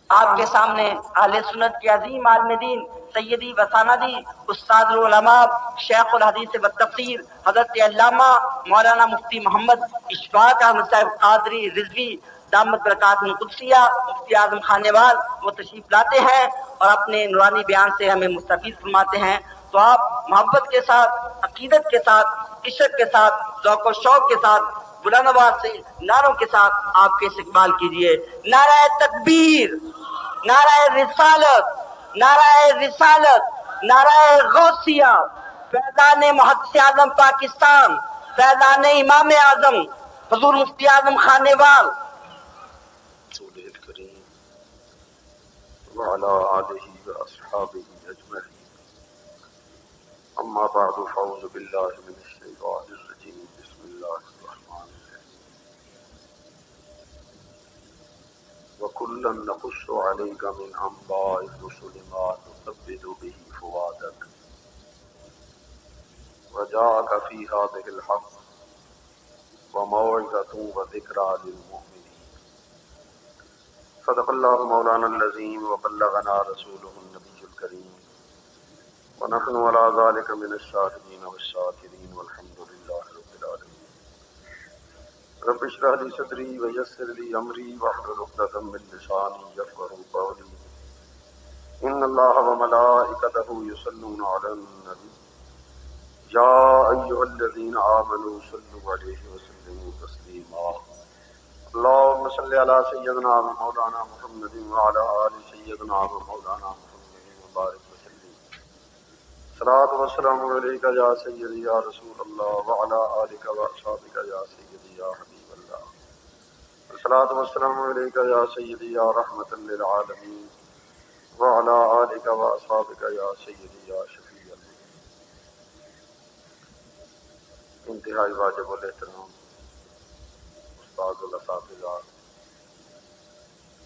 آپ کے سامنے اہل سنت کے عظیم عالم دین سیدی و سندی استاد العلماء شیخ الحدیث و تفسیر حضرت علامہ مولانا مفتی محمد اشفاق احمد صاحب قادری رضوی دامت برکات القدسیہ مفتی اعظم خانیوال وہ تشریف لاتے ہیں اور اپنے نورانی بیان سے ہمیں مستفید فرماتے ہیں، تو آپ محبت کے ساتھ، عقیدت کے ساتھ، عشق کے ساتھ، ذوق و شوق کے ساتھ بلند آواز سے نعروں کے ساتھ آپ کے استقبال کیجیے۔ نعرہ تکبیر، نعرہ رسالت، نعرہ رسالت، نعرہ غوثیہ، فیضان محدث اعظم پاکستان، فیضان امام اعظم حضور مفتی اعظم خانیوال رسوله الكريم وعلى آله وأصحابه أجمعين. أما بعد فأعوذ بالله من الشيطان الرجيم. بسم الله الرحمن الرحيم. وكلا نقص عليك من أنباء الرسل ما نثبت به فؤادك وجاءك في هذه الحق وموعظة وذكرى للمؤمنين. صدق الله مولانا العظيم وبلغنا رسوله النبي الكريم ونحن على ذلك من الشاهدين والشاكرين والحمد لله رب العالمين. رب اشرح لي صدري ويسر لي امري واحلل عقدة من لساني يفقهوا قولي. ان الله وملائكته يصلون على النبي يا ايها الذين امنوا صلوا عليه وسلموا تسليما. اللهم صل على سيدنا مولانا محمد وعلى آل سيدنا مولانا محمد وبارك وسلم. صلاة والسلام عليك يا سيدي يا رسول الله وعلى آلك وأصحابك يا سيدي يا حبيب الله. صلاة والسلام عليك يا سيدي يا رحمة للعالمين وعلى آلك وأصحابك يا سيدي يا شفيع الله. انتہائی واجب الاحترام استاد الاساتذہ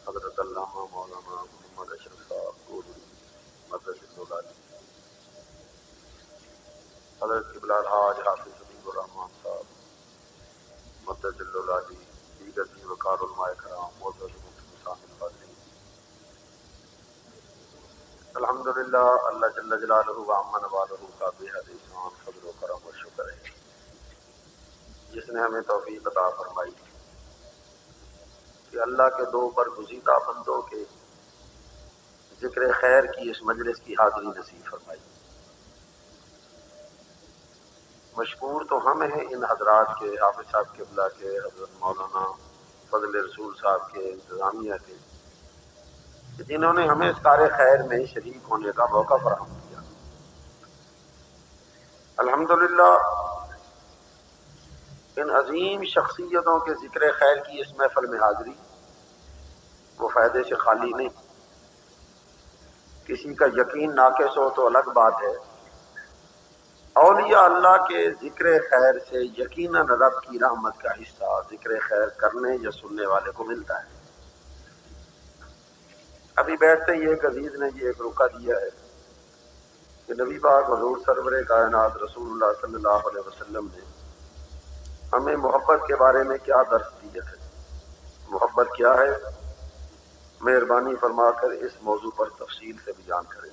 حضرت علامہ مولانا محمد اشرف صاحب گولوی مدرس العلی، حضرت قبلہ الحاج حافظ حبیب الرحمان صاحب مدرس العلی، دیگر بھی وقار علماء کرام، معزز مفتیان الفاضلین، الحمدللہ اللہ جل جلالہ و عم نوالہ کا بے حد احسان فضل و کرم و شکر ہے جس نے ہمیں توفیق عطا فرمائی کہ اللہ کے دو برگزیدہ بندوں کے ذکر خیر کی اس مجلس کی حاضری نصیب فرمائی۔ مشکور تو ہم ہیں ان حضرات کے، حافظ صاحب قبلہ کے، حضرت مولانا فضل رسول صاحب کے، انتظامیہ کے، جنہوں نے ہمیں اس کار خیر میں شریک ہونے کا موقع فراہم کیا۔ الحمدللہ ان عظیم شخصیتوں کے ذکر خیر کی اس محفل میں حاضری وہ فائدے سے خالی نہیں۔ کسی کا یقین ناقص ہو تو الگ بات ہے، اولیاء اللہ کے ذکر خیر سے یقیناً رب کی رحمت کا حصہ ذکر خیر کرنے یا سننے والے کو ملتا ہے۔ ابھی بیٹھتے ہی ایک عزیز نے یہ ایک رکا دیا ہے کہ نبی پاک حضور سرور کائنات رسول اللہ صلی اللہ علیہ وسلم نے ہمیں محبت کے بارے میں کیا درس دیا ہے، محبت کیا ہے، مہربانی فرما کر اس موضوع پر تفصیل سے بیان کریں۔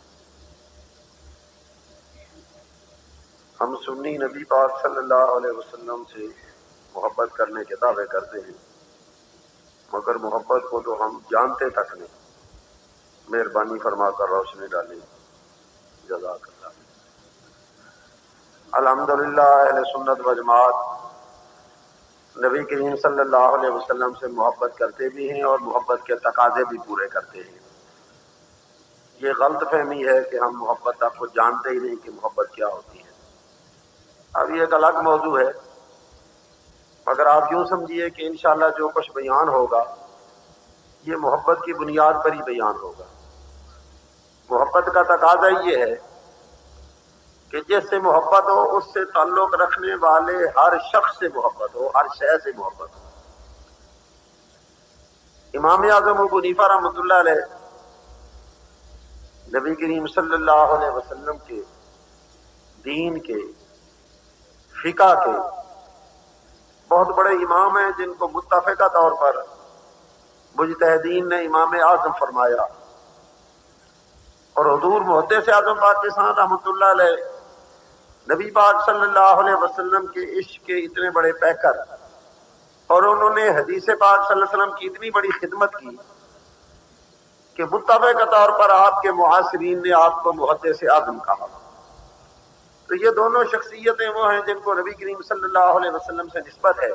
ہم سنی نبی پاک صلی اللہ علیہ وسلم سے محبت کرنے کے دعوے کرتے ہیں، مگر محبت کو تو ہم جانتے تک نہیں۔ مہربانی فرما کر روشنی ڈالیں، جزاک اللہ۔ الحمدللہ اہل سنت و جماعت نبی کریم صلی اللہ علیہ وسلم سے محبت کرتے بھی ہیں اور محبت کے تقاضے بھی پورے کرتے ہیں۔ یہ غلط فہمی ہے کہ ہم محبت آپ کو جانتے ہی نہیں کہ محبت کیا ہوتی ہے۔ اب یہ ایک الگ موضوع ہے، مگر آپ یوں سمجھیے کہ انشاءاللہ جو کچھ بیان ہوگا یہ محبت کی بنیاد پر ہی بیان ہوگا۔ محبت کا تقاضا یہ ہے کہ جس سے محبت ہو اس سے تعلق رکھنے والے ہر شخص سے محبت ہو، ہر شے سے محبت ہو۔ امام اعظم ابو حنیفہ رحمۃ اللہ علیہ نبی کریم صلی اللہ علیہ وسلم کے دین کے، فقہ کے بہت بڑے امام ہیں، جن کو متفقہ طور پر مجتہدین نے امام اعظم فرمایا، اور حضور محدث اعظم پاکستان رحمۃ اللہ علیہ نبی پاک صلی اللہ علیہ وسلم کے عشق کے اتنے بڑے پیکر، اور انہوں نے حدیث پاک صلی اللہ علیہ وسلم کی اتنی بڑی خدمت کی کہ متفق طور پر آپ کے معاصرین نے آپ کو محدث اعظم کہا۔ تو یہ دونوں شخصیتیں وہ ہیں جن کو نبی کریم صلی اللہ علیہ وسلم سے نسبت ہے،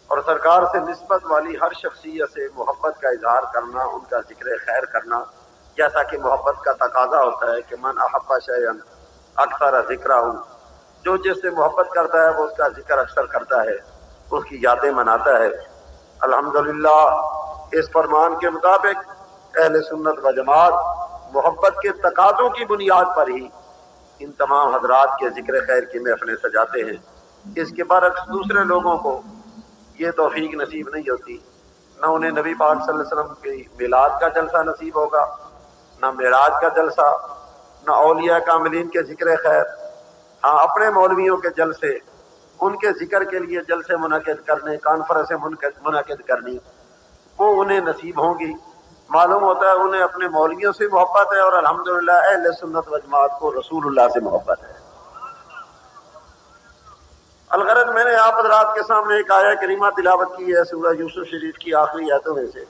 اور سرکار سے نسبت والی ہر شخصیت سے محبت کا اظہار کرنا، ان کا ذکر خیر کرنا، جیسا کہ محبت کا تقاضا ہوتا ہے کہ من احب شیئا اکثر ذکرہ، جو جس سے محبت کرتا ہے وہ اس کا ذکر اکثر کرتا ہے، اس کی یادیں مناتا ہے۔ الحمدللہ اس فرمان کے مطابق اہل سنت و جماعت محبت کے تقاضوں کی بنیاد پر ہی ان تمام حضرات کے ذکر خیر کی محفلیں سجاتے ہیں۔ اس کے برعکس دوسرے لوگوں کو یہ توفیق نصیب نہیں ہوتی، نہ انہیں نبی پاک صلی اللہ علیہ وسلم کی میلاد کا جلسہ نصیب ہوگا، نہ معراج کا جلسہ، نہ اولیاء کاملین کے ذکر خیر۔ ہاں، اپنے مولویوں کے جلسے، ان کے ذکر کے لیے جلسے منعقد کرنے، کانفرنسیں منعقد کرنی، وہ انہیں نصیب ہوں گی۔ معلوم ہوتا ہے انہیں اپنے مولویوں سے محبت ہے، اور الحمدللہ اہل سنت و جماعت کو رسول اللہ سے محبت ہے۔ الغرض میں نے آپ حضرات کے سامنے ایک آیہ کریمہ تلاوت کی ہے سورہ یوسف شریف کی آخری آیتوں میں سے،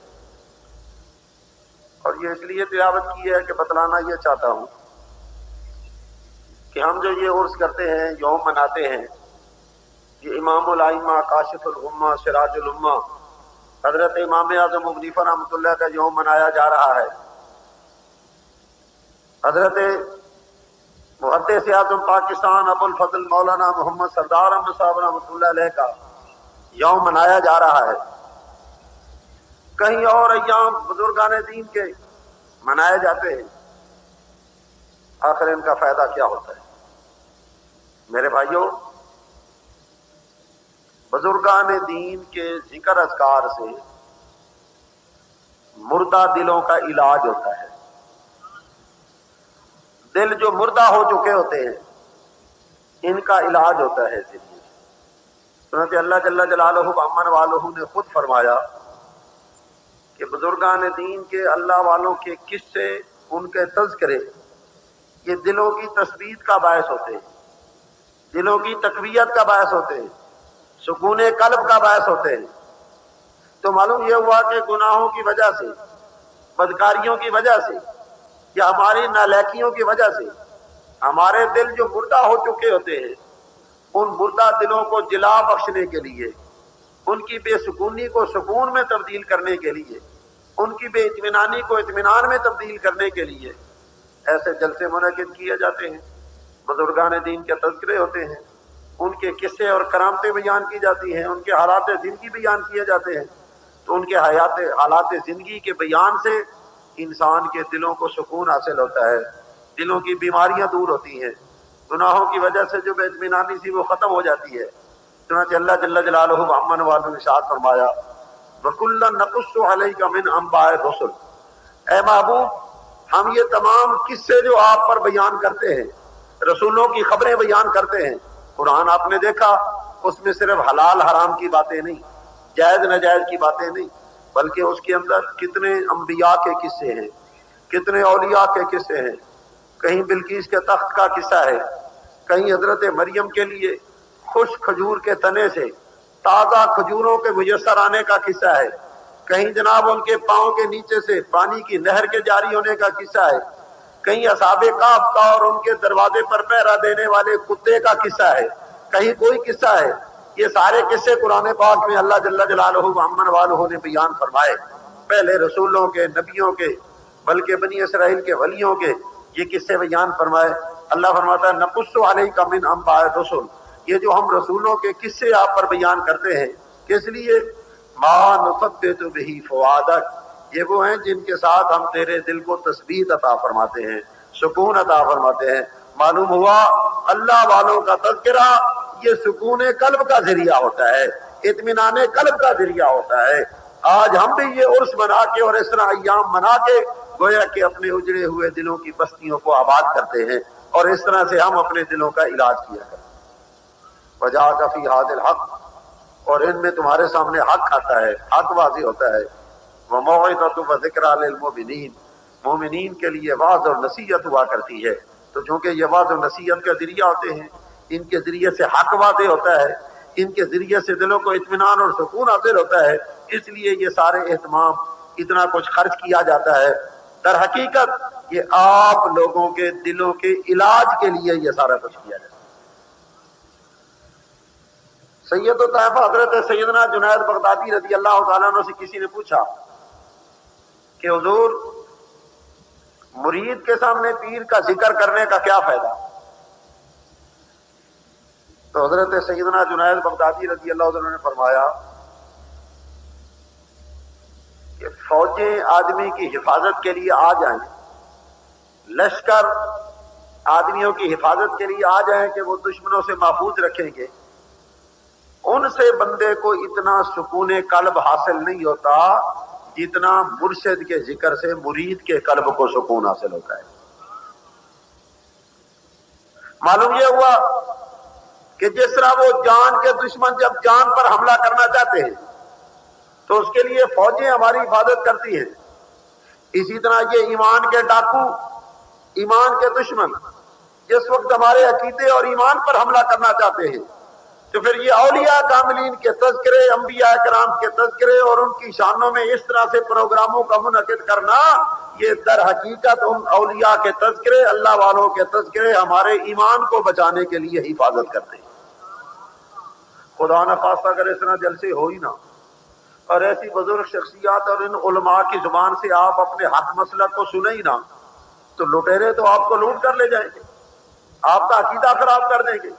اور یہ اس لیے تلاوت کی ہے کہ بتلانا یہ چاہتا ہوں کہ ہم جو یہ عرس کرتے ہیں، یوم مناتے ہیں، یہ امام الائمہ، کاشف الغمہ، سراج الامہ حضرت امام اعظم ابو حنیفہ رحمۃ اللہ کا یوم منایا جا رہا ہے۔ حضرت محدث اعظم پاکستان ابو الفضل مولانا محمد سردار احمد صاحب رحمۃ اللہ علیہ کا یوم منایا جا رہا ہے۔ کہیں اور ایام بزرگان دین کے منائے جاتے ہیں، آخر ان کا فائدہ کیا ہوتا ہے؟ میرے بھائیوں، بزرگان دین کے ذکر اذکار سے مردہ دلوں کا علاج ہوتا ہے۔ دل جو مردہ ہو چکے ہوتے ہیں، ان کا علاج ہوتا ہے زندگی۔ چنانچہ اللہ جل جلالہ وعمن والہ نے خود فرمایا کہ بزرگان دین کے، اللہ والوں کے قصے، ان کے تذکرے، یہ دلوں کی تثبیت کا باعث ہوتے ہیں، دلوں کی تقویت کا باعث ہوتے ہیں، سکون قلب کا باعث ہوتے ہیں۔ تو معلوم یہ ہوا کہ گناہوں کی وجہ سے، بدکاریوں کی وجہ سے، یا ہماری نالائکیوں کی وجہ سے ہمارے دل جو مردہ ہو چکے ہوتے ہیں، ان مردہ دلوں کو جلا بخشنے کے لیے، ان کی بے سکونی کو سکون میں تبدیل کرنے کے لیے، ان کی بے اطمینانی کو اطمینان میں تبدیل کرنے کے لیے ایسے جلسے منعقد کیے جاتے ہیں۔ بزرگان دین کے تذکرے ہوتے ہیں، ان کے قصے اور کرامتیں بیان کی جاتی ہیں، ان کے حالات زندگی بیان کیے جاتے ہیں۔ تو ان کے حالات زندگی کے بیان سے انسان کے دلوں کو سکون حاصل ہوتا ہے، دلوں کی بیماریاں دور ہوتی ہیں، گناہوں کی وجہ سے جو بے اطمینانی تھی وہ ختم ہو جاتی ہے۔ چنانچہ اللہ جل جلالہ وعمن والہ نے ارشاد فرمایا وَكُلًّا نَقُصُّ عَلَيْكَ مِنْ أَنْبَاءِ الرُّسُلِ، اے محبوب، ہم یہ تمام قصے جو آپ پر بیان کرتے ہیں، رسولوں کی خبریں بیان کرتے ہیں، قرآن آپ نے دیکھا، اس میں صرف حلال حرام کی باتیں نہیں، جائز ناجائز کی باتیں نہیں، بلکہ اس کے اندر کتنے انبیاء کے قصے ہیں، کتنے اولیاء کے قصے ہیں۔ کہیں بلقیس کے تخت کا قصہ ہے، کہیں حضرت مریم کے لیے خشک کھجور کے تنے سے تازہ کھجوروں کے میسر آنے کا قصہ ہے، کہیں جناب ان کے پاؤں کے نیچے سے پانی کی نہر کے جاری ہونے کا قصہ ہے، کہیں اصحاب کہف کا اور ان کے دروازے پر پہرا دینے والے کتے کا قصہ ہے، کہیں کوئی قصہ ہے۔ یہ سارے قصے قرآن پاک میں اللہ جل جلالہ وعمن والہ نے بیان فرمائے، پہلے رسولوں کے، نبیوں کے، بلکہ بنی اسرائیل کے ولیوں کے یہ قصے بیان فرمائے۔ اللہ فرماتا ہے نقص علیک من انباء الرسل، یہ جو ہم رسولوں کے قصے آپ پر بیان کرتے ہیں، کس لیے؟ ما نثبت بہ فؤادک، یہ وہ ہیں جن کے ساتھ ہم تیرے دل کو تثبیت عطا فرماتے ہیں، سکون عطا فرماتے ہیں۔ معلوم ہوا اللہ والوں کا تذکرہ یہ سکون قلب کا ذریعہ ہوتا ہے، اطمینان قلب کا ذریعہ ہوتا ہے۔ آج ہم بھی یہ عرس منا کے اور اس طرح ایام منا کے گویا کہ اپنے اجڑے ہوئے دلوں کی بستیوں کو آباد کرتے ہیں، اور اس طرح سے ہم اپنے دلوں کا علاج کیا کرتے ہیں۔ وجاءک فی ھذا الحق، اور ان میں تمہارے سامنے حق آتا ہے، حق واضح ہوتا ہے۔ وموعظۃ وذکریٰ للمؤمنین، مومنین کے لیے واعظ اور نصیحت ہوا کرتی ہے۔ تو چونکہ یہ واعظ و نصیحت کا ذریعہ ہوتے ہیں، ان کے ذریعے سے حق واضح ہوتا ہے، ان کے ذریعے سے دلوں کو اطمینان اور سکون حاصل ہوتا ہے، اس لیے یہ سارے اہتمام اتنا کچھ خرچ کیا جاتا ہے۔ در حقیقت یہ آپ لوگوں کے دلوں کے علاج کے لیے یہ سارا کچھ کیا جاتا ہے۔ سید الطائفہ حضرت سیدنا جنید بغدادی رضی اللہ تعالیٰ عنہ سے کسی نے پوچھا کہ حضور مرید کے سامنے پیر کا ذکر کرنے کا کیا فائدہ؟ تو حضرت سیدنا جنید بغدادی رضی اللہ عنہ نے فرمایا کہ فوجیں آدمی کی حفاظت کے لیے آ جائیں، لشکر آدمیوں کی حفاظت کے لیے آ جائیں کہ وہ دشمنوں سے محفوظ رکھیں گے، ان سے بندے کو اتنا سکون قلب حاصل نہیں ہوتا جتنا مرشد کے ذکر سے مرید کے قلب کو سکون حاصل ہوتا ہے۔ معلوم یہ ہوا کہ جس طرح وہ جان کے دشمن جب جان پر حملہ کرنا چاہتے ہیں تو اس کے لیے فوجیں ہماری حفاظت کرتی ہیں، اسی طرح یہ ایمان کے ڈاکو، ایمان کے دشمن جس وقت ہمارے عقیدے اور ایمان پر حملہ کرنا چاہتے ہیں تو پھر یہ اولیاء کاملین کے تذکرے، انبیاء کرام کے تذکرے اور ان کی شانوں میں اس طرح سے پروگراموں کا منعقد کرنا، یہ در حقیقت ان اولیاء کے تذکرے، اللہ والوں کے تذکرے ہمارے ایمان کو بچانے کے لیے حفاظت کرتے ہیں۔ خدا نہ خواستہ اگر اس طرح جلسے ہو ہی نہ اور ایسی بزرگ شخصیات اور ان علماء کی زبان سے آپ اپنے حق مسلک کو سنیں ہی نہ تو لٹیرے تو آپ کو لوٹ کر لے جائیں گے، آپ کا عقیدہ خراب کر دیں گے۔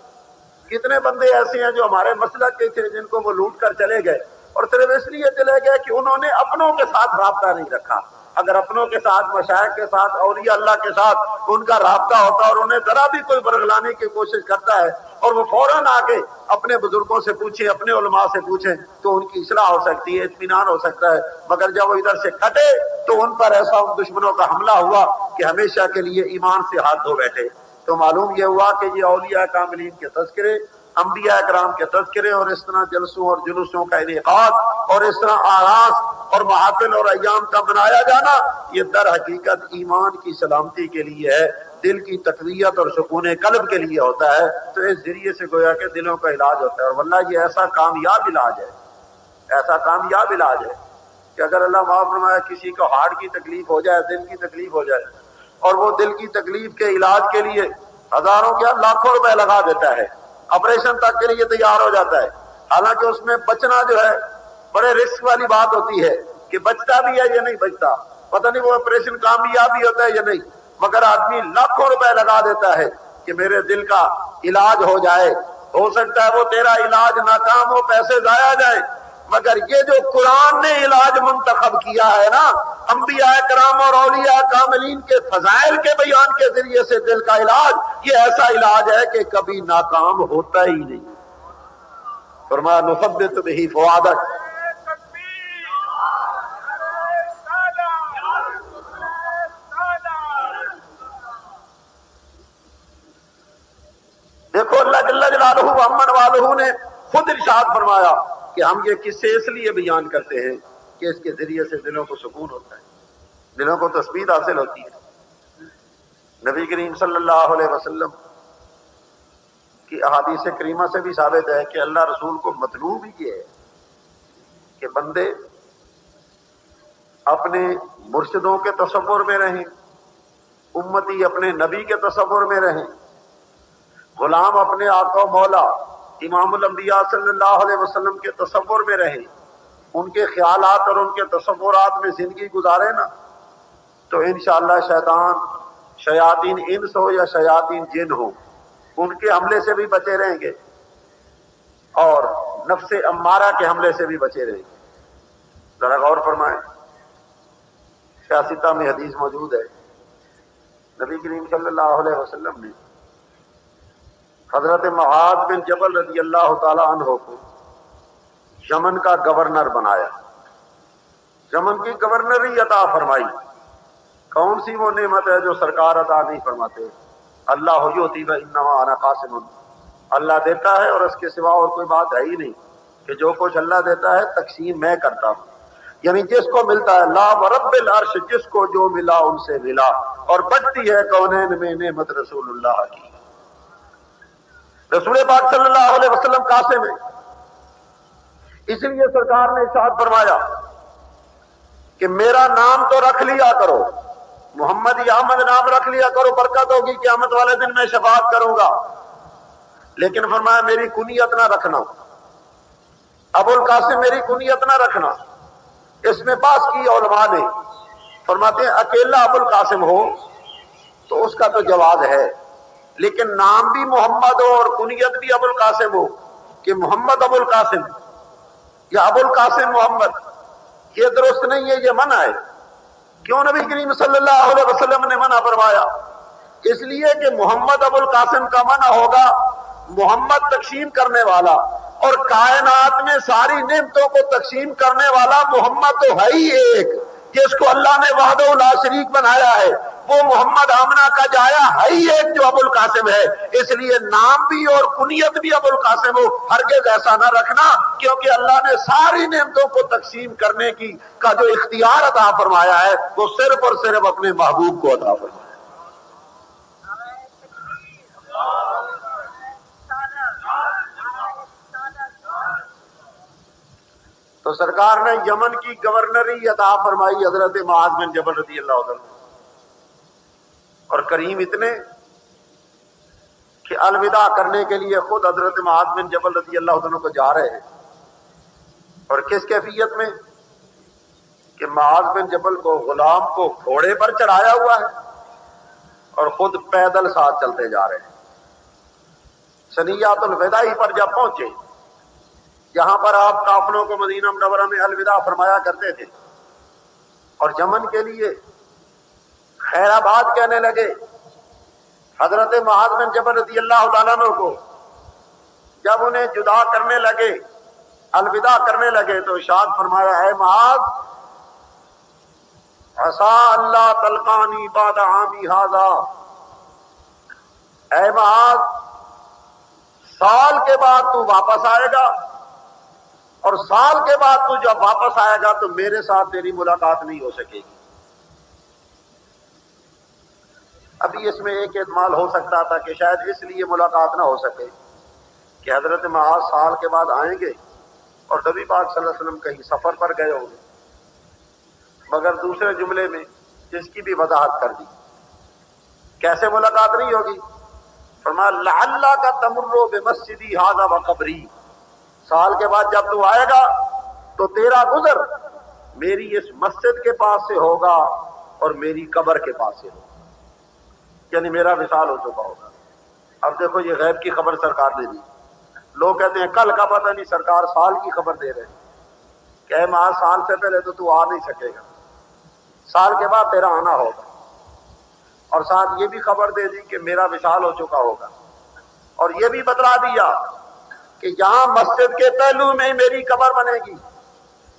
کتنے بندے ایسے ہیں جو ہمارے مسلک کے تھے جن کو وہ لوٹ کر چلے گئے اور صرف اس لیے چلے گئے کہ انہوں نے اپنوں کے ساتھ رابطہ نہیں رکھا۔ اگر اپنوں کے ساتھ، مشائخ کے ساتھ، اولیاء اللہ کے ساتھ ان کا رابطہ ہوتا اور انہیں ذرا بھی کوئی برگلانے کی کوشش کرتا ہے اور وہ فوراً آ کے اپنے بزرگوں سے پوچھیں، اپنے علماء سے پوچھیں تو ان کی اصلاح ہو سکتی ہے، اطمینان ہو سکتا ہے۔ مگر جب وہ ادھر سے کٹے تو ان پر ایسا ان دشمنوں کا حملہ ہوا کہ ہمیشہ کے لیے ایمان سے ہاتھ دھو بیٹھے۔ تو معلوم یہ ہوا کہ یہ اولیاء کاملین کے تذکرے، انبیاء کرام کے تذکرے اور اس طرح جلسوں اور جلوسوں کا انعقاد اور اس طرح آراس اور محافل اور ایام کا منایا جانا، یہ در حقیقت ایمان کی سلامتی کے لیے ہے، دل کی تقویت اور سکون قلب کے لیے ہوتا ہے۔ تو اس ذریعے سے گویا کہ دلوں کا علاج ہوتا ہے، اور واللہ یہ ایسا کامیاب علاج ہے، ایسا کامیاب علاج ہے کہ اگر اللہ معاف فرمائے کسی کو ہارٹ کی تکلیف ہو جائے، دل کی تکلیف ہو جائے اور وہ دل کی تکلیف کے علاج کے لیے ہزاروں کیا لاکھوں روپے لگا دیتا ہے، آپریشن تک کے لیے تیار ہو جاتا ہے، حالانکہ اس میں بچنا جو ہے بڑے رسک والی بات ہوتی ہے کہ بچتا بھی ہے یا نہیں بچتا، پتہ نہیں وہ آپریشن کامیاب بھی ہوتا ہے یا نہیں، مگر آدمی لاکھوں روپے لگا دیتا ہے کہ میرے دل کا علاج ہو جائے۔ ہو سکتا ہے وہ تیرا علاج ناکام ہو، پیسے ضائع جائیں، مگر یہ جو قرآن نے علاج منتخب کیا ہے نا، انبیاء کرام اور اولیاء کاملین کے فضائل کے بیان کے ذریعے سے دل کا علاج، یہ ایسا علاج ہے کہ کبھی ناکام ہوتا ہی نہیں۔ فرمایا نثبت بہ فؤادک، دیکھو اللہ جل جلالہ وعمن والہ نے خود ارشاد فرمایا کہ ہم یہ قصے اس لیے بیان کرتے ہیں کہ اس کے ذریعے سے دلوں کو سکون ہوتا ہے، دلوں کو تثبیت حاصل ہوتی ہے۔ نبی کریم صلی اللہ علیہ وسلم کی احادیث کریمہ سے بھی ثابت ہے کہ اللہ رسول کو مطلوب ہی یہ ہے کہ بندے اپنے مرشدوں کے تصور میں رہیں، امتی اپنے نبی کے تصور میں رہیں، غلام اپنے آقا و مولا امام الانبیاء صلی اللہ علیہ وسلم کے تصور میں رہیں، ان کے خیالات اور ان کے تصورات میں زندگی گزارے نا، تو انشاءاللہ شیطان، شیاطین انس ہو یا شیاطین جن ہو، ان کے حملے سے بھی بچے رہیں گے اور نفس امارہ کے حملے سے بھی بچے رہیں گے۔ ذرا غور فرمائیں، سیاستہ میں حدیث موجود ہے، نبی کریم صلی اللہ علیہ وسلم نے حضرت معاذ بن جبل رضی اللہ تعالی عنہ کو یمن کا گورنر بنایا، یمن کی گورنری عطا فرمائی۔ کون سی وہ نعمت ہے جو سرکار عطا نہیں فرماتے؟ اللہ یؤتی وانما انا قاسم، اللہ دیتا ہے اور اس کے سوا اور کوئی بات ہے ہی نہیں کہ جو کچھ اللہ دیتا ہے تقسیم میں کرتا ہوں۔ یعنی جس کو ملتا ہے لا ورب العرش، جس کو جو ملا ان سے ملا، اور بڑھتی ہے کونین میں نعمت رسول اللہ کی۔ رسول پاک صلی اللہ علیہ وسلم قاسم ہے، اس لیے سرکار نے ارشاد فرمایا کہ میرا نام تو رکھ لیا کرو، محمد یا احمد نام رکھ لیا کرو، برکت ہوگی، قیامت والے دن میں شفاعت کروں گا، لیکن فرمایا میری کنیت نہ رکھنا، ابو القاسم میری کنیت نہ رکھنا۔ اس میں بات کی علماء نے، فرماتے ہیں اکیلا ابو القاسم ہو تو اس کا تو جواز ہے، لیکن نام بھی محمد ہو اور کنیت بھی ابو القاسم ہو، کہ محمد ابو القاسم یا ابو القاسم محمد، یہ درست نہیں ہے، یہ منع ہے۔ کیوں نبی کریم صلی اللہ علیہ وسلم نے منع فرمایا؟ اس لیے کہ محمد ابو القاسم کا منع ہوگا محمد تقسیم کرنے والا، اور کائنات میں ساری نعمتوں کو تقسیم کرنے والا محمد تو ہے ہی ایک، جس کو اللہ نے وحدہ لا شریک بنایا ہے، وہ محمد آمنہ کا جایا ہے ہی ایک جو ابو القاسم ہے۔ اس لیے نام بھی اور کنیت بھی ابو القاسم ہو، ہرگز ایسا نہ رکھنا، کیونکہ اللہ نے ساری نعمتوں کو تقسیم کرنے کی کا جو اختیار عطا فرمایا ہے وہ صرف اور صرف اپنے محبوب کو عطا فرمایا۔ تو سرکار نے یمن کی گورنری عطا فرمائی حضرت معاذ بن جبل رضی اللہ عنہ، اور کریم اتنے کہ الوداع کرنے کے لیے خود حضرت معاذ بن جبل رضی اللہ عنہ کو جا رہے ہیں، اور کس کیفیت میں کہ معاذ بن جبل کو غلام کو گھوڑے پر چڑھایا ہوا ہے اور خود پیدل ساتھ چلتے جا رہے ہیں۔ ثنیات الوداع پر جب پہنچے، جہاں پر آپ قافلوں کو مدینہ منورہ میں الوداع فرمایا کرتے تھے، اور یمن کے لیے خیر آباد کہنے لگے، حضرت معاذ بن جبل رضی اللہ تعالیٰ عنہ کو جب انہیں جدا کرنے لگے، الوداع کرنے لگے، تو ارشاد فرمایا اے معاذ عسیٰ اللہ تلقانی بعد عامی ھذا، اے معاذ سال کے بعد تو واپس آئے گا، اور سال کے بعد تو جب واپس آئے گا تو میرے ساتھ تیری ملاقات نہیں ہو سکے گی۔ ابھی اس میں ایک احتمال ہو سکتا تھا کہ شاید اس لیے ملاقات نہ ہو سکے کہ حضرت معاذ سال کے بعد آئیں گے اور نبی پاک صلی اللہ علیہ وسلم کہیں سفر پر گئے ہوں گے، مگر دوسرے جملے میں جس کی بھی وضاحت کر دی، کیسے ملاقات نہیں ہوگی؟ فرمایا لعلہ کا تمرو بمسجدی ھذا وقبری، سال کے بعد جب تو آئے گا تو تیرا گزر میری اس مسجد کے پاس سے ہوگا اور میری قبر کے پاس سے ہوگا، یعنی میرا وصال ہو چکا ہوگا۔ اب دیکھو یہ غیب کی خبر سرکار نے دی، لوگ کہتے ہیں کل کا پتہ نہیں، سرکار سال کی خبر دے رہے ہیں کہ ماں سال سے پہلے تو آ نہیں سکے گا، سال کے بعد تیرا آنا ہوگا، اور ساتھ یہ بھی خبر دے دی کہ میرا وصال ہو چکا ہوگا، اور یہ بھی بتلا دیا کہ یہاں مسجد کے پہلو میں ہی میری قبر بنے گی۔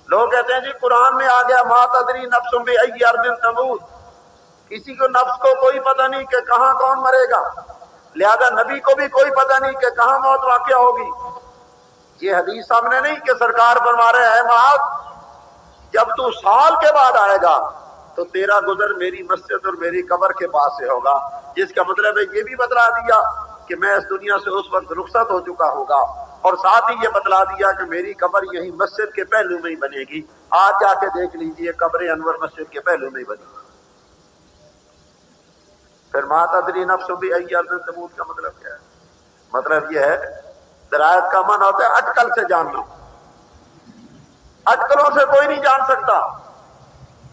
لوگ کہتے ہیں جی قرآن میں آ گیا ما تدری نفس بأی ارض تموت، کسی کو نفس کو کوئی پتہ نہیں کہ کہاں کون مرے گا، لہذا نبی کو بھی کوئی پتہ نہیں کہ کہاں موت واقع ہوگی۔ یہ حدیث سامنے نہیں کہ سرکار فرما رہے ہیں معاذ جب تو سال کے بعد آئے گا تو تیرا گزر میری مسجد اور میری قبر کے پاس سے ہوگا، جس کا مطلب ہے یہ بھی بتلا دیا کہ میں اس دنیا سے اس وقت رخصت ہو چکا ہوگا، اور ساتھ ہی یہ بتلا دیا کہ میری قبر یہی مسجد کے پہلو میں ہی بنے گی۔ آج جا کے دیکھ لیجئے قبر انور مسجد کے پہلو میں ہی بنی۔ پھر ما تدری نفس بأی ارض تموت کا مطلب کیا ہے؟ مطلب یہ ہے درایت کا معنی ہوتا ہے اٹکل سے جاننا، اٹکلوں سے کوئی نہیں جان سکتا۔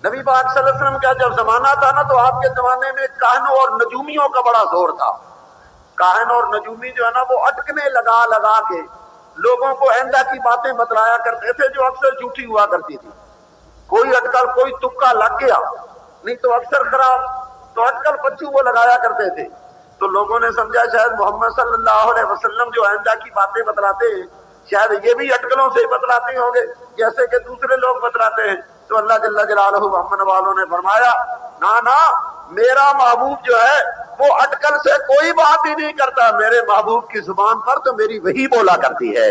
نبی پاک صلی اللہ علیہ وسلم کا جب زمانہ تھا نا تو آپ کے زمانے میں کاہنوں اور نجومیوں کا بڑا زور تھا۔ کاہن اور نجومی جو ہے نا وہ اٹکنے لگا لگا کے لوگوں کو آئندہ کی باتیں بتلایا کرتے تھے جو اکثر جھوٹی ہوا کرتی تھی۔ کوئی اٹکل کوئی تکا لگ گیا نہیں تو اکثر خراب، تو اٹکل پچو وہ لگایا کرتے تھے، تو لوگوں نے سمجھا شاید محمد صلی اللہ علیہ وسلم جو آئندہ کی باتیں بتلاتے ہیں شاید یہ بھی اٹکلوں سے ہی بتلاتے ہوں گے جیسے کہ دوسرے لوگ بتلاتے ہیں۔ تو اللہ جل جلالہ محمد والوں نے فرمایا نا میرا محبوب جو ہے وہ اٹکل سے کوئی بات ہی نہیں کرتا، میرے محبوب کی زبان پر تو میری وحی بولا کرتی ہے،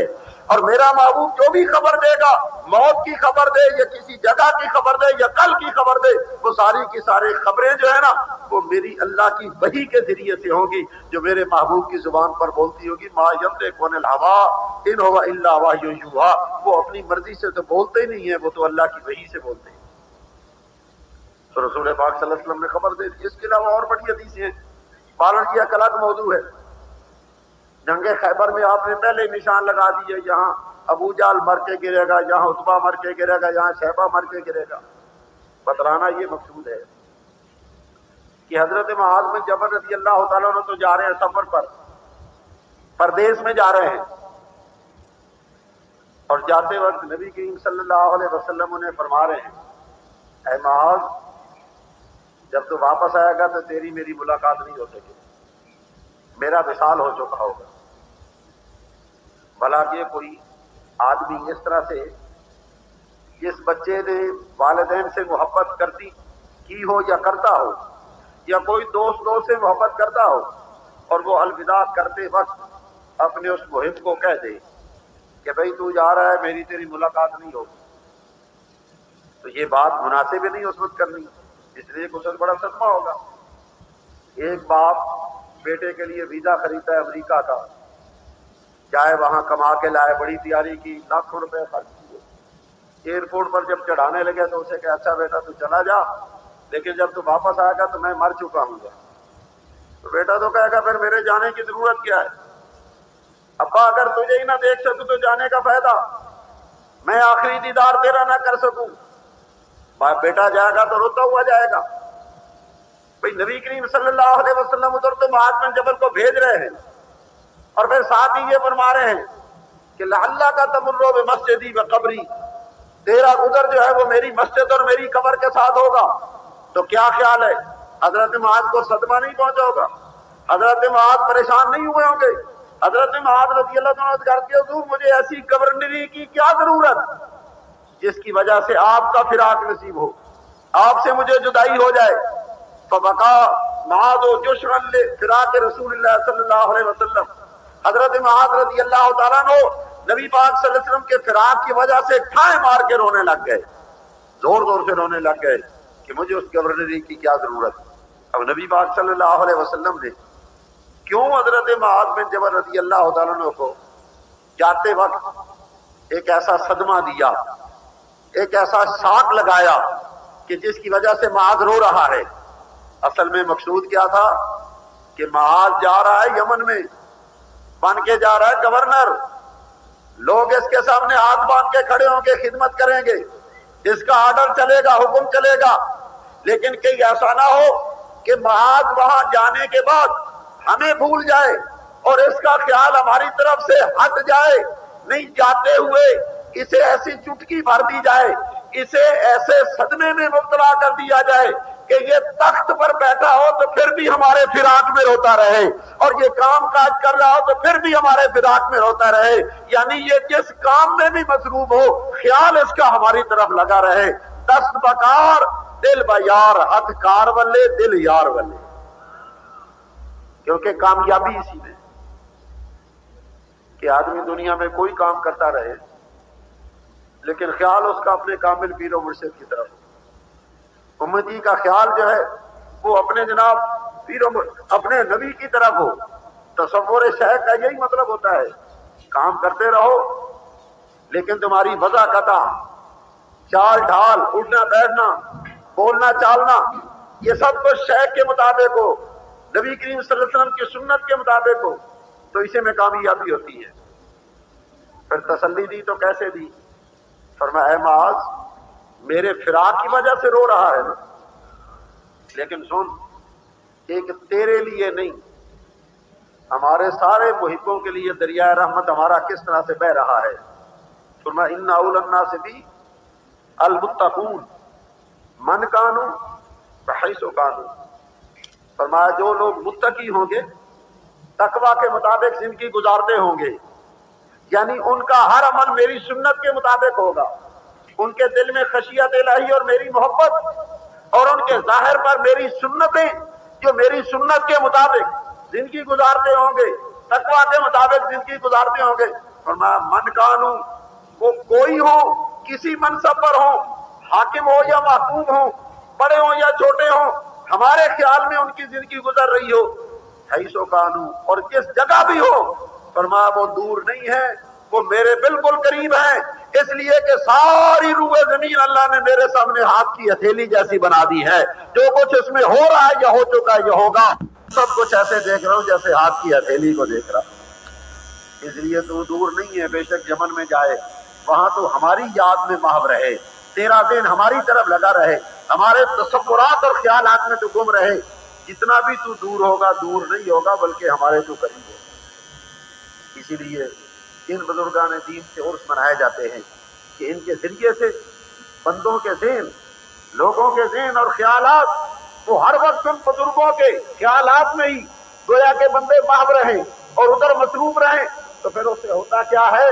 اور میرا محبوب جو بھی خبر دے گا، موت کی خبر دے یا کسی جگہ کی خبر دے یا کل کی خبر دے، وہ ساری کی ساری خبریں جو ہے نا وہ میری اللہ کی وحی کے ذریعے سے ہوں گی، جو میرے محبوب کی زبان پر بولتی ہوگی۔ ما ینطق عن الہوی ان هو الا وحی یوحی، وہ اپنی مرضی سے تو بولتے نہیں ہیں، وہ تو اللہ کی وحی سے بولتے ہیں۔ تو رسول پاک صلی اللہ علیہ وسلم نے خبر دے دی۔ اس کے علاوہ اور بڑی حدیثیں ہیں۔ پالن کی ایک الگ موضوع ہے۔ جنگ خیبر میں آپ نے پہلے نشان لگا دیے، یہاں ابو جہل مر کے گرے گا، یہاں عتبہ مر کے گرے گا، یہاں شیبہ مر کے گرے گا۔ بتلانا یہ مقصود ہے کہ حضرت معاذ بن جبل رضی اللہ تعالیٰ عنہ تو جا رہے ہیں سفر پر، پردیس میں جا رہے ہیں، اور جاتے وقت نبی کریم صلی اللہ علیہ وسلم انہیں فرما رہے ہیں، اے معاذ جب تو واپس آئے گا تو تیری میری ملاقات نہیں ہو سکے، میرا وصال ہو چکا ہوگا۔ بھلا کہ کوئی آدمی اس طرح سے جس بچے نے والدین سے محبت کرتی کی ہو یا کرتا ہو، یا کوئی دوست سے محبت کرتا ہو، اور وہ الوداع کرتے وقت اپنے اس محب کو کہہ دے کہ بھئی تو جا رہا ہے، میری تیری ملاقات نہیں ہوگی، تو یہ بات مناسب ہی نہیں اس وقت کرنی، اس لیے کچھ بڑا صدمہ ہوگا۔ ایک باپ بیٹے کے لیے ویزا خریدتا ہے امریکہ کا، جائے وہاں کما کے لائے، بڑی تیاری کی، لاکھوں روپے خرچ کیے، ایئرپورٹ پر جب چڑھانے لگے تو اسے کہا اچھا بیٹا تو چلا جا، لیکن جب تو واپس آئے گا تو میں مر چکا ہوں گا۔ تو بیٹا تو کہے گا پھر میرے جانے کی ضرورت کیا ہے؟ ابا اگر تجھے ہی نہ دیکھ سکوں تو جانے کا فائدہ، میں آخری دیدار تیرا نہ کر سکوں۔ بیٹا جائے گا تو روتا ہوا جائے گا۔ بھئی نبی کریم صلی اللہ علیہ وسلم ادھر تو معاذ بن جبل کو بھیج رہے ہیں، اور پھر ساتھ ہی یہ فرما رہے ہیں کہ لعلہ کا تمر بمسجدی وقبری، تیرا گزر جو ہے وہ میری مسجد اور میری قبر کے ساتھ ہوگا۔ تو کیا خیال ہے حضرت معاذ کو صدمہ نہیں پہنچا ہوگا؟ حضرت معاذ پریشان نہیں ہوئے ہوں گے؟ حضرت معاذ رضی اللہ عنہ کرتے حضور مجھے ایسی گورنری کی کیا ضرورت جس کی وجہ سے آپ کا فراق نصیب ہو، آپ سے مجھے جدائی ہو جائے۔ فبقا معاذ جشعا لفراق رسول اللہ صلی اللہ علیہ وسلم، حضرت معاذ رضی اللہ تعالیٰ عنہ نبی پاک صلی اللہ علیہ وسلم کے فراق کی وجہ سے ٹھائے مار کے رونے لگ گئے، زور زور سے رونے لگ گئے کہ مجھے اس گورنری کی کیا ضرورت۔ اب نبی پاک صلی اللہ علیہ وسلم نے کیوں حضرت معاذ بن جبل رضی اللہ تعالیٰ عنہ کو جاتے وقت ایک ایسا صدمہ دیا، ایک ایسا شاک لگایا کہ جس کی وجہ سے معاذ رو رہا ہے؟ اصل میں مقصود کیا تھا کہ معاذ جا رہا ہے یمن میں، بن کے جا رہا ہے گورنر، لوگ اس کے سامنے ہاتھ باندھ کے کھڑے ہوں گے، خدمت کریں گے، اس کا آرڈر چلے گا، حکم چلے گا، لیکن کہیں ایسا نہ ہو کہ معاذ وہاں جانے کے بعد ہمیں بھول جائے اور اس کا خیال ہماری طرف سے ہٹ جائے۔ نہیں، جاتے ہوئے اسے ایسی چٹکی بھر دی جائے، اسے ایسے صدمے میں مبتلا کر دیا جائے کہ یہ تخت پر بیٹھا ہو تو پھر بھی ہمارے فراق میں روتا رہے، اور یہ کام کاج کر رہا ہو تو پھر بھی ہمارے فراق میں روتا رہے، یعنی یہ جس کام میں بھی مصروف ہو خیال اس کا ہماری طرف لگا رہے۔ دست بکار دل بیار، ہتھ کار والے دل یار والے، کیونکہ کامیابی اسی میں کہ آدمی دنیا میں کوئی کام کرتا رہے لیکن خیال اس کا اپنے کامل پیر و مرشد کی طرف ہو، امتی کا خیال جو ہے وہ اپنے جناب پیر و اپنے نبی کی طرف ہو۔ تصور شیخ کا یہی مطلب ہوتا ہے، کام کرتے رہو لیکن تمہاری وضع قطع، چال ڈھال، اٹھنا بیٹھنا، بولنا چالنا، یہ سب کچھ شیخ کے مطابق ہو، نبی کریم صلی اللہ علیہ وسلم کی سنت کے مطابق ہو، تو اسے میں کامیابی ہوتی ہے۔ پھر تسلی دی تو کیسے دی؟ فرمایا اے معاذ میرے فراق کی وجہ سے رو رہا ہے نا، لیکن سن، ایک تیرے لیے نہیں، ہمارے سارے محبوں کے لیے دریائے رحمت ہمارا کس طرح سے بہ رہا ہے۔ فرمایا ان اول الناس بی المتقون من کانوا بحیث کانوا، فرمایا جو لوگ متقی ہوں گے، تقوی کے مطابق زندگی گزارتے ہوں گے، یعنی ان کا ہر عمل میری سنت کے مطابق ہوگا، ان کے دل میں خشیت الہی اور میری محبت، اور ان کے ظاہر پر میری سنتیں جو میری سنت کے مطابق زندگی گزارتے ہوں گے، تقوی کے مطابق زندگی گزارتے ہوں گے، فرمایا من کانو، وہ کوئی ہو، کسی منصب پر ہو، حاکم ہو یا محکوم ہو، بڑے ہوں یا چھوٹے ہوں، ہمارے خیال میں ان کی زندگی گزر رہی ہو، حیثو کانو، اور جس جگہ بھی ہو، فرمایا وہ دور نہیں ہے، وہ میرے بالکل قریب ہیں، اس لیے کہ ساری روح زمین اللہ نے میرے سامنے ہاتھ کی ہتھیلی جیسی بنا دی ہے، جو کچھ اس میں ہو رہا ہے یا ہو چکا ہے یا ہوگا، سب کچھ ایسے دیکھ رہا ہوں جیسے ہاتھ کی ہتھیلی کو دیکھ رہا، اس لیے تو دور نہیں ہے، بے شک یمن میں جائے وہاں تو ہماری یاد میں محو رہے، تیرا ذہن ہماری طرف لگا رہے، ہمارے تصورات اور خیالات میں تو گم رہے، جتنا بھی تو دور ہوگا دور نہیں ہوگا بلکہ ہمارے تو قریب ہوگا۔ اسی لیے ان بزرگان دین سے عرس منائے جاتے ہیں کہ ان کے ذریعے سے بندوں کے ذہن، لوگوں کے ذہن اور خیالات وہ ہر وقت ان بزرگوں کے خیالات میں ہی گویا کہ بندے محو رہیں اور ادھر مصروف رہیں، تو پھر اس سے ہوتا کیا ہے؟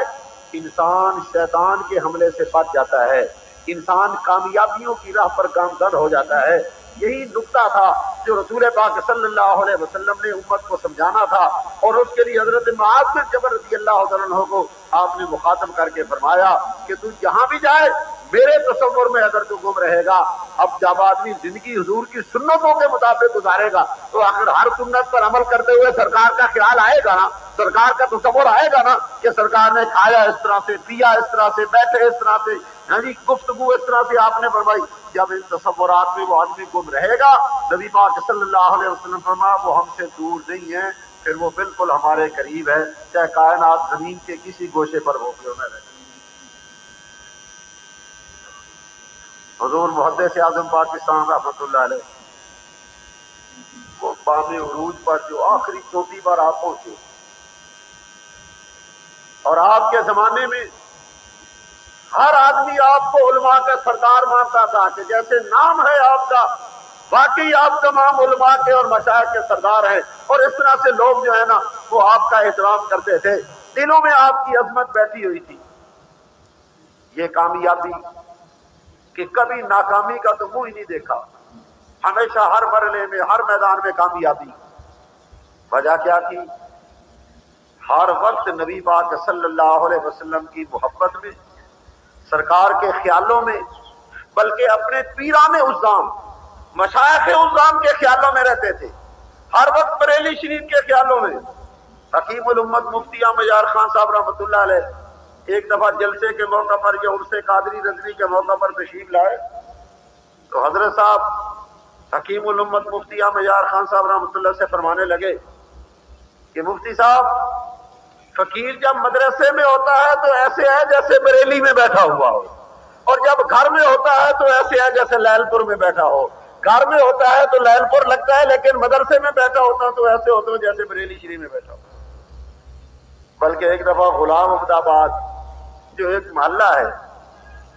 انسان شیطان کے حملے سے بچ جاتا ہے، انسان کامیابیوں کی راہ پر گامزن ہو جاتا ہے۔ یہی نکتہ تھا جو رسول پاک صلی اللہ علیہ وسلم نے امت کو سمجھانا تھا، اور اس کے لیے حضرت معاذ بن جبل رضی اللہ عنہ کو آپ نے مخاطب کر کے فرمایا کہ تو جہاں بھی جائے میرے تصور میں اگر تو گم رہے گا، اب جب آدمی زندگی حضور کی سنتوں کے مطابق گزارے گا تو آخر ہر سنت پر عمل کرتے ہوئے سرکار کا خیال آئے گا نا، سرکار کا تصور آئے گا نا کہ سرکار نے کھایا اس طرح سے، پیا اس طرح سے، بیٹھے اس طرح سے، ہاں جی گفتگو اس طرح سے آپ نے فرمائی۔ جب ان تصورات میں وہ آدمی گم رہے گا، نبی پاک صلی اللہ علیہ وسلم فرمایا وہ ہم سے دور نہیں ہے، پھر وہ بالکل ہمارے قریب ہے، چاہے کائنات زمین کے کسی گوشے پر وہ کیوں نہ رہے۔ حضور محدث اعظم پاکستان رحمۃ اللہ علیہ وہ بام عروج پر جو آخری چوٹی پر آپ پہنچے، اور آپ کے زمانے میں ہر آدمی آپ کو علماء کا سردار مانتا تھا کہ جیسے نام ہے آپ کا، واقعی آپ تمام علماء کے اور مشائخ کے سردار ہیں، اور اس طرح سے لوگ جو ہے نا وہ آپ کا احترام کرتے تھے، دلوں میں آپ کی عظمت بیٹھی ہوئی تھی۔ یہ کامیابی کہ کبھی ناکامی کا تو منہ ہی نہیں دیکھا، ہمیشہ ہر مرحلے میں ہر میدان میں کامیابی۔ وجہ کیا کی؟ ہر وقت نبی پاک صلی اللہ علیہ وسلم کی محبت میں، سرکار کے خیالوں میں، بلکہ اپنے پیران عظام، مشائخ عظام کے خیالوں میں رہتے تھے، ہر وقت بریلی شریف کے خیالوں میں۔ حکیم الامت مفتی احمد یار خان صاحب رحمۃ اللہ علیہ ایک دفعہ جلسے کے موقع پر یا عرس قادری رضوی کے موقع پر تشریف لائے تو حضرت صاحب حکیم الامت مفتی احمد یار خان صاحب رحمۃ اللہ سے فرمانے لگے کہ مفتی صاحب، فقیر جب مدرسے میں ہوتا ہے تو ایسے ہے جیسے بریلی میں بیٹھا ہوا ہو، اور جب گھر میں ہوتا ہے تو ایسے ہے جیسے لائل پور میں بیٹھا ہو۔ گھر میں ہوتا ہے تو لائل پور لگتا ہے، لیکن مدرسے میں بیٹھا ہوتا تو ایسے ہوتا جیسے بریلی شریف میں بیٹھا ہو۔ بلکہ ایک دفعہ غلام عبد آباد جو ایک محلہ ہے،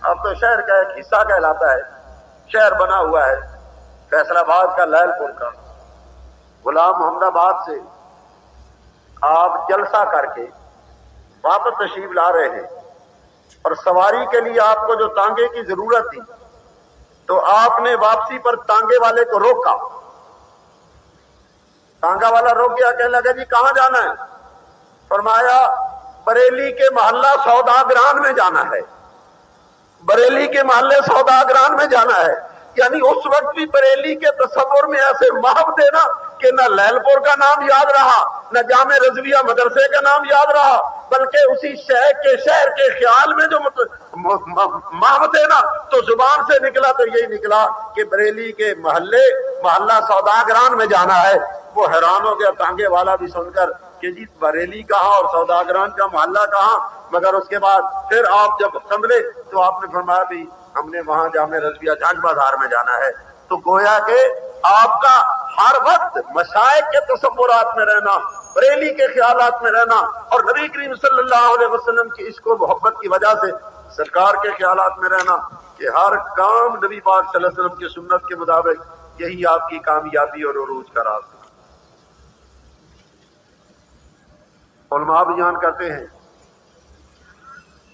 اب تو شہر کا ایک حصہ کہلاتا ہے، شہر بنا ہوا ہے فیصل آباد کا، لائل پور کا، غلام محمد آباد سے آپ جلسہ کر کے واپس تشریف لا رہے ہیں، اور سواری کے لیے آپ کو جو تانگے کی ضرورت تھی تو آپ نے واپسی پر تانگے والے کو روکا۔ تانگا والا روک گیا، کہنے لگا جی کہاں جانا ہے؟ فرمایا بریلی کے محلہ سوداگران میں جانا ہے، بریلی کے محلے سوداگران میں جانا ہے۔ یعنی اس وقت بھی بریلی کے تصور میں ایسے محو دینا کہ نہ لائل پور کا نام یاد رہا، نہ جامع رضویہ مدرسے کا نام یاد رہا، بلکہ اسی شہر کے خیال میں جو محو دینا تو زبان سے نکلا تو یہی نکلا کہ بریلی کے محلہ سوداگران میں جانا ہے۔ وہ حیران ہو گیا تانگے والا بھی سن کر کہ جی بریلی کہاں اور سوداگران کا محلہ کہاں، مگر اس کے بعد پھر آپ جب سنبھلے تو آپ نے فرمایا بھی ہم نے وہاں جامع رضویہ جھانک بازار میں جانا ہے۔ تو گویا کہ آپ کا ہر وقت مشائخ کے تصورات میں رہنا، بریلی کے خیالات میں رہنا، اور نبی کریم صلی اللہ علیہ وسلم کی عشق و محبت کی وجہ سے سرکار کے خیالات میں رہنا کہ ہر کام نبی پاک صلی اللہ علیہ وسلم کی سنت کے مطابق، یہی آپ کی کامیابی اور عروج کا راز ہے۔ علماء بیان کرتے ہیں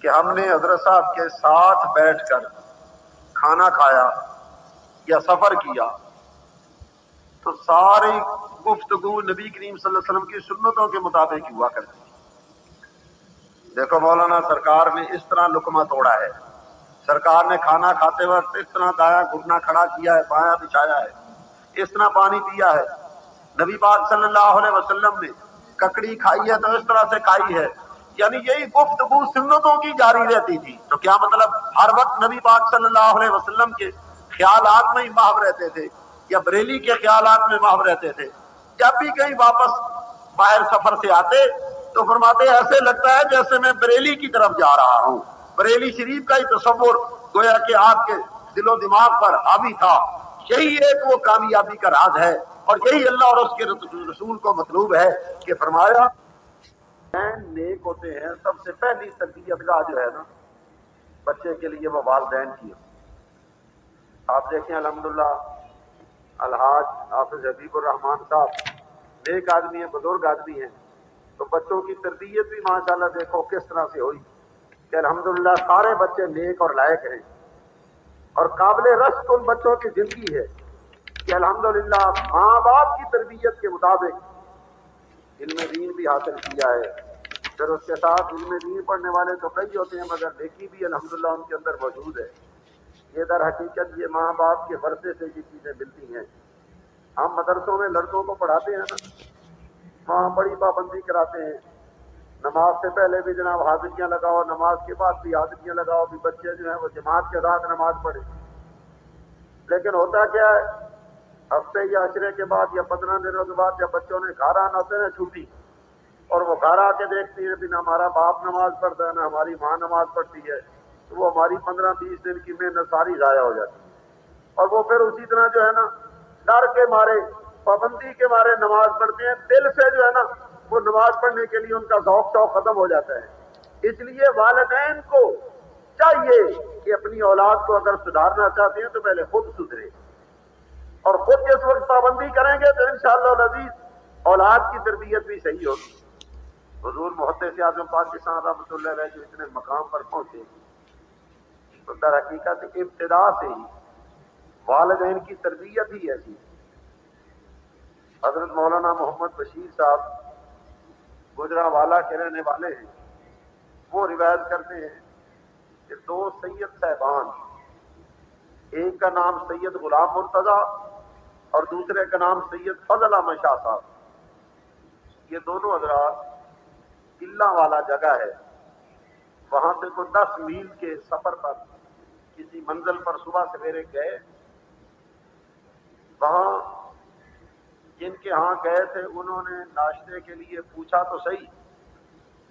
کہ ہم نے حضرت صاحب کے ساتھ بیٹھ کر کھانا کھایا یا سفر کیا تو ساری گفتگو نبی کریم صلی اللہ علیہ وسلم کی سنتوں کے مطابق ہوا کرتی تھی۔ دیکھو مولانا سرکار نے اس طرح لقمہ توڑا ہے، سرکار نے کھانا کھاتے وقت اس طرح دایا گھٹنا کھڑا کیا ہے، بایاں بچھایا ہے، اس طرح پانی پیا ہے۔ نبی پاک صلی اللہ علیہ وسلم نے ککڑی کھائی ہے تو اس طرح سے کھائی ہے، یعنی یہی گفتگو سنتوں کی جاری رہتی تھی۔ تو کیا مطلب ہر وقت نبی پاک صلی اللہ علیہ وسلم کے خیالات میں ہی محو رہتے تھے یا بریلی کے خیالات میں محو رہتے تھے؟ جب بھی کہیں واپس باہر سفر سے آتے تو فرماتے ایسے لگتا ہے جیسے میں بریلی کی طرف جا رہا ہوں۔ بریلی شریف کا ہی تصور گویا کہ آپ کے دل و دماغ پر حاوی تھا۔ یہی ایک وہ کامیابی کا راز ہے اور یہی اللہ اور اس کے رسول کو مطلوب ہے کہ فرمایا نیک ہوتے ہیں۔ سب سے پہلی تربیت کا جو ہے نا بچے کے لیے وہ والدین کی ہے۔ آپ دیکھیں الحمدللہ الحاج حافظ حبیب الرحمان صاحب نیک آدمی ہیں، بزرگ آدمی ہیں، تو بچوں کی تربیت بھی ماشاءاللہ دیکھو کس طرح سے ہوئی کہ الحمدللہ سارے بچے نیک اور لائق ہیں، اور قابل رشک ان بچوں کی زندگی ہے کہ الحمدللہ ماں باپ کی تربیت کے مطابق علم دین بھی حاصل کیا ہے۔ پھر اس کے ساتھ علم دین پڑھنے والے تو کئی ہوتے ہیں مگر نیکی بھی الحمدللہ ان کے اندر موجود ہے۔ یہ در حقیقت یہ ماں باپ کے ورثے سے یہ چیزیں ملتی ہیں۔ ہم مدرسوں میں لڑکوں کو پڑھاتے ہیں نا، وہاں بڑی پابندی کراتے ہیں، نماز سے پہلے بھی جناب حاضریاں لگاؤ، نماز کے بعد بھی حاضریاں لگاؤ، بھی بچے جو ہیں وہ جماعت کے ساتھ نماز پڑھیں۔ لیکن ہوتا کیا ہے ہفتے یا عشرے کے بعد یا 15 دنوں کے بعد جب بچوں نے گھر آنا ہوتا ہے نا چھٹی، اور وہ گھر آ کے دیکھتی ہے بھی نہ ہمارا باپ نماز پڑھتا ہے نہ ہماری ماں نماز پڑھتی ہے، تو وہ ہماری 15-20 دن کی محنت ساری ضائع ہو جاتی ہے۔ اور وہ پھر اسی طرح جو ہے نا ڈر کے مارے پابندی کے مارے نماز پڑھتے ہیں، دل سے جو ہے نا وہ نماز پڑھنے کے لیے ان کا ذوق شوق ختم ہو جاتا ہے۔ اس لیے والدین کو چاہیے کہ اپنی اولاد کو اگر سدھارنا چاہتے ہیں تو پہلے خود سدھرے، اور خود جس وقت پابندی کریں گے تو انشاءاللہ العزیز اولاد کی تربیت بھی صحیح ہوگی۔ حضور محدث اعظم پاکستان رحمۃ اللہ علیہ جو اتنے مقام پر پہنچے تو در حقیقت ابتدا سے ہی والدین کی تربیت ہی ایسی۔ حضرت مولانا محمد بشیر صاحب گجرانوالہ کے رہنے والے ہیں، وہ روایت کرتے ہیں کہ 2 سید صاحبان، ایک کا نام سید غلام مرتضیٰ اور دوسرے کا نام سید فضل احمد شاہ صاحب، یہ دونوں حضرات قلعہ والا جگہ ہے، وہاں سے کوئی 10 میل کے سفر پر کسی منزل پر صبح سویرے گئے۔ وہاں جن کے ہاں گئے تھے انہوں نے ناشتے کے لیے پوچھا تو صحیح،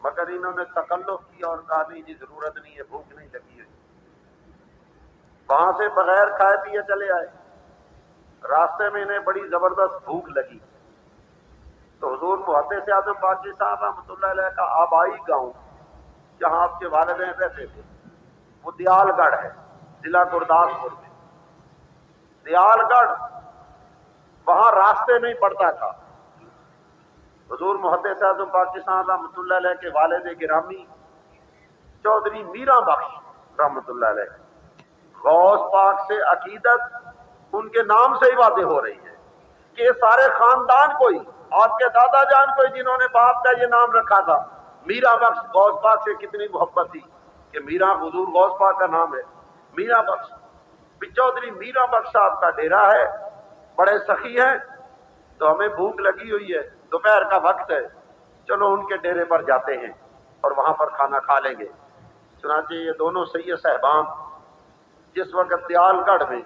مگر انہوں نے تکلف کیا اور کہا نہیں جی ضرورت نہیں ہے، بھوک نہیں لگی ہے۔ وہاں سے بغیر کھائے پیے چلے آئے۔ راستے میں انہیں بڑی زبردست بھوک لگی تو حضور محدث اعظم پاکستان رحمۃ اللہ علیہ کا آبائی گاؤں جہاں آپ کے والدین رہتے تھے وہ دیال گڑھ ہے، ضلع گرداسپور میں۔ دیال گڑھ وہاں راستے میں ہی پڑتا تھا۔ حضور محدث اعظم پاکستان رحمۃ اللہ علیہ کے والد گرامی چودھری میرا بخش رحمۃ اللہ علیہ، غوث پاک سے عقیدت ان کے نام سے ہی واضح ہو رہی ہے کہ یہ سارے خاندان کوئی آپ کے دادا جان کوئی جنہوں نے باپ کا یہ نام رکھا تھا میرا بخش، غوث پاک سے کتنی محبت تھی کہ میرا حضور غوث پاک کا نام ہے میرا بخش۔ چودھری میرا بخش صاحب کا ڈیرا ہے، بڑے سخی ہیں، تو ہمیں بھوک لگی ہوئی ہے، دوپہر کا وقت ہے، چلو ان کے ڈیرے پر جاتے ہیں اور وہاں پر کھانا کھا لیں گے۔ چنانچہ یہ دونوں سید صاحبان جس وقت دیال گڑھ میں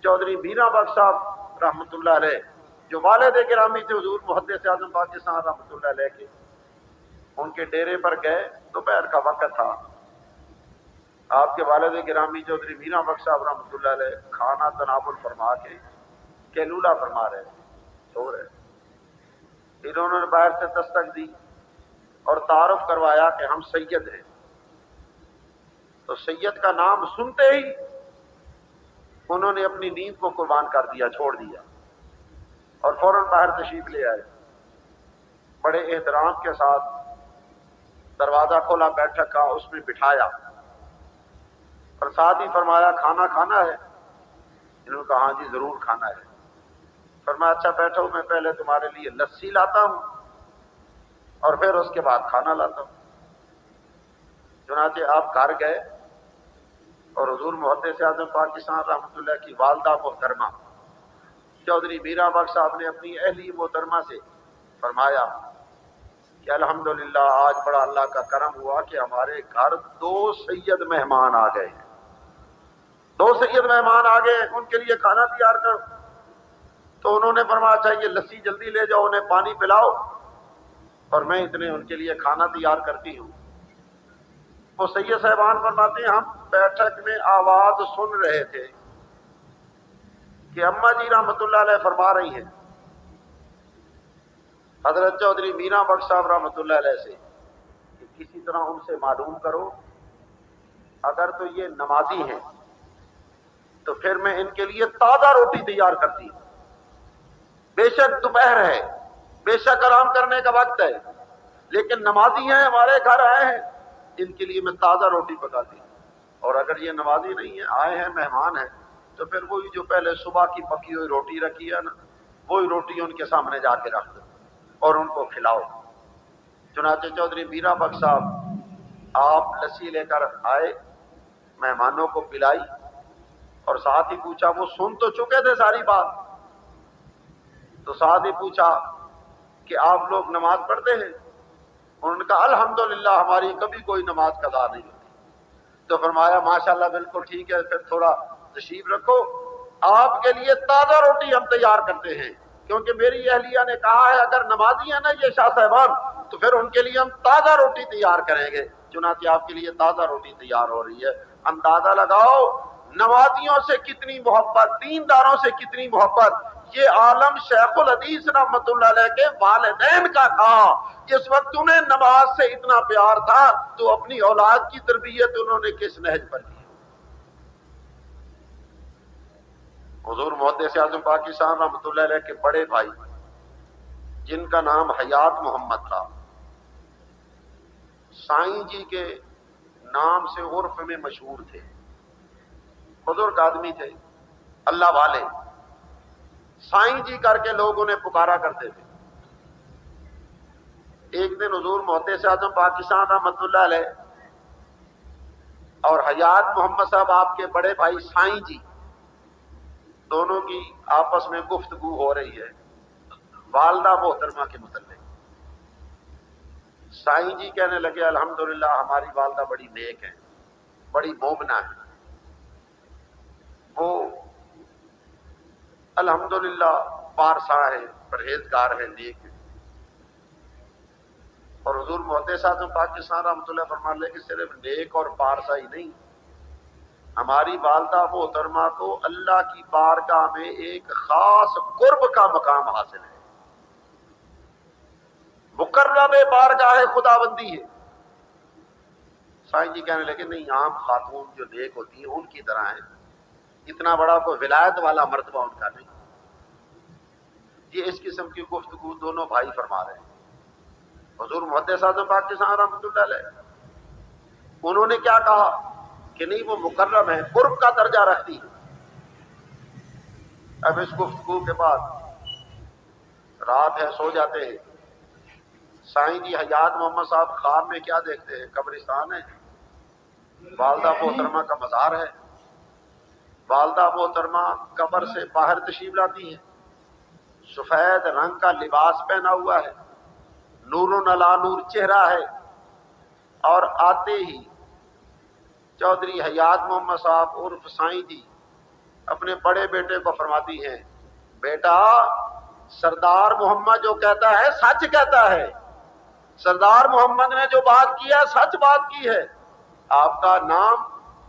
چودھری میرا بخش صاحب رحمۃ اللہ علیہ جو والد گرامی تھے حضور محدث اعظم پاکستان رحمۃ اللہ علیہ کے، ان کے ڈیرے پر گئے، دوپہر کا وقت تھا۔ آپ کے والد گرامی چودھری میرا بخش صاحب رحمۃ اللہ علیہ کھانا تناول فرما کے کیلولا فرما رہے، سو رہے۔ انہوں نے باہر سے دستک دی اور تعارف کروایا کہ ہم سید ہیں۔ تو سید کا نام سنتے ہی انہوں نے اپنی نیند کو قربان کر دیا، چھوڑ دیا اور فوراً باہر تشریف لے آئے۔ بڑے احترام کے ساتھ دروازہ کھولا، بیٹھک کا، اس میں بٹھایا اور ساتھ ہی فرمایا کھانا کھانا ہے؟ انہوں نے کہا ہاں جی ضرور کھانا ہے۔ فرمایا اچھا بیٹھو، میں پہلے تمہارے لیے لسی لاتا ہوں اور پھر اس کے بعد کھانا لاتا ہوں۔ چنانچہ آپ گھر گئے اور حضور محدث اعظم پاکستان رحمۃ اللہ کی والدہ محترمہ چودھری میرا بخش صاحب نے اپنی اہلی محترمہ سے فرمایا کہ الحمدللہ آج بڑا اللہ کا کرم ہوا کہ ہمارے گھر 2 سید مہمان آ گئے ہیں، 2 سید مہمان آ گئے، ان کے لیے کھانا تیار کرو۔ تو انہوں نے فرمایا اچھا یہ لسی جلدی لے جاؤ، انہیں پانی پلاؤ اور میں اتنے ان کے لیے کھانا تیار کرتی ہوں۔ وہ سید صاحبان فرماتے ہیں ہم بیٹھک میں آواز سن رہے تھے کہ اماں جی رحمۃ اللہ علیہ فرما رہی ہیں حضرت چودھری میرا بخش صاحب رحمۃ اللہ علیہ سے کہ کسی طرح ان سے معلوم کرو اگر تو یہ نمازی ہیں تو پھر میں ان کے لیے تازہ روٹی تیار کرتی ہوں، بے شک دوپہر ہے، بے شک آرام کرنے کا وقت ہے، لیکن نمازی ہیں ہمارے گھر آئے ہیں، ان کے لیے میں تازہ روٹی پکاتی ہوں۔ اور اگر یہ نمازی نہیں ہیں، آئے ہیں مہمان ہیں، تو پھر وہی جو پہلے صبح کی پکی ہوئی روٹی رکھی ہے نا، وہی روٹی ان کے سامنے جا کے رکھ دو اور ان کو کھلاؤ۔ چنانچہ چودھری میرا بخش صاحب آپ لسی لے کر آئے، مہمانوں کو پلائی اور ساتھ ہی پوچھا، وہ سن تو چکے تھے ساری بات، تو ساتھ ہی پوچھا کہ آپ لوگ نماز پڑھتے ہیں؟ انہوں نے کہا الحمدللہ ہماری کبھی کوئی نماز قضا نہیں ہوتی۔ تو فرمایا ماشاءاللہ بالکل ٹھیک ہے، پھر تھوڑا تشریف رکھو، آپ کے لیے تازہ روٹی ہم تیار کرتے ہیں، کیونکہ میری اہلیہ نے کہا ہے اگر نمازی ہیں نا یہ شاہ صاحبان تو پھر ان کے لیے ہم تازہ روٹی تیار کریں گے۔ چنانچہ آپ کے لیے تازہ روٹی تیار ہو رہی ہے۔ اندازہ لگاؤ نمازیوں سے کتنی محبت، دینداروں سے کتنی محبت۔ یہ عالم شیخ الحدیث رحمۃ اللہ علیہ کے والدین کا تھا، جس وقت انہیں نماز سے اتنا پیار تھا تو اپنی اولاد کی تربیت انہوں نے کس نہج پر کی؟ حضور محدث اعظم پاکستان رحمۃ اللہ علیہ کے بڑے بھائی جن کا نام حیات محمد تھا، سائیں جی کے نام سے عرف میں مشہور تھے، بزرگ آدمی تھے اللہ والے، سائیں جی کر کے لوگ انہیں پکارا کرتے تھے۔ ایک دن حضور محدث اعظم پاکستان رحمۃ اللہ علیہ اور حیات محمد صاحب آپ کے بڑے بھائی سائیں جی دونوں کی آپس میں گفتگو ہو رہی ہے والدہ محترمہ کے متعلق۔ سائیں جی کہنے لگے الحمدللہ ہماری والدہ بڑی نیک ہیں، بڑی مومنہ ہیں، وہ الحمدللہ پارسا ہے، پرہیزگار ہے، نیک ہے۔ اور حضور محدث اعظم پاکستان رحمۃ اللہ فرمان لے کہ صرف نیک اور پارسا ہی نہیں، ہماری والدہ محترمہ کو اللہ کی بارگاہ میں ایک خاص قرب کا مقام حاصل ہے، مقرب بارگاہ خداوندی ہے۔ سائیں جی کہنے لگے نہیں، عام خاتون جو نیک ہوتی ہیں ان کی طرح ہیں، اتنا بڑا کوئی ولایت والا مرتبہ ان کا نہیں۔ یہ اس قسم کی گفتگو دونوں بھائی فرما رہے ہیں۔ حضور محدث اعظم پاکستان رحمۃ اللہ علیہ انہوں نے کیا کہا کہ نہیں وہ مکرم ہے، قرب کا درجہ رکھتی ہے۔ اب اس گفتگو کے بعد رات ہے، سو جاتے ہیں۔ سائیں جی حیات محمد صاحب خواب میں کیا دیکھتے ہیں؟ قبرستان ہے، والدہ محترمہ کا مزار ہے، والدہ محترمہ قبر سے باہر تشریف لاتی ہیں، سفید رنگ کا لباس پہنا ہوا ہے، نور علی نور چہرہ ہے، اور آتے ہی چودھری حیات محمد صاحب عرف سائیں جی اپنے بڑے بیٹے کو فرماتی ہیں بیٹا سردار محمد جو کہتا ہے سچ کہتا ہے، سردار محمد نے جو بات کی ہے سچ بات کی ہے۔ آپ کا نام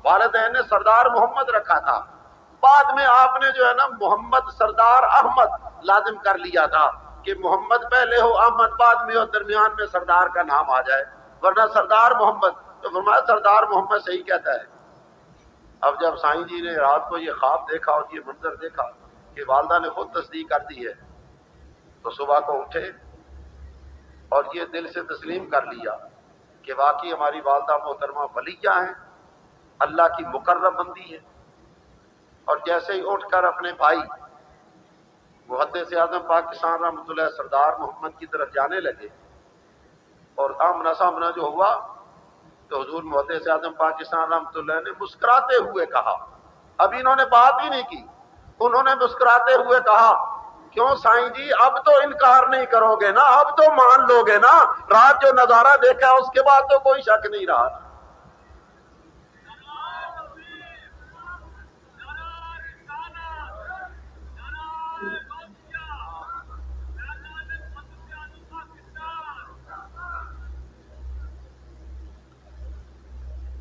والدین نے سردار محمد رکھا تھا، بعد میں آپ نے جو ہے نا محمد سردار احمد لازم کر لیا تھا کہ محمد پہلے ہو احمد بعد میں ہو، درمیان میں سردار کا نام آ جائے، ورنہ سردار محمد۔ تو فرمایا سردار محمد صحیح کہتا ہے۔ اب جب سائیں جی نے رات کو یہ خواب دیکھا اور یہ منظر دیکھا کہ والدہ نے خود تصدیق کر دی ہے، تو صبح کو اٹھے اور یہ دل سے تسلیم کر لیا کہ واقعی ہماری والدہ محترمہ ولیہ ہیں، اللہ کی مقرب بندی ہے۔ اور جیسے ہی اٹھ کر اپنے بھائی محدث اعظم پاکستان رحمۃ اللہ سردار محمد کی طرف جانے لگے اور آمنا سامنا جو ہوا تو حضور محدث اعظم پاکستان رحمۃ اللہ نے مسکراتے ہوئے کہا، ابھی انہوں نے بات ہی نہیں کی، انہوں نے مسکراتے ہوئے کہا، کیوں سائیں جی اب تو انکار نہیں کرو گے نا، اب تو مان لو گے نا، رات جو نظارہ دیکھا اس کے بعد تو کوئی شک نہیں رہا۔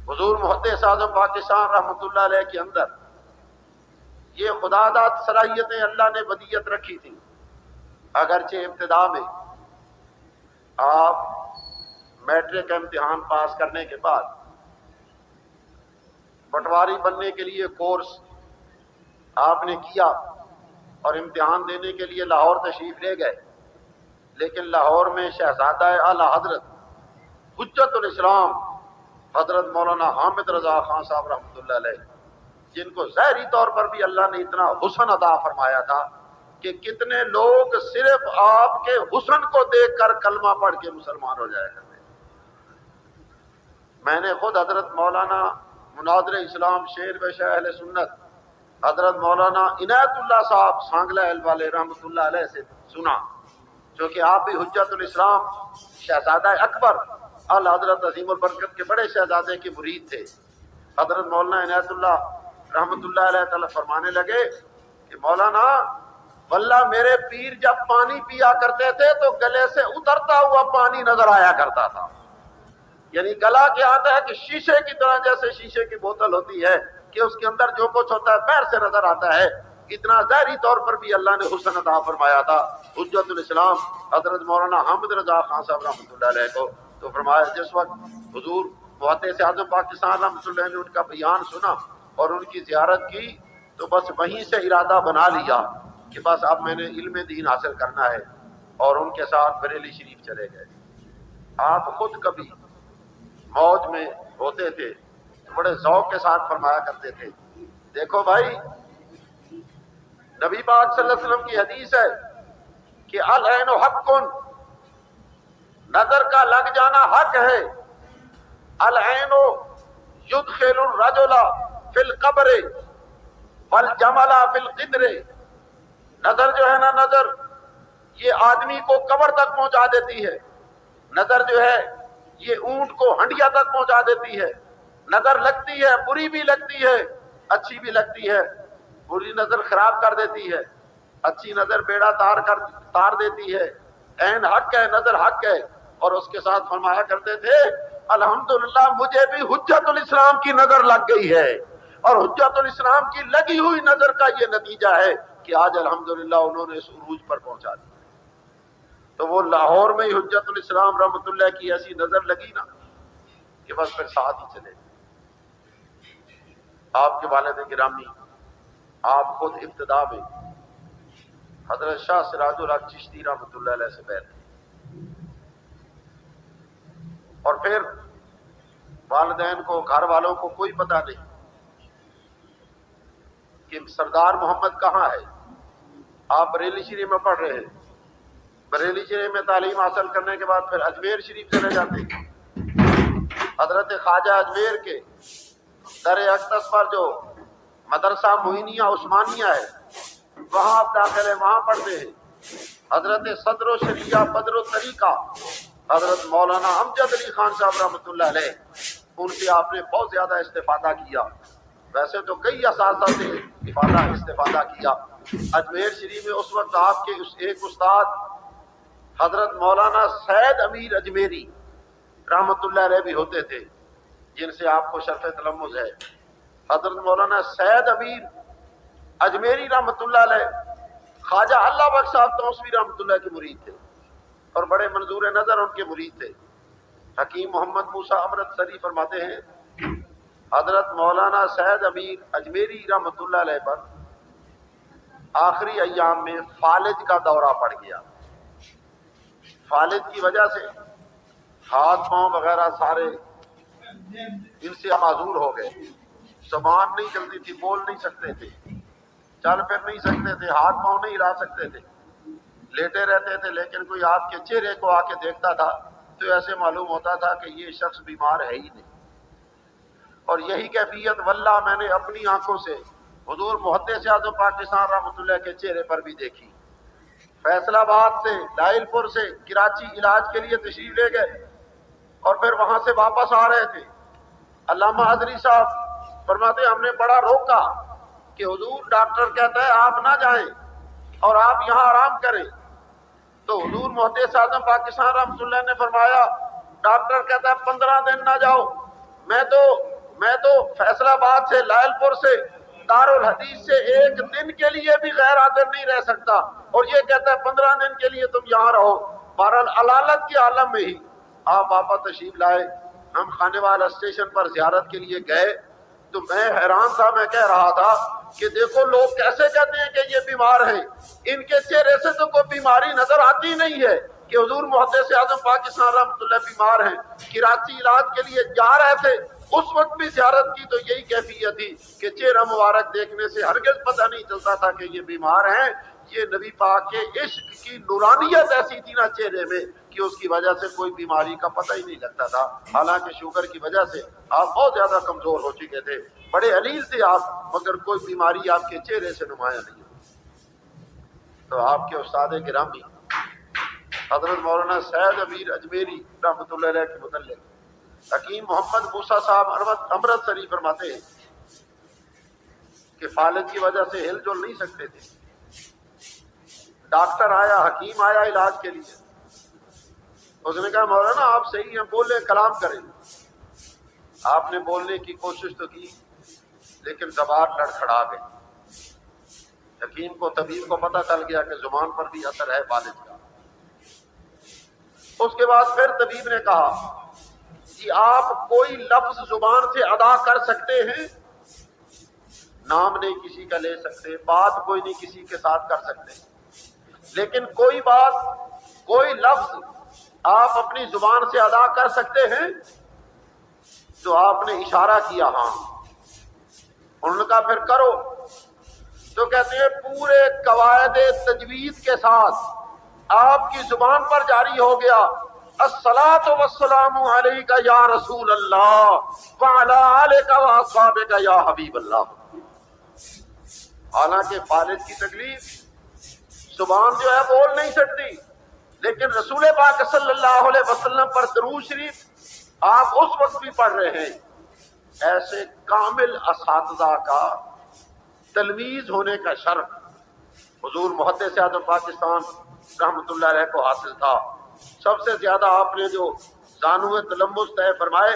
حضور محدث اعظم پاکستان رحمۃ اللہ علیہ کے اندر یہ خدا داد صلاحیتیں اللہ نے ودیت رکھی تھی۔ اگرچہ ابتدا میں آپ میٹرک کا امتحان پاس کرنے کے بعد پٹواری بننے کے لیے کورس آپ نے کیا اور امتحان دینے کے لیے لاہور تشریف لے گئے، لیکن لاہور میں شہزادہ اعلی حضرت حجت الاسلام حضرت مولانا حامد رضا خان صاحب رحمۃ اللہ علیہ، جن کو ظاہری طور پر بھی اللہ نے اتنا حسن عطا فرمایا تھا کہ کتنے لوگ صرف آپ کے حسن کو دیکھ کر کلمہ پڑھ کے مسلمان ہو جائے کرتے۔ میں نے خود حضرت مولانا مناظر اسلام شیر و شاہ اہل سنت حضرت مولانا عنایت اللہ صاحب سانگلہ اہل والے رحمۃ اللہ علیہ سے سنا، جو کہ آپ بھی حجت الاسلام شہزادہ اکبر اعلی حضرت عظیم البرکت کے بڑے شہزادے کے مرید تھے۔ حضرت مولانا عنایت اللہ رحمۃ اللہ علیہ تعالی فرمانے لگے کہ مولانا واللہ میرے پیر جب پانی پیا کرتے تھے تو گلے سے اترتا ہوا پانی نظر آیا کرتا تھا، یعنی گلا کیا آتا ہے کہ شیشے کی طرح، جیسے شیشے کی بوتل ہوتی ہے کہ اس کے اندر جو کچھ ہوتا ہے پیر سے نظر آتا ہے، اتنا ظاہری طور پر بھی اللہ نے حسن عطا فرمایا تھا حجت الاسلام حضرت مولانا حامد رضا خان صاحب رحمۃ اللہ علیہ کو۔ تو فرمایا جس وقت حضور محدث اعظم پاکستان رحمۃ اللہ نے ان کا بیان سنا اور ان کی زیارت کی تو بس وہیں سے ارادہ بنا لیا کہ بس اب میں نے علم دین حاصل کرنا ہے، اور ان کے ساتھ بریلی شریف چلے گئے۔ آپ خود کبھی موج میں ہوتے تھے تو بڑے ذوق کے ساتھ فرمایا کرتے تھے، دیکھو بھائی نبی پاک صلی اللہ علیہ وسلم کی حدیث ہے کہ العین حق، نظر کا لگ جانا حق ہے، العین یدخل الرجل فی القبر والجمل فی القدر، نظر جو ہے نا، نظر یہ آدمی کو قبر تک پہنچا دیتی ہے، نظر جو ہے یہ اونٹ کو ہنڈیا تک پہنچا دیتی ہے، نظر لگتی ہے، بری بھی لگتی ہے، اچھی بھی لگتی ہے، بری نظر خراب کر دیتی ہے، اچھی نظر بیڑا تار دیتی ہے، عین حق ہے، نظر حق ہے۔ اور اس کے ساتھ فرمایا کرتے تھے الحمدللہ مجھے بھی حجت الاسلام کی نظر لگ گئی ہے، اور حجت الاسلام کی لگی ہوئی نظر کا یہ نتیجہ ہے کہ آج الحمدللہ انہوں نے اس عروج پر پہنچا دیا۔ تو وہ لاہور میں ہی حجت الاسلام رحمۃ اللہ کی ایسی نظر لگی نا کہ بس پھر ساتھ ہی چلے۔ آپ کے والد گرامی، آپ خود ابتدا میں حضرت شاہ سراج الحق چشتی رحمۃ اللہ علیہ سے بیعت کی، اور پھر والدین کو، گھر والوں کو کوئی پتہ نہیں کہ سردار محمد کہاں ہے۔ آپ بریلی شریف میں پڑھ رہے ہیں، بریلی شریف میں تعلیم حاصل کرنے کے بعد پھر اجمیر شریف چلے جاتے ہیں۔ حضرت خواجہ اجمیر کے در اقدس پر جو مدرسہ معینیہ عثمانیہ ہے وہاں آپ داخل ہیں، وہاں پڑھتے ہیں۔ حضرت صدر و شریعہ بدر الطریقہ حضرت مولانا امجد علی خان صاحب رحمۃ اللہ علیہ، ان سے آپ نے بہت زیادہ استفادہ کیا، ویسے تو کئی اساتذہ سے استفادہ کیا۔ اجمیر شریف میں اس وقت آپ کے ایک استاد حضرت مولانا سید امیر اجمیری رحمۃ اللہ علیہ بھی ہوتے تھے، جن سے آپ کو شرف تلمذ ہے۔ حضرت مولانا سید امیر اجمیری رحمۃ اللہ علیہ خواجہ اللہ بخش صاحب توسوی رحمۃ اللہ کے مرید تھے، اور بڑے منظور نظر ان کے مرید تھے۔ حکیم محمد موسیٰ امرت سری فرماتے ہیں حضرت مولانا سید امیر اجمیری رحمۃ اللہ علیہ پر آخری ایام میں فالج کا دورہ پڑ گیا۔ فالج کی وجہ سے ہاتھ پاؤں وغیرہ سارے ان سے معذور ہو گئے، زبان نہیں چلتی تھی، بول نہیں سکتے تھے، چل پھر نہیں سکتے تھے، ہاتھ پاؤں نہیں ہلا سکتے تھے، لیٹے رہتے تھے، لیکن کوئی آپ کے چہرے کو آ کے دیکھتا تھا تو ایسے معلوم ہوتا تھا کہ یہ شخص بیمار ہے ہی نہیں۔ اور یہی کیفیت واللہ میں نے اپنی آنکھوں سے حضور محدث اعظم پاکستان رحمۃ اللہ کے چہرے پر بھی دیکھی۔ فیصل آباد سے، لائل پور سے کراچی علاج کے لیے تشریف لے گئے اور پھر وہاں سے واپس آ رہے تھے۔ علامہ حضری صاحب فرماتے ہم نے بڑا روکا کہ حضور ڈاکٹر کہتا ہے آپ نہ جائیں اور آپ یہاں آرام کریں، تو حضور محدث اعظم پاکستان رحمۃ اللہ نے فرمایا ڈاکٹر کہتا ہے 15 دن نہ جاؤ، میں تو فیصل آباد سے، لائل پور سے، دارالحدیث سے ایک دن کے لیے بھی غیر حاضر نہیں رہ سکتا، اور یہ کہتا ہے 15 دن کے لیے تم یہاں رہو۔ بہرحال علالت کے عالم میں ہی آپ واپس تشریف لائے۔ ہم خانے والا اسٹیشن پر زیارت کے لیے گئے تو میں حیران تھا، میں کہہ رہا تھا کہ دیکھو لوگ کیسے کہتے ہیں کہ یہ بیمار ہیں، ان کے چہرے سے تو کوئی بیماری نظر آتی نہیں ہے کہ حضور محدث اعظم پاکستان رحمۃ اللہ بیمار ہیں، کراچی علاج کے لیے جا رہے تھے، اس وقت بھی زیارت کی تو یہی کیفیت تھی کہ چہرہ مبارک دیکھنے سے ہرگز پتہ نہیں چلتا تھا کہ یہ بیمار ہیں۔ یہ نبی پاک کے عشق کی نورانیت ایسی تھی نا چہرے میں کہ اس کی وجہ سے کوئی بیماری کا پتہ ہی نہیں لگتا تھا۔ حالانکہ شوگر کی وجہ سے آپ بہت زیادہ کمزور ہو چکے تھے، بڑے علیل تھے آپ، مگر کوئی بیماری آپ کے چہرے سے نمایاں نہیں ہوئی۔ تو آپ کے استاد گرامی حضرت مولانا سید امیر اجمیری رحمۃ اللہ علیہ کے متعلق حکیم محمد موسیٰ صاحب امرتسری فرماتے ہیں کہ فالج کی وجہ سے ہل جل نہیں سکتے تھے۔ ڈاکٹر آیا، حکیم آیا علاج کے لیے، اس نے کہا مولانا آپ صحیح ہیں، بولیں، کلام کریں۔ آپ نے بولنے کی کوشش تو کی لیکن زبان لڑکھڑا گئی۔ حکیم کو، طبیب کو پتہ چل گیا کہ زبان پر بھی اثر ہے فالج کا۔ اس کے بعد پھر طبیب نے کہا کہ آپ کوئی لفظ زبان سے ادا کر سکتے ہیں؟ نام نہیں کسی کا لے سکتے، بات کوئی نہیں کسی کے ساتھ کر سکتے، لیکن کوئی بات، کوئی لفظ آپ اپنی زبان سے ادا کر سکتے ہیں؟ تو آپ نے اشارہ کیا ہاں۔ انہوں نے کہا پھر کرو۔ تو کہتے ہیں پورے قواعد تجوید کے ساتھ آپ کی زبان پر جاری ہو گیا الصلاۃ والسلام علیک یا رسول اللہ وعلی آلک واصحابک یا حبیب اللہ۔ حالانکہ فالج کی تکلیف، زبان جو ہے بول نہیں سکتی، لیکن رسول پاک صلی اللہ علیہ وسلم پر درود شریف آپ اس وقت بھی پڑھ رہے ہیں۔ ایسے کامل اساتذہ کا تلمیذ ہونے کا شرف حضور محدث اعظم پاکستان رحمۃ اللہ علیہ کو حاصل تھا۔ سب سے زیادہ آپ نے جو زانو تلمس طے فرمائے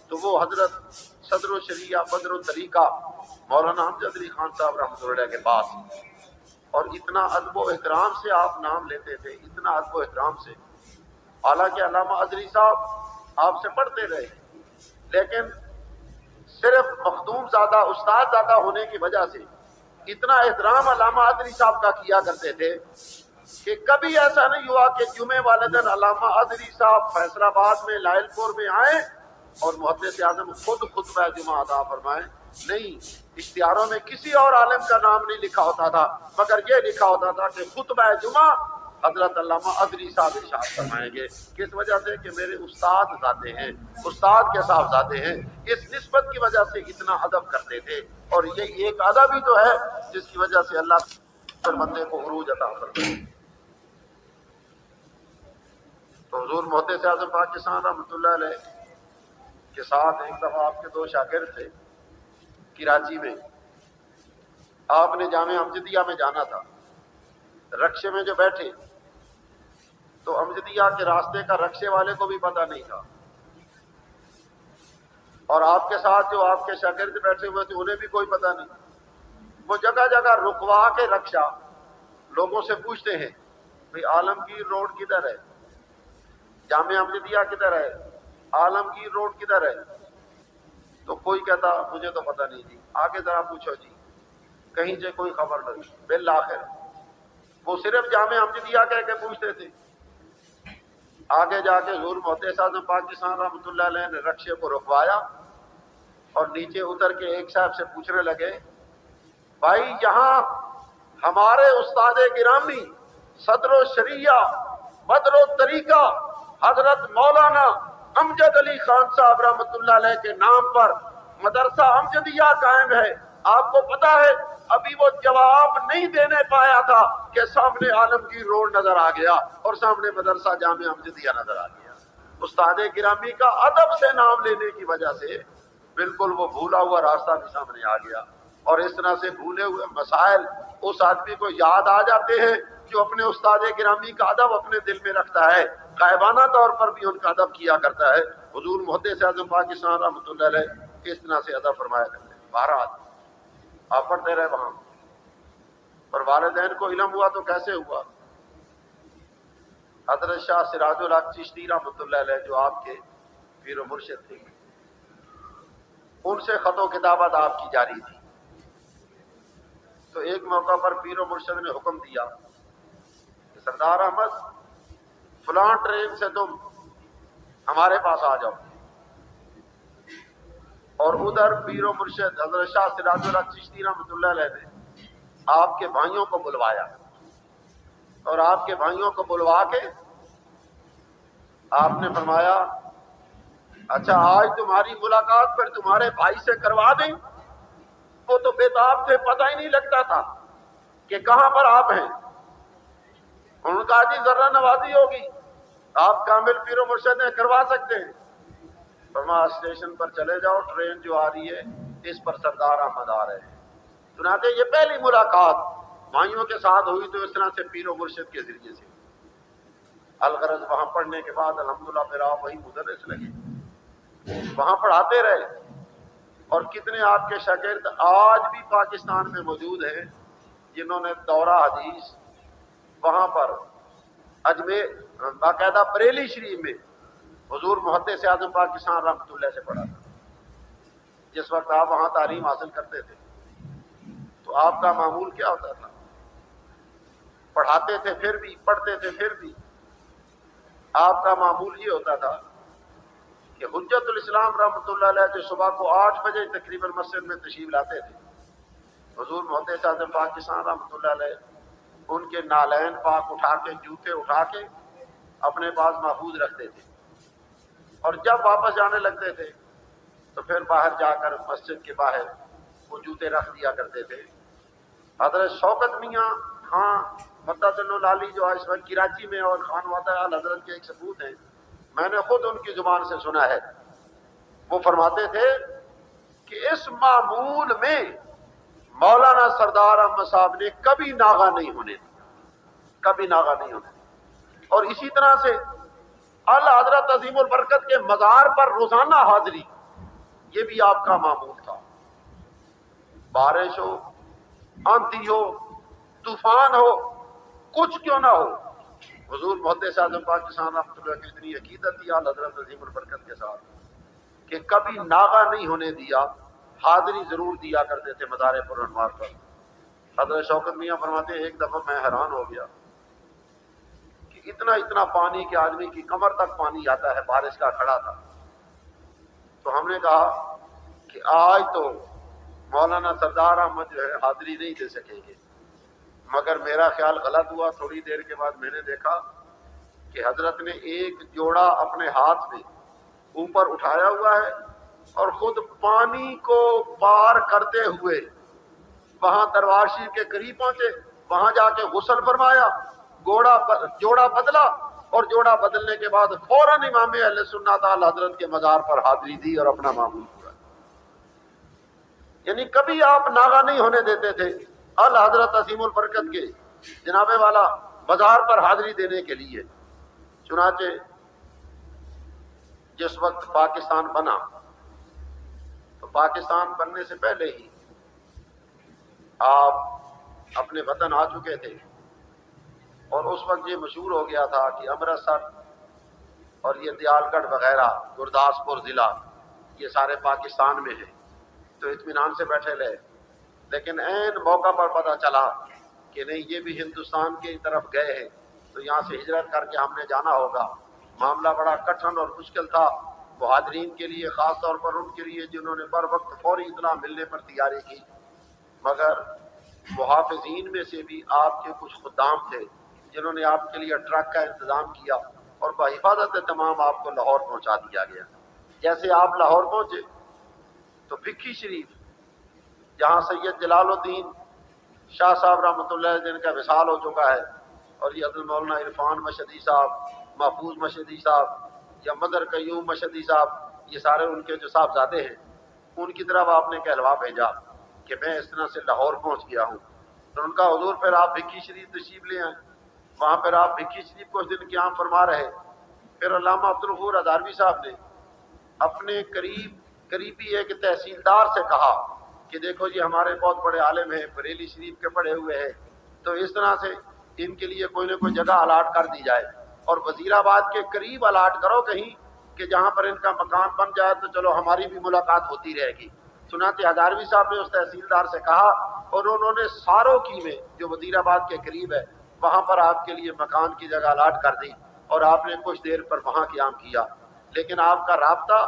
تو وہ حضرت صدر الشریعہ بدر الطریقہ مولانا امجد علی خان صاحب رحمۃ اللہ علیہ کے پاس، اور اتنا ادب و احترام سے آپ نام لیتے تھے، اتنا ادب و احترام سے۔ حالانکہ علامہ حضری صاحب آپ سے پڑھتے رہے، لیکن صرف مخدوم زادہ، استاد زادہ ہونے کی وجہ سے اتنا احترام علامہ حضری صاحب کا کیا کرتے تھے کہ کبھی ایسا نہیں ہوا کہ جمعے والے دن علامہ حضری صاحب فیصل آباد میں، لائل پور میں آئیں اور محدث اعظم خود خطبہ جمعہ ادا فرمائیں۔ نہیں، اشتہاروں میں کسی اور عالم کا نام نہیں لکھا ہوتا تھا، مگر یہ لکھا ہوتا تھا کہ خطبہ جمعہ حضرت علامہ حضری صاحب ارشاد فرمائیں گے۔ کس وجہ سے؟ کہ میرے استاد زادے ہیں، استاد کے صاحبزادے ہیں، اس نسبت کی وجہ سے اتنا ادب کرتے تھے۔ اور یہ ایک ادب ہی تو ہے جس کی وجہ سے اللہ ہر بندے کو عروج عطا کرتا ہے۔ تو حضور محدث اعظم پاکستان رحمۃ اللہ علیہ کے ساتھ ایک دفعہ آپ کے دو شاگرد تھے کراچی میں، آپ نے جامعہ امجدیہ میں جانا تھا، رکشے میں جو بیٹھے تو امجدیہ کے راستے کا رکشے والے کو بھی پتہ نہیں تھا، اور آپ کے ساتھ جو آپ کے شاگرد بیٹھے ہوئے تھے انہیں بھی کوئی پتہ نہیں۔ وہ جگہ جگہ رکوا کے رکشہ لوگوں سے پوچھتے ہیں بھئی عالمگیر روڈ کدھر ہے، جامعہ امجدیہ کدھر ہے، عالمگیر روڈ کدھر ہے؟ تو کوئی کہتا مجھے تو پتہ نہیں جی، آگے ذرا پوچھو جی، کہیں سے کوئی خبر نہیں۔ بالآخر وہ صرف جامعہ امجدیہ کہہ کے پوچھتے تھے۔ آگے جا کے حضور محدث اعظم پاکستان رحمۃ اللہ علیہ نے رکشے کو رکوایا اور نیچے اتر کے ایک صاحب سے پوچھنے لگے بھائی یہاں ہمارے استاد گرامی صدر الشریعہ بدر الطریقہ حضرت مولانا امجد علی خان صاحب رحمۃ اللہ علیہ کے نام پر مدرسہ امجدیہ قائم ہے. آپ کو پتا ہے ابھی وہ جواب نہیں دینے پایا تھا کہ سامنے عالمگیر روڈ نظر آ گیا اور سامنے مدرسہ جامعہ امجدیہ نظر آ گیا. استاد گرامی کا ادب سے نام لینے کی وجہ سے بالکل وہ بھولا ہوا راستہ بھی سامنے آ گیا. اور اس طرح سے بھولے ہوئے مسائل اس آدمی کو یاد آ جاتے ہیں جو اپنے استاد گرامی کا ادب اپنے دل میں رکھتا ہے, غائبانہ طور پر بھی ان کا ادب کیا کرتا ہے. حضور محدث اعظم پاکستان رحمۃ اللہ علیہ اس طرح سے ادب فرمایا کرتے ہیں. بہرحال آپ پڑھتے رہے وہاں, اور والدین کو علم ہوا تو کیسے ہوا؟ حضرت شاہ سراج الحق چشتی رحمۃ اللہ علیہ جو آپ کے پیر و مرشد تھے, ان سے خط و کتابت آپ کی جاری تھی. تو ایک موقع پر پیر و مرشد نے حکم دیا کہ سردار احمد فلاں ٹرین سے تم ہمارے پاس آ جاؤ. اور ادھر پیر و مرشد حضرت شاہ سراج الحق چشتی رحمۃ اللہ علیہ نے آپ کے بھائیوں کو بلوایا, اور آپ کے بھائیوں کو بلوا کے آپ نے فرمایا اچھا آج تمہاری ملاقات پھر تمہارے بھائی سے کروا دیں. وہ تو بےتاب تھے, پتہ ہی نہیں لگتا تھا کہ کہاں پر آپ ہیں. ان کا جی ذرہ نوازی ہوگی, آپ کامل پیر و مرشد نے کروا سکتے ہیں. فرمایا اسٹیشن پر چلے جاؤ, ٹرین جو آ رہی ہے اس پر سردار احمد آ رہے ہیں. چنانچہ یہ پہلی ملاقات بھائیوں کے ساتھ ہوئی تو اس طرح سے پیر و مرشد کے ذریعے سے. الغرض وہاں پڑھنے کے بعد الحمدللہ پھر آپ وہی مدرس لگے, وہاں پڑھاتے رہے. اور کتنے آپ کے شاگرد آج بھی پاکستان میں موجود ہیں جنہوں نے دورہ حدیث وہاں پر اجمیر باقاعدہ بریلی شریف میں حضور محدث اعظم پاکستان رحمۃ اللہ سے پڑھا تھا. جس وقت آپ وہاں تعلیم حاصل کرتے تھے تو آپ کا معمول کیا ہوتا تھا؟ پڑھاتے تھے پھر بھی, پڑھتے تھے پھر بھی. آپ کا معمول یہ ہوتا تھا کہ حجت الاسلام رحمۃ اللہ علیہ جو صبح کو 8 بجے تقریباً مسجد میں تشریف لاتے تھے, حضور محدث اعظم پاکستان رحمۃ اللہ علیہ ان کے نالین پاک اٹھا کے, جوتے اٹھا کے اپنے پاس محفوظ رکھتے تھے. اور جب واپس جانے لگتے تھے تو پھر باہر جا کر مسجد کے باہر وہ جوتے رکھ دیا کرتے تھے. حضرت شوکت میاں خان مدت العالی جو اس وقت کراچی میں اور خان وعدہ حضرت کے ایک ثبوت ہیں, میں نے خود ان کی زبان سے سنا ہے. وہ فرماتے تھے کہ اس معمول میں مولانا سردار احمد صاحب نے کبھی ناغہ نہیں ہونے دیا, کبھی ناغہ نہیں ہونے دیا. اور اسی طرح سے اعلی حضرت عظیم البرکت کے مزار پر روزانہ حاضری, یہ بھی آپ کا معمول تھا. بارش ہو, آندھی ہو, طوفان ہو, کچھ کیوں نہ ہو, حضور محدث اعظم پاکستان رحمۃ اللہ کی اتنی عقیدت تھی اعلی حضرت عظیم البرکت کے ساتھ کہ کبھی ناغہ نہیں ہونے دیا, حاضری ضرور دیا کرتے تھے مزار پر انوار پر. حضرت شوکت میاں فرماتے ہیں ایک دفعہ میں حیران ہو گیا کہ اتنا اتنا پانی کہ آدمی کی کمر تک پانی آتا ہے, بارش کا کھڑا تھا. تو ہم نے کہا کہ آج تو مولانا سردار احمد جو ہے حاضری نہیں دے سکیں گے, مگر میرا خیال غلط ہوا. تھوڑی دیر کے بعد میں نے دیکھا کہ حضرت نے ایک جوڑا اپنے ہاتھ میں اوپر اٹھایا ہوا ہے اور خود پانی کو پار کرتے ہوئے وہاں دربار شریف کے قریب پہنچے, وہاں جا کے غسل فرمایا, جوڑا بدلا, اور جوڑا بدلنے کے بعد فوراً امام اہل سنت حضرت کے مزار پر حاضری دی اور اپنا معمول پورا. یعنی کبھی آپ ناغہ نہیں ہونے دیتے تھے اعلی حضرت عظیم البرکت کے جناب والا مزار پر حاضری دینے کے لیے. چنانچہ جس وقت پاکستان بنا تو پاکستان بننے سے پہلے ہی آپ اپنے وطن آ چکے تھے, اور اس وقت یہ مشہور ہو گیا تھا کہ امرتسر اور یہ دیال گڑھ وغیرہ گرداسپور ضلع یہ سارے پاکستان میں ہیں, تو اطمینان سے بیٹھے رہے. لیکن عین موقع پر پتہ چلا کہ نہیں یہ بھی ہندوستان کی طرف گئے ہیں تو یہاں سے ہجرت کر کے ہم نے جانا ہوگا. معاملہ بڑا کٹھن اور مشکل تھا مہاجرین کے لیے, خاص طور پر ان کے لیے جنہوں نے بر وقت فوری اطلاع ملنے پر تیاری کی. مگر محافظین میں سے بھی آپ کے کچھ خدام تھے جنہوں نے آپ کے لیے ٹرک کا انتظام کیا اور بحفاظت تمام آپ کو لاہور پہنچا دیا گیا. جیسے آپ لاہور پہنچے تو فقی شریف جہاں سید جلال الدین شاہ صاحب رحمۃ اللہ علیہ جن کا وصال ہو چکا ہے، اور یہ عبد المولانا عرفان مشہدی صاحب، محفوظ مشہدی صاحب یا مدر قیوم مشہدی صاحب، یہ سارے ان کے جو صاحبزادے ہیں، ان کی طرف آپ نے کہلوا بھیجا کہ میں اس طرح سے لاہور پہنچ گیا ہوں۔ تو ان کا حضور پھر آپ بھکی شریف تشریف لے آئیں، وہاں پھر آپ بھکی شریف کچھ دن قیام فرما رہے۔ پھر علامہ عبدالغفور ہزاروی صاحب نے اپنے قریبی ایک تحصیلدار سے کہا کہ دیکھو جی ہمارے بہت بڑے عالم ہیں، بریلی شریف کے پڑھے ہوئے ہیں، تو اس طرح سے ان کے لیے کوئی نہ کوئی جگہ الاٹ کر دی جائے، اور وزیر آباد کے قریب الاٹ کرو کہیں کہ جہاں پر ان کا مکان بن جائے تو چلو ہماری بھی ملاقات ہوتی رہے گی۔ چنانچہ ہزاروی صاحب نے اس تحصیلدار سے کہا، اور انہوں نے ساروکی میں جو وزیر آباد کے قریب ہے وہاں پر آپ کے لیے مکان کی جگہ الاٹ کر دی، اور آپ نے کچھ دیر پر وہاں قیام کیا۔ لیکن آپ کا رابطہ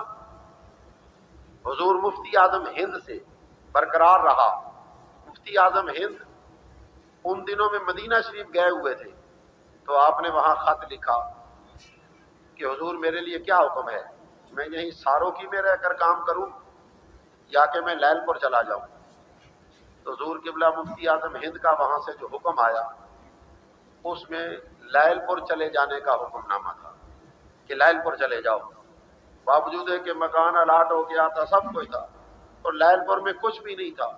حضور مفتی اعظم ہند سے برقرار رہا۔ مفتی اعظم ہند ان دنوں میں مدینہ شریف گئے ہوئے تھے، تو آپ نے وہاں خط لکھا کہ حضور میرے لیے کیا حکم ہے، میں یہیں ساروکی میں رہ کر کام کروں یا کہ میں لیل پور چلا جاؤں؟ تو حضور قبلہ مفتی اعظم ہند کا وہاں سے جو حکم آیا اس میں لیل پور چلے جانے کا حکم نامہ تھا کہ لیل پور چلے جاؤ، باوجود ہے کہ مکان الاٹ ہو گیا تھا، سب کچھ تھا، اور لیل پور میں کچھ بھی نہیں تھا،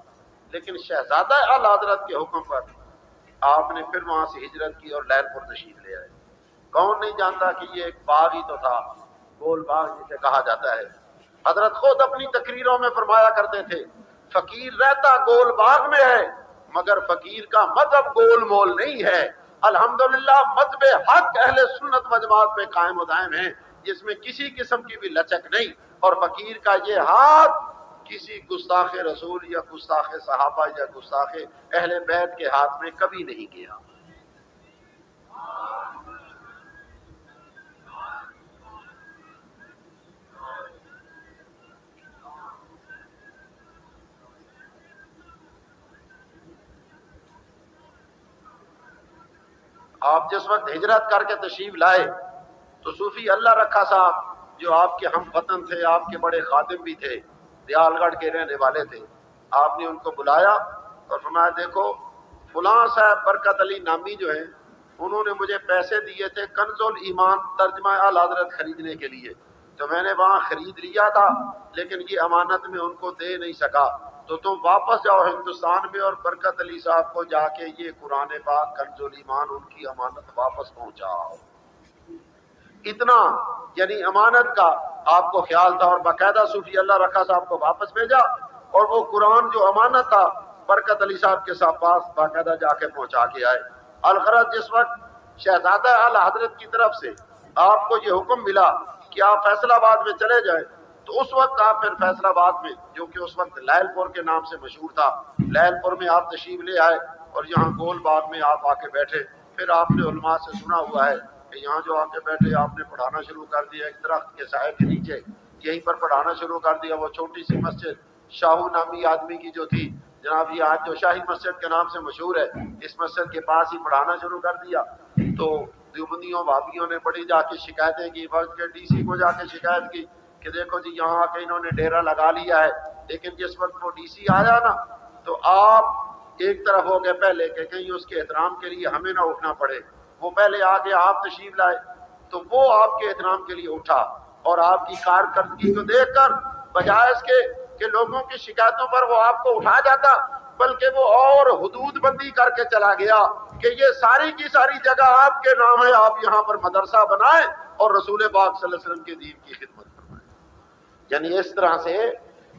لیکن شہزادہ اعلی حضرت کے حکم پر آپ نے پھر وہاں سے ہجرت کی اور لیل پور تشریف لے آئے۔ کون نہیں جانتا کہ یہ ایک باغ ہی تو تھا، گول باغ جسے کہا جاتا ہے۔ حضرت خود اپنی تقریروں میں فرمایا کرتے تھے، فقیر رہتا گول باغ میں ہے مگر فقیر کا مذہب گول مول نہیں ہے۔ الحمدللہ مذہب حق اہل سنت و جماعت پہ قائم و دائم ہے، جس میں کسی قسم کی بھی لچک نہیں، اور فقیر کا یہ ہاتھ کسی گستاخ رسول یا گستاخ صحابہ یا گستاخ اہل بیت کے ہاتھ میں کبھی نہیں گیا۔ آپ جس وقت ہجرت کر کے تشریف لائے تو صوفی اللہ رکھا صاحب جو آپ کے ہم وطن تھے، آپ کے بڑے خادم بھی تھے، دیال گڑھ کے رہنے والے تھے، آپ نے ان کو بلایا اور فرمایا دیکھو فلاں صاحب برکت علی نامی جو ہیں انہوں نے مجھے پیسے دیے تھے کنز الایمان ترجمہ اعلی حضرت خریدنے کے لیے، تو میں نے وہاں خرید لیا تھا لیکن یہ امانت میں ان کو دے نہیں سکا، تو تم واپس جاؤ ہندوستان میں اور برکت علی صاحب کو جا کے یہ قرآن پاک کنز الایمان ان کی امانت واپس پہنچاؤ۔ اتنا یعنی امانت کا آپ کو خیال تھا، اور باقاعدہ صوفی اللہ رکھا صاحب کو واپس بھیجا، اور وہ قرآن جو امانت تھا برکت علی صاحب کے ساتھ پاس باقاعدہ جا کے پہنچا کے آئے۔ الغرض جس وقت شہزادہ اعلی حضرت کی طرف سے آپ کو یہ حکم ملا کہ آپ فیصل آباد میں چلے جائیں، تو اس وقت آپ پھر فیصل آباد میں جو کہ اس وقت لیل پور کے نام سے مشہور تھا، لیل پور میں آپ تشریف لے آئے اور یہاں گول باغ میں آپ آ کے بیٹھے۔ پھر آپ نے علماء سے سنا ہوا ہے کہ یہاں جو آ کے بیٹھے آپ نے پڑھانا شروع کر دیا ایک درخت کے سائے کے نیچے، یہیں پر پڑھانا شروع کر دیا۔ وہ چھوٹی سی مسجد شاہو نامی آدمی کی جو تھی جناب، یہ آج جو شاہی مسجد کے نام سے مشہور ہے، اس مسجد کے پاس ہی پڑھانا شروع کر دیا۔ تو دیوبندیوں وہابیوں نے بڑی جا کے شکایتیں کی، وقت کے ڈی سی کو جا کے شکایت کی کہ دیکھو جی یہاں آ کے انہوں نے ڈیرا لگا لیا ہے، لیکن جس وقت وہ ڈی سی آیا نا تو آپ ایک طرف ہو گئے پہلے کہ کہیں اس کے احترام کے لیے ہمیں نہ اٹھنا پڑے، وہ پہلے آگے آپ تشریف لائے تو وہ آپ کے احترام کے لیے اٹھا، اور آپ کی کارکردگی کو دیکھ کر بجائے اس کے کہ لوگوں کی شکایتوں پر وہ آپ کو اٹھا جاتا، بلکہ وہ اور حدود بندی کر کے چلا گیا کہ یہ ساری کی ساری جگہ آپ کے نام ہے، آپ یہاں پر مدرسہ بنائیں اور رسول پاک صلی اللہ علیہ وسلم کے دین کی خدمت فرمائیں۔ یعنی اس طرح سے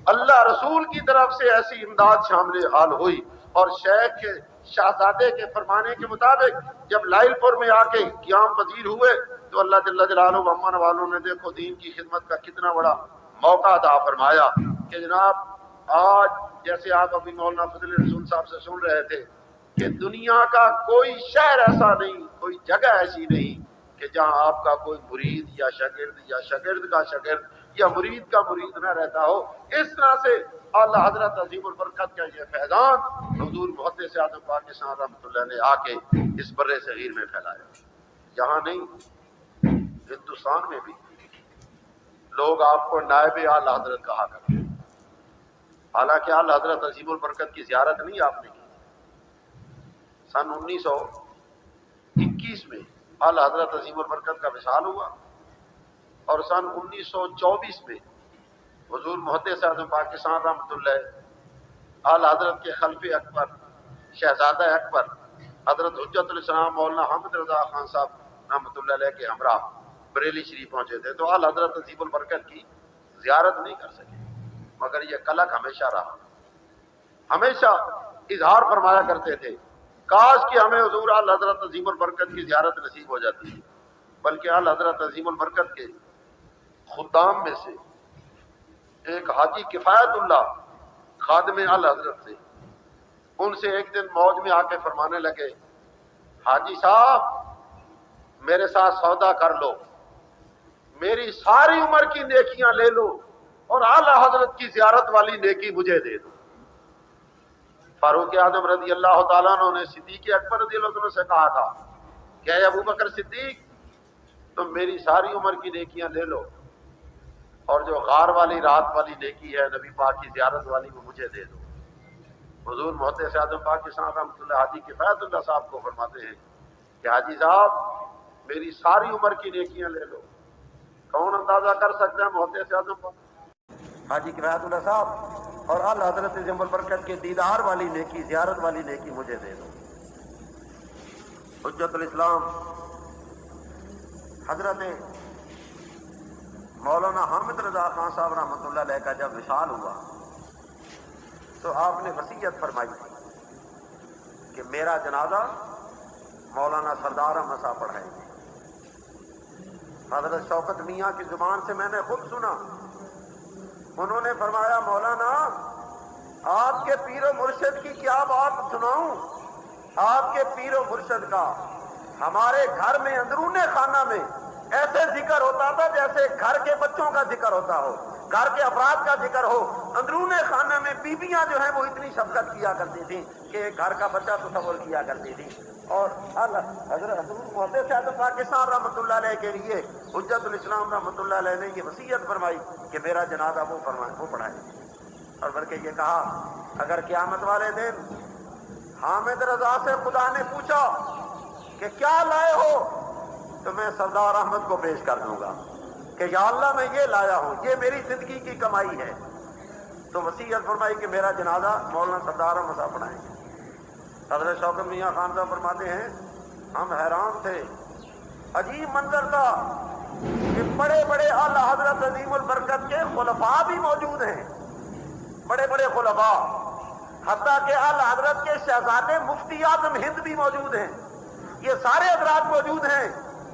اللہ رسول کی طرف سے ایسی امداد شامل حال ہوئی، اور شیخ کے شہزادے کے فرمانے کے مطابق جب لائل پور میں آ کے قیام پذیر ہوئے تو اللہ جل جلالہ و امن والوں نے دیکھو دین کی خدمت کا کتنا بڑا موقع عطا فرمایا کہ جناب آج جیسے آپ ابھی مولانا فضل رسول صاحب سے سن رہے تھے کہ دنیا کا کوئی شہر ایسا نہیں، کوئی جگہ ایسی نہیں کہ جہاں آپ کا کوئی مرید یا شاگرد کا شاگرد یا مرید کا مرید نہ رہتا ہو۔ اس طرح سے اعلیٰ حضرت عظیم البرکت کا یہ فیضان حضور محدث اعظم پاکستان رحمۃ اللہ نے آ کے اس بر صغیر میں پھیلایا۔ یہاں نہیں، ہندوستان میں بھی لوگ آپ کو نائب اعلیٰ حضرت کہا کرتے ہیں۔ حالانکہ اعلیٰ حضرت عظیم البرکت کی زیارت نہیں آپ نے کی۔ سن 1921 میں اعلیٰ حضرت عظیم البرکت کا وصال ہوا، اور سن 1924 میں حضور محدث اعظم پاکستان رحمۃ اللہ اعلیٰ حضرت کے خلف اکبر شہزادہ اکبر حضرت حجت الاسلام مولانا حامد رضا خان صاحب رحمۃ اللہ علیہ کے ہمراہ بریلی شریف پہنچے تھے، تو اعلیٰ حضرت عظیم البرکت کی زیارت نہیں کر سکے، مگر یہ کلک ہمیشہ رہا۔ ہمیشہ اظہار فرمایا کرتے تھے، کاش کہ ہمیں حضور اعلیٰ حضرت عظیم البرکت کی زیارت نصیب ہو جاتی ہے۔ بلکہ اعلیٰ حضرت عظیم البرکت کے خدام میں سے ایک حاجی کفایت اللہ خادم اعلیٰ حضرت سے، ان سے ایک دن موج میں آ کے فرمانے لگے، حاجی صاحب میرے ساتھ سودا کر لو، میری ساری عمر کی نیکیاں لے لو اور اعلیٰ حضرت کی زیارت والی نیکی مجھے دے دو۔ فاروق اعظم رضی اللہ تعالیٰ عنہ نے صدیق اکبر رضی اللہ عنہ سے کہا تھا کہ اے ابو بکر صدیق، تم میری ساری عمر کی نیکیاں لے لو اور جو غار والی رات والی نیکی ہے نبی پاک کی زیارت والی وہ مجھے دے دو۔ حضور محدث اعظم پاکستان رحمۃ اللہ حاجی کفایت اللہ صاحب کو فرماتے ہیں کہ حاجی صاحب میری ساری عمر کی نیکیاں لے لو۔ کون اندازہ کر سکتا ہے محدث اعظم حاجی کفایت اللہ صاحب اور اعلیٰ حضرت عظیم البرکت کے دیدار والی نیکی زیارت والی نیکی مجھے دے دو۔ حجت الاسلام حضرت مولانا حامد رضا خان صاحب رحمۃ اللہ علیہ کا جب وصال ہوا تو آپ نے وصیت فرمائی تھی کہ میرا جنازہ مولانا سردار احمد صاحب پڑھائیں گے۔ حضرت شوکت میاں کی زبان سے میں نے خود سنا، انہوں نے فرمایا مولانا آپ کے پیر و مرشد کی کیا بات سناؤں، آپ کے پیر و مرشد کا ہمارے گھر میں اندرون خانہ میں ایسے ذکر ہوتا تھا جیسے گھر کے بچوں کا ذکر ہوتا ہو، گھر کے افراد کا ذکر ہو۔ اندرون خانہ میں بیویاں جو ہیں وہ اتنی شفقت کیا کرتی تھیں کہ گھر کا بچہ تصور کیا کرتی تھی۔ اور حضرت محدث اعظم پاکستان رحمۃ اللہ علیہ کے لیے حجت الاسلام رحمۃ اللہ علیہ نے یہ وصیت فرمائی کہ میرا جنازہ وہ پڑھائیں، اور بلکہ یہ کہا اگر قیامت والے دن حامد رضا سے خدا نے پوچھا کہ کیا لائے ہو تو میں سردار احمد کو پیش کر دوں گا کہ یا اللہ میں یہ لایا ہوں، یہ میری زندگی کی کمائی ہے۔ تو وصیت فرمائی کہ میرا جنازہ مولانا سردار احمد صاحب پڑھائیں گے۔ حضرت شوکت میاں خان صاحب فرماتے ہیں ہم حیران تھے، عجیب منظر تھا کہ بڑے بڑے اعلیٰ حضرت عظیم البرکت کے خلفاء بھی موجود ہیں، بڑے بڑے خلفاء، حتیٰ کہ اعلیٰ حضرت کے شہزادے مفتی اعظم ہند بھی موجود ہیں، یہ سارے حضرات موجود ہیں،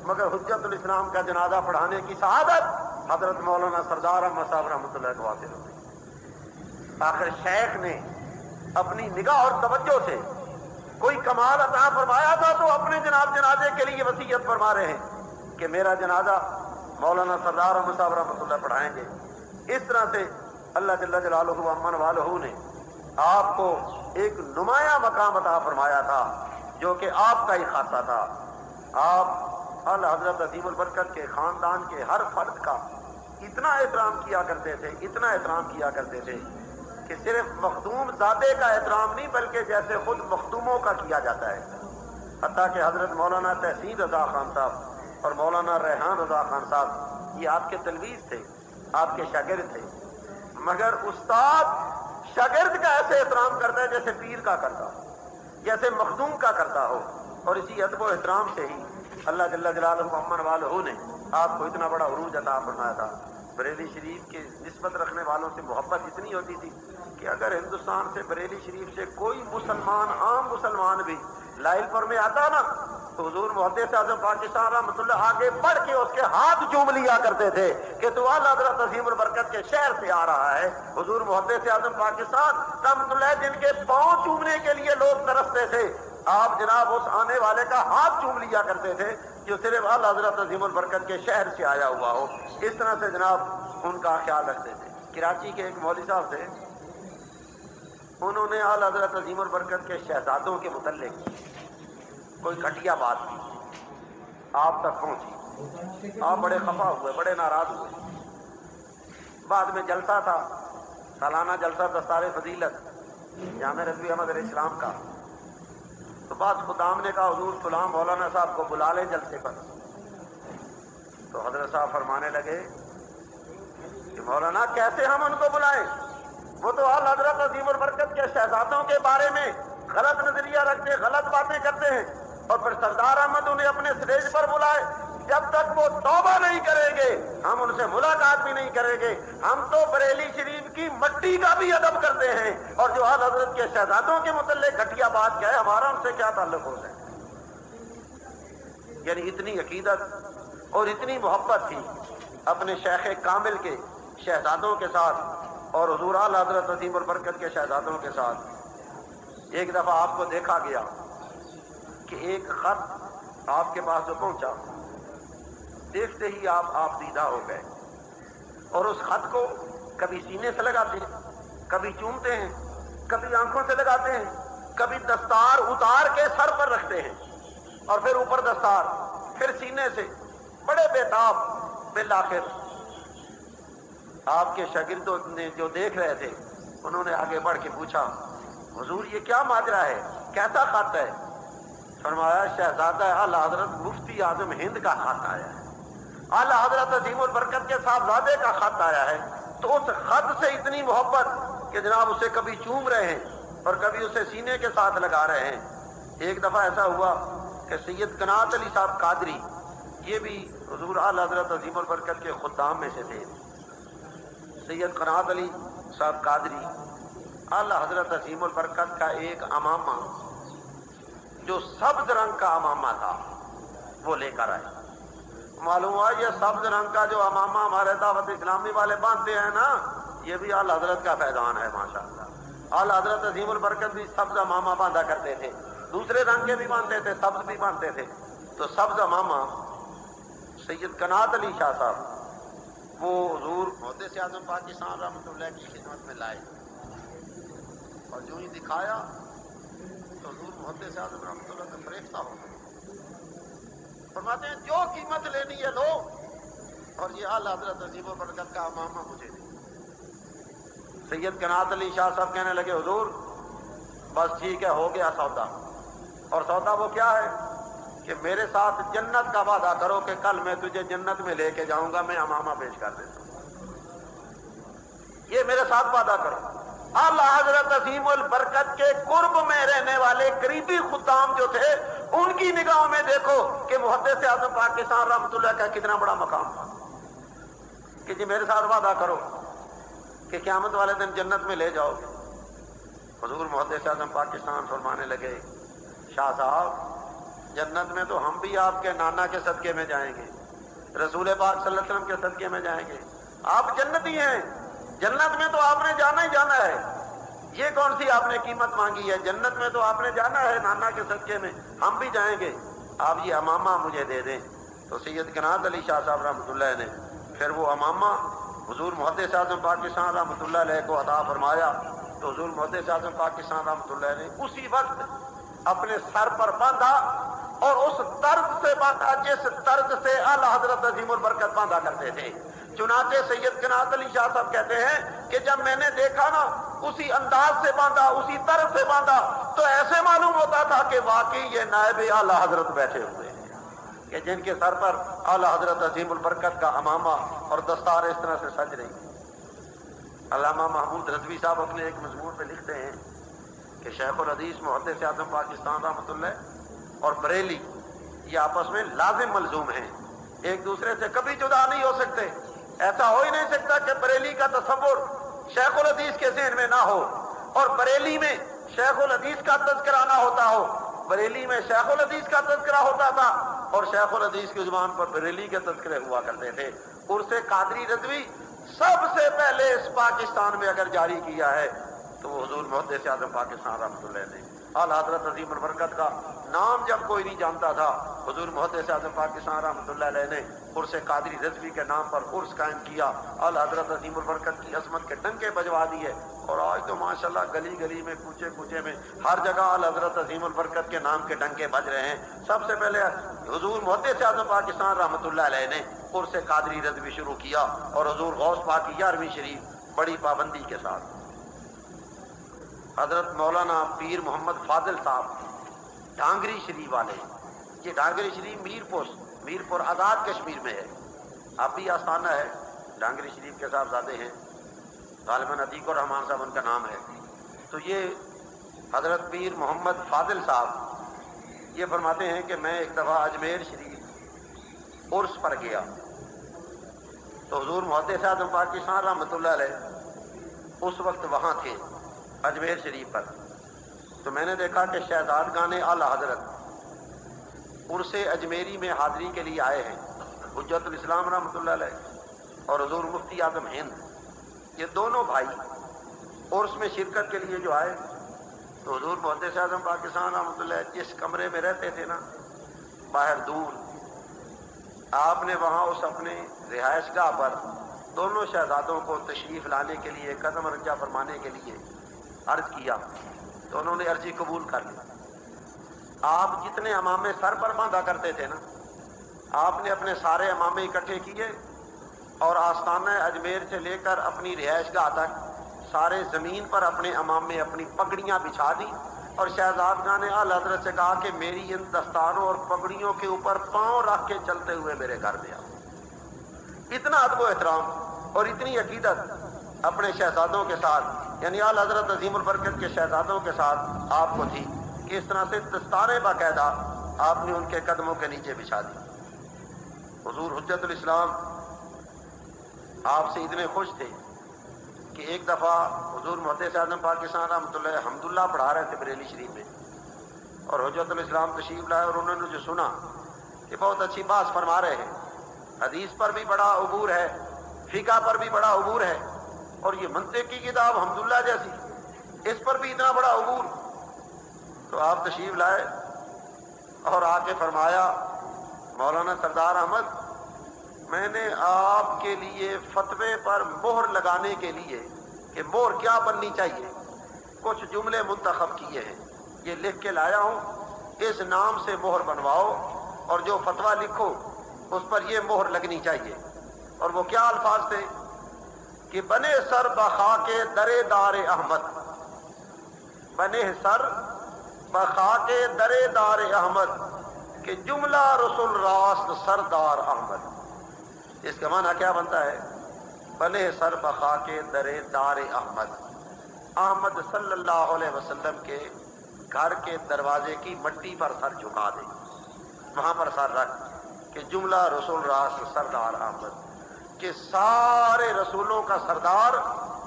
مگر حجت الاسلام کا جنازہ پڑھانے کی سعادت حضرت مولانا سردار احمد صاحب رحمۃ اللہ کو حاصل ہوئی۔ آخر شیخ نے اپنی نگاہ اور توجہ سے کوئی کمال عطا فرمایا تھا تو اپنے جنازے کے لیے وصیت فرما رہے ہیں کہ میرا جنازہ مولانا سردار احمد صاحب رحمۃ اللہ پڑھائیں گے۔ اس طرح سے اللہ جل جلالہ و امن والہ نے آپ کو ایک نمایاں مقام عطا فرمایا تھا جو کہ آپ کا ہی خاصہ تھا۔ آپ اعلیٰ حضرت عظیم البرکت کے خاندان کے ہر فرد کا اتنا احترام کیا کرتے تھے، اتنا احترام کیا کرتے تھے کہ صرف مخدوم زادے کا احترام نہیں بلکہ جیسے خود مخدوموں کا کیا جاتا ہے۔ حتیٰ کہ حضرت مولانا تحسین رضا خان صاحب اور مولانا ریحان رضا خان صاحب یہ آپ کے تلمیذ تھے، آپ کے شاگرد تھے، مگر استاد شاگرد کا ایسے احترام کرتا ہے جیسے پیر کا کرتا ہو، جیسے مخدوم کا کرتا ہو، اور اسی ادب و احترام سے ہی اللہ جل جلالہ و امن والہ نے آپ کو اتنا بڑا عروج عطا فرمایا تھا۔ بریلی شریف کی نسبت رکھنے والوں سے محبت اتنی ہوتی تھی کہ اگر ہندوستان سے بریلی شریف سے کوئی مسلمان عام مسلمان بھی لائل پر میں آتا نا تو حضور محدث اعظم پاکستان رحمۃ اللہ آگے بڑھ کے اس کے ہاتھ چوم لیا کرتے تھے کہ تو اعلیٰ حضرت عظیم البرکت کے شہر سے آ رہا ہے۔ حضور محدث اعظم پاکستان رحمۃ اللہ جن کے پاؤں چومنے کے لیے لوگ ترستے تھے، آپ جناب اس آنے والے کا ہاتھ چوم لیا کرتے تھے جو صرف اعلیٰ حضرت عظیم البرکت کے شہر سے آیا ہوا ہو۔ اس طرح سے جناب ان کا خیال رکھتے تھے۔ کراچی کے ایک مولوی صاحب تھے، انہوں نے اعلیٰ حضرت عظیم البرکت کے شہزادوں کے متعلق کوئی گھٹیا بات کی، آپ تک پہنچی، آپ بڑے خفا ہوئے، بڑے ناراض ہوئے۔ بعد میں جلسہ تھا، سالانہ جلسہ دستار فضیلت جامع رضوی احمد علیہ السلام کا، تو بعض خدام نے کہا حضور فلاں مولانا صاحب کو بلا لیں جلسے پر. تو حضرت صاحب فرمانے لگے کہ مولانا کیسے ہم ان کو بلائیں، وہ تو اعلی حضرت عظیم البرکت کے شہزادوں کے بارے میں غلط نظریہ رکھتے، غلط باتیں کرتے ہیں، اور پھر سردار احمد انہیں اپنے اسٹیج پر بلائے. جب تک وہ توبہ نہیں کریں گے ہم ان سے ملاقات بھی نہیں کریں گے. ہم تو بریلی شریف کی مٹی کا بھی ادب کرتے ہیں، اور جو اعلی حضرت کے شہزادوں کے متعلق گھٹیا بات کہے ہمارا ان سے کیا تعلق ہو جائے. یعنی اتنی عقیدت اور اتنی محبت تھی اپنے شیخ کامل کے شہزادوں کے ساتھ اور حضور اعلی حضرت عظیم البرکت کے شہزادوں کے ساتھ. ایک دفعہ آپ کو دیکھا گیا کہ ایک خط آپ کے پاس جو پہنچا، دیکھتے ہی آپ دیدہ ہو گئے، اور اس خط کو کبھی سینے سے لگاتے ہیں، کبھی چومتے ہیں، کبھی آنکھوں سے لگاتے ہیں، کبھی دستار اتار کے سر پر رکھتے ہیں اور پھر اوپر دستار، پھر سینے سے، بڑے بےتاب. بالآخر آپ کے شاگردوں نے جو دیکھ رہے تھے انہوں نے آگے بڑھ کے پوچھا حضور یہ کیا ماجرا ہے، کیسا خط ہے؟ فرمایا شہزادہ اعلی حضرت مفتی اعظم ہند کا خط آیا ہے، اعلی حضرت عظیم البرکت کے صاحبزادے کا خط آیا ہے. تو اس خط سے اتنی محبت کہ جناب اسے کبھی چوم رہے ہیں اور کبھی اسے سینے کے ساتھ لگا رہے ہیں. ایک دفعہ ایسا ہوا کہ سید قناعت علی صاحب قادری، یہ بھی حضور اعلی حضرت عظیم البرکت کے خدام میں سے تھے. سید قناعت علی صاحب قادری اعلی حضرت عظیم البرکت کا ایک امامہ جو سبز رنگ کا امامہ تھا وہ لے کر آئے. معلوم ہوا یہ سبز رنگ کا جو امامہ ہمارے دعوت اسلامی والے باندھتے ہیں نا، یہ بھی اعلی حضرت کا فیضان ہے ماشاءاللہ. اعلی حضرت عظیم البرکت بھی سبز امامہ باندھا کرتے تھے، دوسرے رنگ کے بھی باندھتے تھے، سبز بھی باندھتے تھے. تو سبز امامہ سید قناعت علی شاہ صاحب وہ حضور محدث اعظم پاکستان رحمۃ اللہ کی خدمت میں لائے، اور جو ہی دکھایا تو حضور محدث اعظم رحمۃ اللہ سے فریفتہ ہو گئے. فرماتے ہیں جو قیمت لینی ہے لو، اور یہ اعلی حضرت عظیم البرکت کا امامہ مجھے دے. سید قناعت علی شاہ صاحب کہنے لگے حضور بس ٹھیک ہے، ہو گیا سودا. اور سودا وہ کیا ہے کہ میرے ساتھ جنت کا وعدہ کرو کہ کل میں تجھے جنت میں لے کے جاؤں گا، میں امامہ پیش کر دیتا ہوں. یہ میرے ساتھ وعدہ کرو. اعلی حضرت عظیم البرکت کے قرب میں رہنے والے قریبی خدام جو تھے ان کی نگاہوں میں دیکھو کہ محدث اعظم پاکستان رحمۃ اللہ کا کتنا بڑا مقام تھا کہ جی میرے ساتھ وعدہ کرو کہ قیامت والے دن جنت میں لے جاؤ گے. حضور محدث اعظم پاکستان فرمانے لگے شاہ صاحب جنت میں تو ہم بھی آپ کے نانا کے صدقے میں جائیں گے، رسول پاک صلی اللہ علیہ وسلم کے صدقے میں جائیں گے. آپ جنتی ہیں، جنت میں تو آپ نے جانا ہی جانا ہے. یہ کون سی آپ نے قیمت مانگی ہے؟ جنت میں تو آپ نے جانا ہے نانا کے صدقے میں، ہم بھی جائیں گے، آپ یہ امامہ مجھے دے دیں. تو سید قناعت علی شاہ صاحب رحمۃ اللہ نے پھر وہ امامہ حضور محدث اعظم پاکستان رحمۃ اللہ علیہ کو عطا فرمایا. تو حضور محدث اعظم پاکستان رحمۃ اللہ نے اسی وقت اپنے سر پر باندھا، اور اس طرز سے باندھا جس طرز سے اعلی حضرت عظیم البرکت باندھا کرتے تھے. چنانچہ سید قناعت علی شاہ صاحب کہتے ہیں کہ جب میں نے دیکھا نا اسی انداز سے باندھا، اسی طرز سے باندھا، تو ایسے معلوم ہوتا تھا کہ واقعی یہ نائب اعلی حضرت بیٹھے ہوئے ہیں کہ جن کے سر پر اعلی حضرت عظیم البرکت کا امامہ اور دستار اس طرح سے سج رہی. علامہ محمود رضوی صاحب اپنے ایک مضمون پہ لکھتے ہیں کہ شیخ الحدیث محدث اعظم پاکستان رحمۃ اللہ اور بریلی یہ آپس میں لازم ملزوم ہیں، ایک دوسرے سے کبھی جدا نہیں ہو سکتے. ایسا ہو ہی نہیں سکتا کہ بریلی کا تصور شیخ الحدیث کے ذہن میں نہ ہو اور بریلی میں شیخ الحدیث کا تذکرہ نہ ہوتا ہو. بریلی میں شیخ الحدیث کا تذکرہ ہوتا تھا اور شیخ الحدیث کی زبان پر بریلی کے تذکرے ہوا کرتے تھے. عرس قادری رضوی سب سے پہلے اس پاکستان میں اگر جاری کیا ہے تو وہ حضور محدث اعظم پاکستان رحمۃ اللہ نے. اعلی حضرت عظیم البرکت کا نام جب کوئی نہیں جانتا تھا، حضور محدث اعظم پاکستان رحمۃ اللہ علیہ نے عرس قادری رضوی کے نام پر عرس قائم کیا. اعلی حضرت عظیم البرکت کی عظمت کے ڈنکے بجوا دیے، اور آج تو ماشاءاللہ گلی گلی میں کوچے کوچے میں ہر جگہ اعلی حضرت عظیم البرکت کے نام کے ڈنکے بج رہے ہیں. سب سے پہلے حضور محدث اعظم پاکستان رحمۃ اللہ علیہ نے عرس قادری رضوی شروع کیا، اور حضور غوث پاک کی 11ویں شریف بڑی پابندی کے ساتھ. حضرت مولانا پیر محمد فاضل صاحب ڈھانگری شریف والے، یہ ڈھانگری شریف میرپور آزاد کشمیر میں ہے. اب بھی آستانہ ہے. ڈھانگری شریف کے صاحبزادے ہیں، غالباً عتیق الرحمان صاحب ان کا نام ہے. تو یہ حضرت پیر محمد فاضل صاحب یہ فرماتے ہیں کہ میں ایک دفعہ اجمیر شریف عرس پر گیا تو حضور محدث اعظم پاکستان رحمۃ اللہ علیہ اس وقت وہاں تھے اجمیر شریف پر. تو میں نے دیکھا کہ شہزادگان اعلیٰ حضرت عرس اجمیری میں حاضری کے لیے آئے ہیں، حجت الاسلام رحمۃ اللہ علیہ اور حضور مفتی اعظم ہند، یہ دونوں بھائی عرس میں شرکت کے لیے جو آئے. تو حضور محدث اعظم پاکستان رحمۃ اللہ علیہ جس کمرے میں رہتے تھے نا باہر دور، آپ نے وہاں اس اپنے رہائش گاہ پر دونوں شہزادوں کو تشریف لانے کے لیے قدم رنجا فرمانے کے لیے عرض کیا تو انہوں نے عرضی قبول کر لی. آپ جتنے امامے سر پر باندھا کرتے تھے نا، آپ نے اپنے سارے امامے اکٹھے کیے اور آستانہ اجمیر سے لے کر اپنی رہائش گاہ تک سارے زمین پر اپنے امامے اپنی پگڑیاں بچھا دی اور شہزادگان اعلیٰ حضرت سے کہا کہ میری ان دستاروں اور پگڑیوں کے اوپر پاؤں رکھ کے چلتے ہوئے میرے گھر میں آؤ. اتنا ادب و احترام اور اتنی عقیدت اپنے شہزادوں کے ساتھ، یعنی اعلیٰ حضرت عظیم البرکت کے شہزادوں کے ساتھ آپ کو تھی کہ اس طرح سے دستاریں باقاعدہ آپ نے ان کے قدموں کے نیچے بچھا دی. حضور حجت الاسلام آپ سے اتنے خوش تھے کہ ایک دفعہ حضور محدث اعظم پاکستان رحمۃ اللہ علیہ حمداللہ پڑھا رہے تھے بریلی شریف میں اور حجت الاسلام تشریف لائے اور انہوں نے جو سنا کہ بہت اچھی بات فرما رہے ہیں، حدیث پر بھی بڑا عبور ہے، فقہ پر بھی بڑا عبور ہے اور یہ منطق کی کتاب حمداللہ جیسی اس پر بھی اتنا بڑا عبور. تو آپ تشریف لائے اور آ کے فرمایا مولانا سردار احمد میں نے آپ کے لیے فتوے پر مہر لگانے کے لیے کہ مہر کیا بننی چاہیے کچھ جملے منتخب کیے ہیں، یہ لکھ کے لایا ہوں، اس نام سے مہر بنواؤ اور جو فتویٰ لکھو اس پر یہ مہر لگنی چاہیے. اور وہ کیا الفاظ تھے کہ بنے سر بخا کے درے دار احمد، بنے سر بخا کے درے دار احمد کہ جملہ رسول راست سردار احمد. اس کا معنی کیا بنتا ہے؟ بنے سر بخا کے درے دار احمد، احمد صلی اللہ علیہ وسلم کے گھر کے دروازے کی مٹی پر سر جھکا دے، وہاں پر سر رکھ کہ جملہ رسول راست سردار احمد، کہ سارے رسولوں کا سردار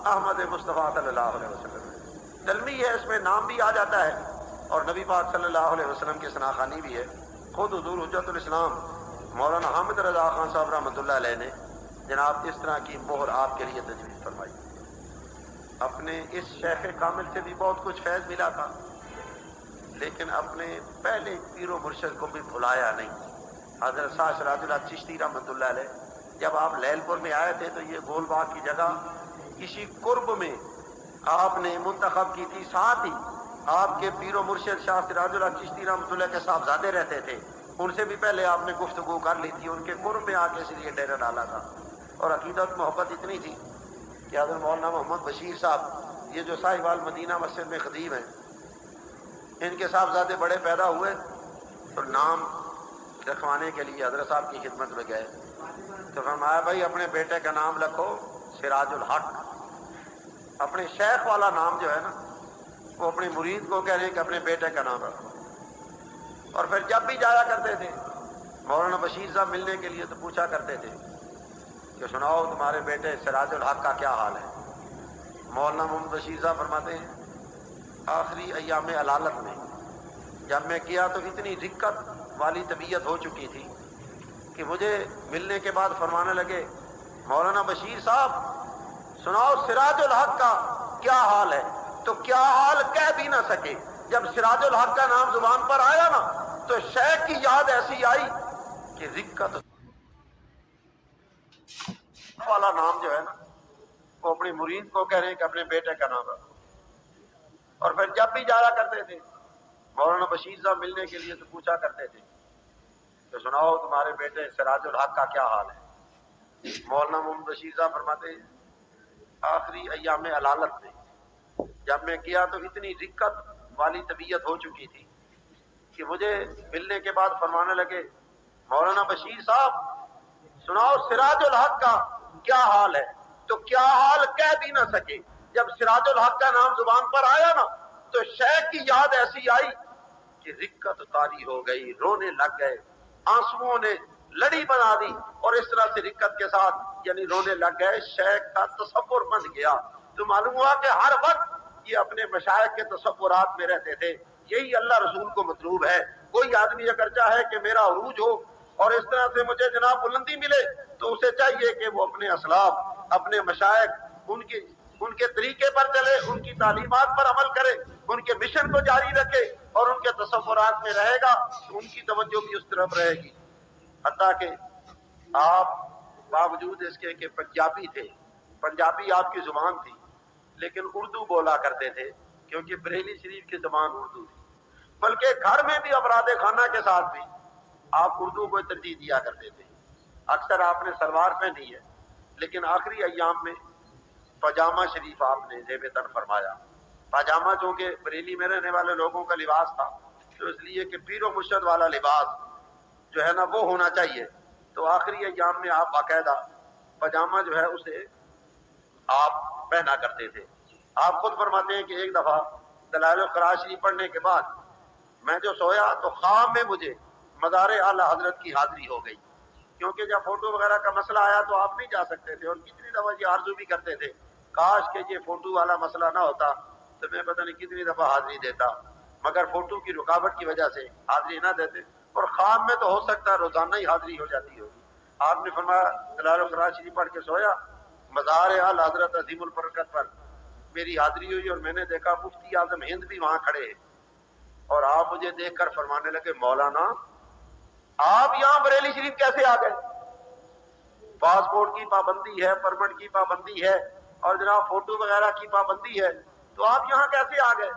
احمد مصطفیٰ صلی اللہ علیہ وسلم ہے. دلمی ہے، اس میں نام بھی آ جاتا ہے اور نبی پاک صلی اللہ علیہ وسلم کی ثناخوانی بھی ہے. خود حضور حجت الاسلام مولانا حامد رضا خان صاحب رحمۃ اللہ علیہ نے جناب اس طرح کی مہر آپ کے لیے تجویز فرمائی. اپنے اس شیخ کامل سے بھی بہت کچھ فیض ملا تھا لیکن اپنے پہلے پیر و مرشد کو بھی بھلایا نہیں. حضرت شاہ سراج اللہ چشتی رحمۃ اللہ علیہ جب آپ لیل پور میں آئے تھے تو یہ گول باغ کی جگہ کسی قرب میں آپ نے منتخب کی تھی. ساتھ ہی آپ کے پیر و مرشد شاہ سراج اللہ چشتی رحمۃ اللہ کے صاحبزادے رہتے تھے، ان سے بھی پہلے آپ نے گفتگو کر لی تھی، ان کے قرب میں آ کے اس لیے ڈیرا ڈالا تھا. اور عقیدت محبت اتنی تھی کہ حضرت مولانا محمد بشیر صاحب یہ جو صاحبال مدینہ مسجد میں خطیب ہیں، ان کے صاحبزادے بڑے پیدا ہوئے تو نام رکھوانے کے لیے حضرت صاحب کی خدمت میں گئے تو فرمایا بھائی اپنے بیٹے کا نام رکھو سراج الحق. اپنے شیخ والا نام جو ہے نا وہ اپنے مرید کو کہہ رہے ہیں کہ اپنے بیٹے کا نام رکھو. اور پھر جب بھی جایا کرتے تھے مولانا بشیر صاحب ملنے کے لیے تو پوچھا کرتے تھے کہ سناؤ تمہارے بیٹے سراج الحق کا کیا حال ہے. مولانا محمد بشیر صاحب فرماتے ہیں آخری ایام علالت میں جب میں کیا تو اتنی دقت والی طبیعت ہو چکی تھی کہ مجھے ملنے کے بعد فرمانے لگے مولانا بشیر صاحب سناؤ سراج الحق کا کیا حال ہے. تو کیا حال کہہ بھی نہ سکے. جب سراج الحق کا نام زبان پر آیا نا تو شیخ کی یاد ایسی آئی کہ دقت والا نام جو ہے نا وہ اپنے مرید کو کہہ رہے ہیں کہ اپنے بیٹے کا نام رکھو. اور پھر جب بھی جایا کرتے تھے مولانا بشیر صاحب ملنے کے لیے تو پوچھا کرتے تھے کہ سناؤ تمہارے بیٹے سراج الحق کا کیا حال ہے. مولانا محمد بشیر صاحب فرماتے ہیں آخری ایام علالت میں جب میں گیا تو اتنی دقت والی طبیعت ہو چکی تھی کہ مجھے ملنے کے بعد فرمانے لگے مولانا بشیر صاحب سناؤ سراج الحق کا کیا حال ہے؟ تو کیا حال کہہ بھی نہ سکے. جب سراج الحق کا نام زبان پر آیا نا تو شیخ کی یاد ایسی آئی کہ رکت طاری ہو گئی, رونے لگ گئے, آنسوؤں نے لڑی بنا دی اور اس طرح سے رکت کے ساتھ یعنی رونے لگ گئے. شیخ کا تصور بن گیا تو معلوم ہوا کہ ہر وقت یہ اپنے مشائخ کے تصورات میں رہتے تھے. یہی اللہ رسول کو مطلوب ہے. کوئی آدمی اگر چاہے کہ میرا عروج ہو اور اس طرح سے مجھے جناب بلندی ملے تو اسے چاہیے کہ وہ اپنے اسلاف, اپنے مشائخ, ان کے طریقے پر چلے, ان کی تعلیمات پر عمل کرے, ان کے مشن کو جاری رکھے اور ان کے تصورات میں رہے گا تو ان کی توجہ بھی اس طرف رہے گی. حتیٰ کہ آپ باوجود اس کے کہ پنجابی تھے, پنجابی آپ کی زبان تھی, لیکن اردو بولا کرتے تھے کیونکہ بریلی شریف کی زبان اردو تھی. بلکہ گھر میں بھی افراد خانہ کے ساتھ بھی آپ اردو کو ترجیح دیا کرتے تھے. اکثر آپ نے سلوار پہنی ہے لیکن آخری ایام میں پاجامہ شریف آپ نے زیب تن فرمایا. پاجامہ چونکہ بریلی میں رہنے والے لوگوں کا لباس تھا تو اس لیے کہ پیر و مرشد والا لباس جو ہے نا وہ ہونا چاہیے, تو آخری ایام میں آپ باقاعدہ پاجامہ جو ہے اسے آپ پہنا کرتے تھے. آپ خود فرماتے ہیں کہ ایک دفعہ دلائل القراء شریف پڑھنے کے بعد میں جو سویا تو خواب میں مجھے مزار اعلی حضرت کی حاضری ہو گئی, کیونکہ جب فوٹو وغیرہ کا مسئلہ آیا تو آپ نہیں جا سکتے تھے, اور کتنی دفعہ یہ آرزو بھی کرتے تھے کاش کہ یہ فوٹو والا مسئلہ نہ ہوتا تو میں پتہ نہیں کتنی دفعہ حاضری دیتا, مگر فوٹو کی رکاوٹ کی وجہ سے حاضری نہ دیتے, اور خواب میں تو ہو سکتا ہے روزانہ ہی حاضری ہو جاتی ہوگی. آپ نے فرمایا دلائل القراء شریف پڑھ کے سویا, مزار اعلی حضرت عظیم البرکت پر میری حاضری ہوئی اور میں نے دیکھا مفتی اعظم ہند بھی وہاں کھڑے ہیں, اور آپ مجھے دیکھ کر فرمانے لگے مولانا آپ یہاں بریلی شریف کیسے آ گئے؟ پاسپورٹ کی پابندی ہے, پرمٹ کی پابندی ہے, اور جناب فوٹو وغیرہ کی پابندی ہے, تو آپ یہاں کیسے آ گئے؟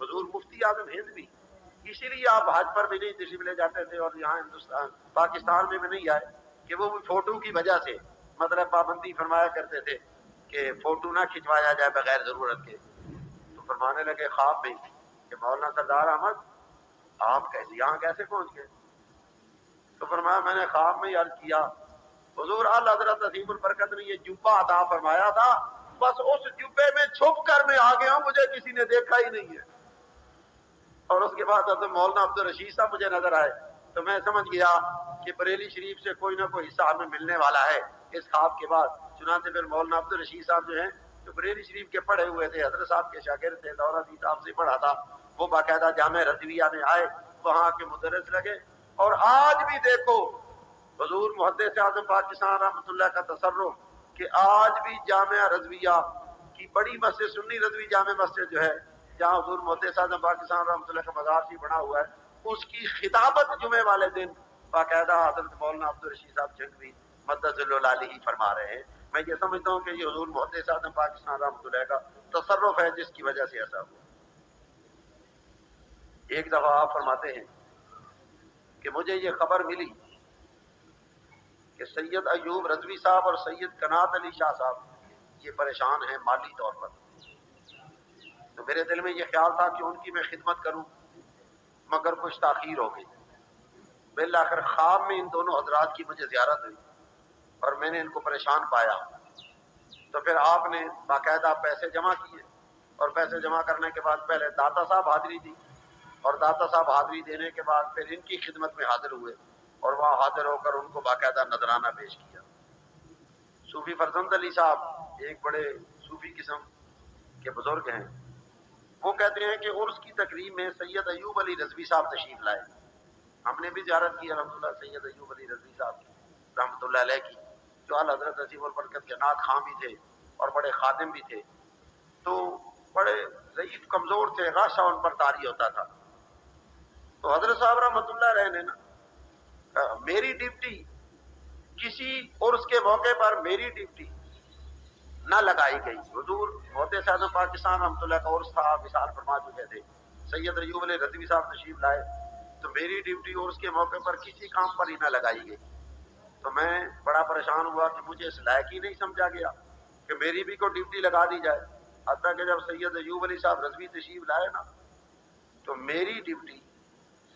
حضور مفتی اعظم ہند بھی, اسی لیے آپ حج پر بھی نہیں تشریف لے جاتے تھے اور یہاں ہندوستان پاکستان میں بھی نہیں آئے کہ وہ فوٹو کی وجہ سے مطلب پابندی فرمایا کرتے تھے کہ فوٹو نہ کھنچوایا جائے بغیر ضرورت کے. تو فرمانے لگے خواب میں کہ مولانا سردار احمد آپ کیسے یہاں کیسے پہنچ گئے؟ تو فرمایا میں نے خواب میں عرض کیا حضور اعلی حضرت عظیم البرکت نے یہ جبہ عطا فرمایا تھا, بس اس جبے میں چھپ کر میں آ گیا ہوں, مجھے کسی نے دیکھا ہی نہیں ہے. اور اس کے بعد حضرت مولانا عبدالرشید صاحب مجھے نظر آئے تو میں سمجھ گیا کہ بریلی شریف سے کوئی نہ کوئی حصہ ہمیں ملنے والا ہے اس خواب کے بعد. چنانچہ پھر مولانا عبدالرشید صاحب جو ہیں جو بریلی شریف کے پڑھے ہوئے تھے, حضرت صاحب کے شاگرد تھے, دورہ دی صاحب سے پڑھا تھا, وہ باقاعدہ جامع رضویہ میں آئے, وہاں کے مدرس لگے. اور آج بھی دیکھو حضور محدث اعظم پاکستان رحمۃ اللہ کا تصرف کہ آج بھی جامعہ رضویہ کی بڑی مسجد سنی رضوی جامع مسجد جو ہے جہاں حضور محدث اعظم پاکستان رحمۃ اللہ کا مزار بھی بنا ہوا ہے, اس کی خطابت جمعے والے دن باقاعدہ حضرت مولانا عبدالرشید صاحب جنگوی مدث اللہ علیہ فرما رہے ہیں. میں یہ سمجھتا ہوں کہ یہ حضور محدث اعظم پاکستان رحمۃ اللہ کا تصرف ہے جس کی وجہ سے ایسا ہوا. ایک دفعہ آپ فرماتے ہیں کہ مجھے یہ خبر ملی کہ سید ایوب رضوی صاحب اور سید قنات علی شاہ صاحب یہ پریشان ہیں مالی طور پر. تو میرے دل میں یہ خیال تھا کہ ان کی میں خدمت کروں, مگر کچھ تاخیر ہو گئی. بالآخر خواب میں ان دونوں حضرات کی مجھے زیارت ہوئی اور میں نے ان کو پریشان پایا. تو پھر آپ نے باقاعدہ پیسے جمع کیے, اور پیسے جمع کرنے کے بعد پہلے داتا صاحب حاضری دی, اور داتا صاحب حاضری دینے کے بعد پھر ان کی خدمت میں حاضر ہوئے اور وہاں حاضر ہو کر ان کو باقاعدہ نذرانہ پیش کیا. صوفی فرزند علی صاحب ایک بڑے صوفی قسم کے بزرگ ہیں, وہ کہتے ہیں کہ عرس کی تقریب میں سید ایوب علی رضوی صاحب تشریف لائے. ہم نے بھی زیارت کی الحمدللہ سید ایوب علی رضوی صاحب رحمۃ اللہ علیہ کی, جو اعلیٰ حضرت عظیم البرکت کے نعت خواں بھی تھے اور بڑے خادم بھی تھے. تو بڑے ضعیف کمزور تھے, غاشہ ان پر طاری ہوتا تھا. تو حضرت صاحب رحمۃ اللہ علیہ نے نا میری ڈیوٹی کسی عرس کے موقع پر میری ڈیوٹی نہ لگائی گئی. حضور محدث اعظم پاکستان رحمۃ اللہ کا عرس تھا, آپ مثال فرما چکے تھے, سید ایوب علی رضوی صاحب تشریف لائے, تو میری ڈیوٹی عرس کے موقع پر کسی کام پر ہی نہ لگائی گئی. تو میں بڑا پریشان ہوا کہ مجھے اس لائق ہی نہیں سمجھا گیا کہ میری بھی کوئی ڈیوٹی لگا دی جائے. حتیٰ کہ جب سید ایوب علی صاحب رضوی تشریف لائے نا تو میری ڈیوٹی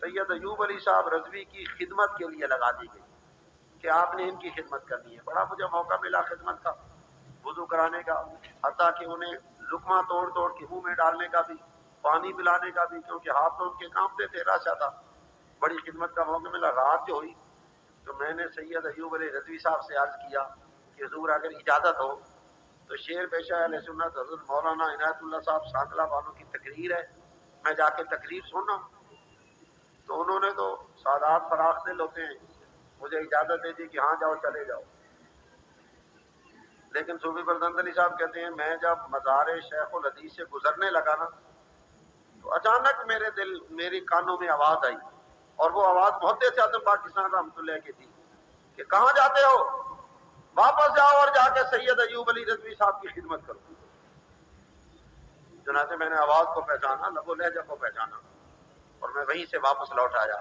سید ایوب علی صاحب رضوی کی خدمت کے لیے لگا دی گئی کہ آپ نے ان کی خدمت کرنی ہے. بڑا مجھے موقع ملا خدمت کا، وضو کرانے کا، حتیٰ کہ انہیں لقمہ توڑ توڑ کے منہ میں ڈالنے کا بھی، پانی پلانے کا بھی، کیونکہ ہاتھ تو ان کے کانپتے تھے، رشا تھا. بڑی خدمت کا موقع ملا. رات جو ہوئی تو میں نے سید ایوب علی رضوی صاحب سے عرض کیا کہ حضور اگر اجازت ہو تو شیر پیشہ اہل سنت حضرت مولانا عنایت اللہ صاحب سانکلہ والوں کی تقریر ہے، میں جا کے تقریر سننا. تو انہوں نے تو سادات فراخ دل ہوتے ہیں، مجھے اجازت دے دی کہ ہاں جاؤ چلے جاؤ. لیکن صوفی فرزند علی صاحب کہتے ہیں میں جب مزار شیخ الحدیث سے گزرنے لگا نا تو اچانک میرے کانوں میں آواز آئی، اور وہ آواز محدث اعظم پاکستان رحمۃ اللہ کی تھی کہ کہاں جاتے ہو، واپس جاؤ اور جا کے سید ایوب علی رضوی صاحب کی خدمت کرو. چنانچہ میں نے آواز کو پہچانا، لب و لہجہ کو پہچانا، اور میں وہیں سے واپس لوٹ آیا.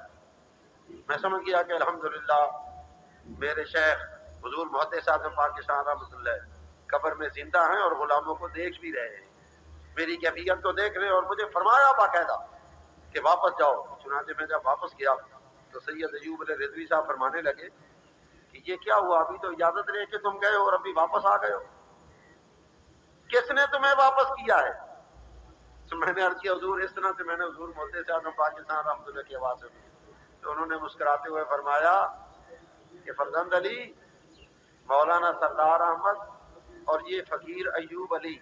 میں سمجھ گیا کہ الحمدللہ میرے شیخ حضور محدث اعظم پاکستان رحمۃ اللہ قبر میں زندہ ہیں اور غلاموں کو دیکھ بھی رہے ہیں، میری کیفیت کو دیکھ رہے ہیں، اور مجھے فرمایا باقاعدہ کہ واپس جاؤ. چنانچہ میں جب واپس گیا تو سید ایوب علی رضوی صاحب فرمانے لگے کہ یہ کیا ہوا، ابھی تو اجازت لے کے تم گئے ہو اور ابھی واپس آ گئے ہو، کس نے تمہیں واپس کیا ہے؟ تو میں نے عرض کیا حضور اس طرح سے میں نے حضور محدث اعظم پاکستان رحمۃ اللہ کی آواز سنی. تو انہوں نے مسکراتے ہوئے فرمایا کہ فرزند علی، مولانا سردار احمد اور یہ فقیر ایوب علی،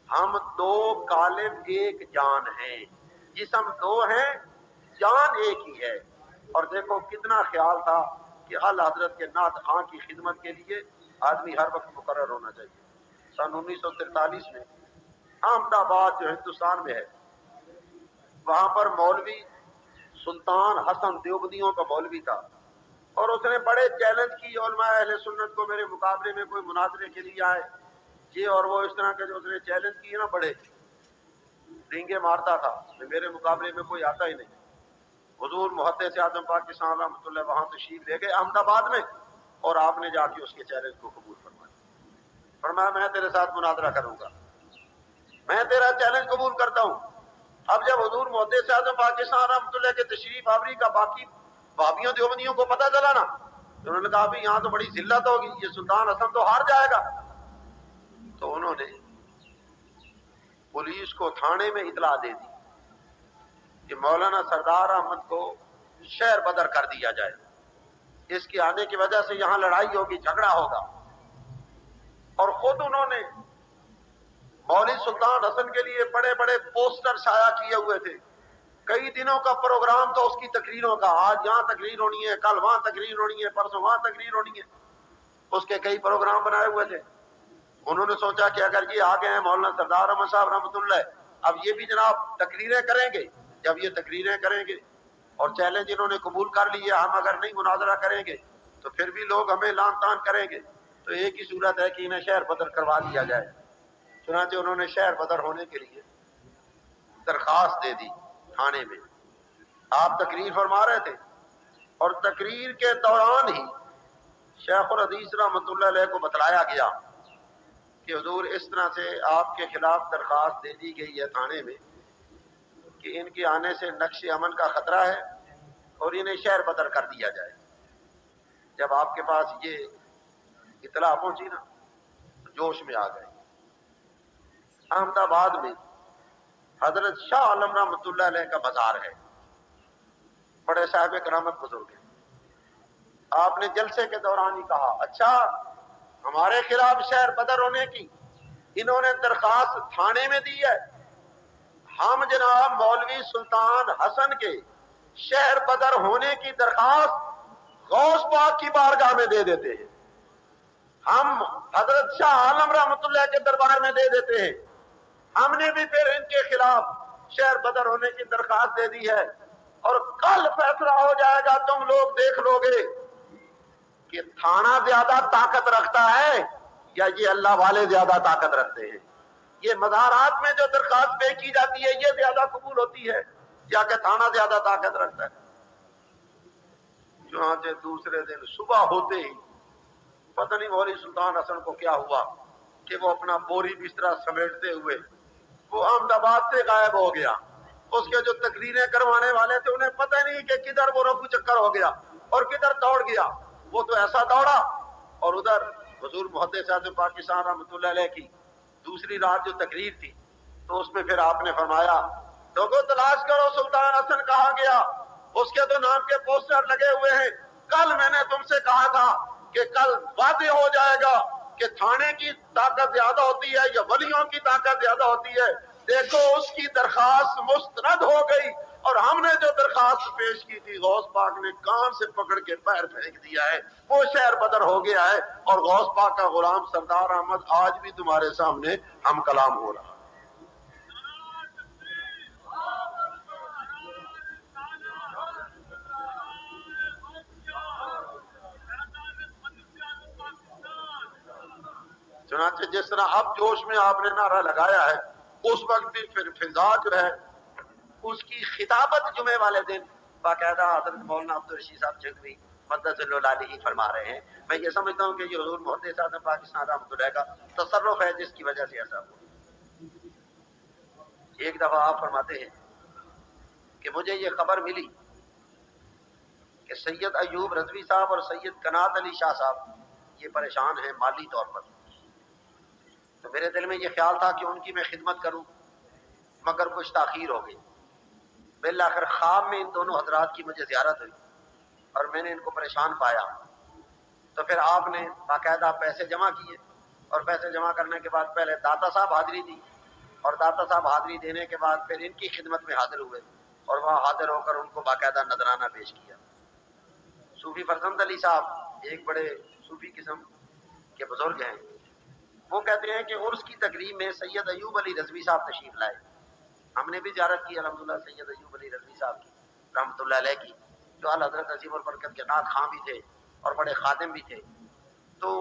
ہم دو قالب ایک جان ہیں، جسم دو ہیں جان ایک ہی ہے. اور دیکھو کتنا خیال تھا کہ اعلی حضرت کے نعت خواں کی خدمت کے لیے آدمی ہر وقت مقرر ہونا چاہیے. سن 1943 میں احمد آباد جو ہندوستان میں ہے، وہاں پر مولوی سلطان حسن دیوبندیوں کا مولوی تھا، اور اس نے بڑے چیلنج کی علماء اہل سنت کو میرے مقابلے میں کوئی مناظرے کے لیے آئے، یہ اور وہ اس طرح کے جو اس نے چیلنج کیے نا، بڑے ڈینگے مارتا تھا کہ میرے مقابلے میں کوئی آتا ہی نہیں. حضور محدث اعظم پاکستان رحمۃ اللہ وہاں تشریف لے گئے احمد آباد میں، اور آپ نے جا کے اس کے چیلنج کو قبول فرمایا میں تیرے ساتھ مناظرہ کروں گا، میں تیرا چیلنج قبول کرتا ہوں. اب جب حضور محدث اعظم پاکستان رحمۃ اللہ کے تشریف آوری کا باقی بھابھیوں دیوبندیوں کو پتہ چلا نا، تو انہوں نے کہا بھی یہاں تو بڑی ذلت ہوگی، یہ سلطان حسن تو ہار جائے گا. تو انہوں نے پولیس کو تھانے میں اطلاع دے دی کہ مولانا سردار احمد کو شہر بدر کر دیا جائے، اس کے آنے کی وجہ سے یہاں لڑائی ہوگی، جھگڑا ہوگا. اور خود انہوں نے مولوی سلطان حسن کے لیے بڑے بڑے پوسٹر شائع کیے ہوئے تھے. کئی دنوں کا پروگرام تھا اس کی تقریروں کا، آج یہاں تقریر ہونی ہے، کل وہاں تقریر ہونی ہے، پرسوں وہاں تقریر ہونی ہے، اس کے کئی پروگرام بنائے ہوئے تھے. انہوں نے سوچا کہ اگر یہ آگے ہیں مولانا سردار احمد صاحب رحمۃ اللہ، اب یہ بھی جناب تقریریں کریں گے. جب یہ تقریریں کریں گے اور چیلنج انہوں نے قبول کر لیے، ہم اگر نہیں مناظرہ کریں گے تو پھر بھی لوگ ہمیں لان تان کریں گے، تو ایک ہی صورت ہے کہ انہیں شہر بدر کروا دیا جائے. چنانچہ انہوں نے شہر بدر ہونے کے لیے درخواست دے دی تھانے میں. آپ تقریر فرما رہے تھے اور تقریر کے دوران ہی شیخ الحدیث رحمۃ اللہ علیہ کو بتلایا گیا کہ حضور اس طرح سے آپ کے خلاف درخواست دے دی گئی ہے تھانے میں کہ ان کے آنے سے نقش امن کا خطرہ ہے اور انہیں شہر بدر کر دیا جائے. جب آپ کے پاس یہ اطلاع پہنچی نا تو جوش میں آ گئے. احمد آباد میں حضرت شاہ عالم رحمۃ اللہ علیہ کا مزار ہے، بڑے صاحب کرامت بزرگ ہیں. آپ نے جلسے کے دوران ہی کہا اچھا ہمارے خلاف شہر بدر ہونے کی انہوں نے درخواست تھانے میں دی ہے، ہم جناب مولوی سلطان حسن کے شہر بدر ہونے کی درخواست غوث پاک کی بارگاہ میں دے دیتے ہیں، ہم حضرت شاہ عالم رحمۃ اللہ کے دربار میں دے دیتے ہیں. ہم نے بھی پھر ان کے خلاف شہر بدر ہونے کی درخواست دے دی ہے، اور کل فیصلہ ہو جائے گا، تم لوگ دیکھ لو گے کہ تھانہ زیادہ طاقت رکھتا ہے یا یہ اللہ والے زیادہ طاقت رکھتے ہیں. یہ مزارات میں جو درخواست پے کی جاتی ہے یہ زیادہ قبول ہوتی ہے یا کہ تھانہ زیادہ طاقت رکھتا ہے. چنانچہ دوسرے دن صبح ہوتے ہی پتہ نہیں مولوی سلطان حسن کو کیا ہوا، کہ وہ اپنا بوری بسترا سمیٹتے ہوئے وہ احمد آباد سے غائب ہو گیا. اس کے جو تقریریں کروانے والے تھے انہیں پتہ نہیں کہ کدھر وہ رفو چکر ہو گیا اور کدھر دوڑ گیا. وہ تو ایسا دوڑا اور ادھر حضور محدث اعظم پاکستان رحمۃ اللہ علیہ کی دوسری رات جو تقریر تھی تو اس میں پھر آپ نے فرمایا لوگوں تلاش کرو سلطان حسن کہاں گیا, اس کے تو نام کے پوسٹر لگے ہوئے ہیں. کل میں نے تم سے کہا تھا کہ کل واضح ہو جائے گا کہ تھانے کی طاقت زیادہ ہوتی ہے یا ولیوں کی طاقت زیادہ ہوتی ہے. دیکھو اس کی درخواست مسترد ہو گئی اور ہم نے جو درخواست پیش کی تھی غوث پاک نے کان سے پکڑ کے پیر پھینک دیا ہے. وہ شہر بدر ہو گیا ہے اور غوث پاک کا غلام سردار احمد آج بھی تمہارے سامنے ہم کلام ہو رہا. چنانچہ جس طرح اب جوش میں آپ نے نعرہ لگایا ہے اس وقت بھی پھر فضا جو ہے اس کی خطابت جمعے والے دن باقاعدہ حضرت مولانا عبدالرشید صاحب جنگوی مدثر اللہ علیہ فرما رہے ہیں. میں یہ سمجھتا ہوں کہ یہ حضور محدث اعظم پاکستان رحمۃ اللہ کا تصرف ہے جس کی وجہ سے ایسا ہوا. ایک دفعہ آپ فرماتے ہیں کہ مجھے یہ خبر ملی کہ سید ایوب رضوی صاحب اور سید قنات علی شاہ صاحب یہ پریشان ہیں مالی طور پر. تو میرے دل میں یہ خیال تھا کہ ان کی میں خدمت کروں مگر کچھ تاخیر ہو گئی. بالآخر خواب میں ان دونوں حضرات کی مجھے زیارت ہوئی اور میں نے ان کو پریشان پایا. تو پھر آپ نے باقاعدہ پیسے جمع کیے اور پیسے جمع کرنے کے بعد پہلے داتا صاحب حاضری دی اور داتا صاحب حاضری دینے کے بعد پھر ان کی خدمت میں حاضر ہوئے اور وہاں حاضر ہو کر ان کو باقاعدہ نذرانہ پیش کیا. صوفی فرزند علی صاحب ایک بڑے صوفی قسم کے بزرگ ہیں. وہ کہتے ہیں کہ عرس کی تقریب میں سید ایوب علی رضوی صاحب تشریف لائے. ہم نے بھی زیارت کی الحمدللہ سید ایوب علی رضوی صاحب کی رحمۃ اللہ علیہ کی جو اعلیٰ حضرت عظیم البرکت کے نعت خواں بھی تھے اور بڑے خادم بھی تھے. تو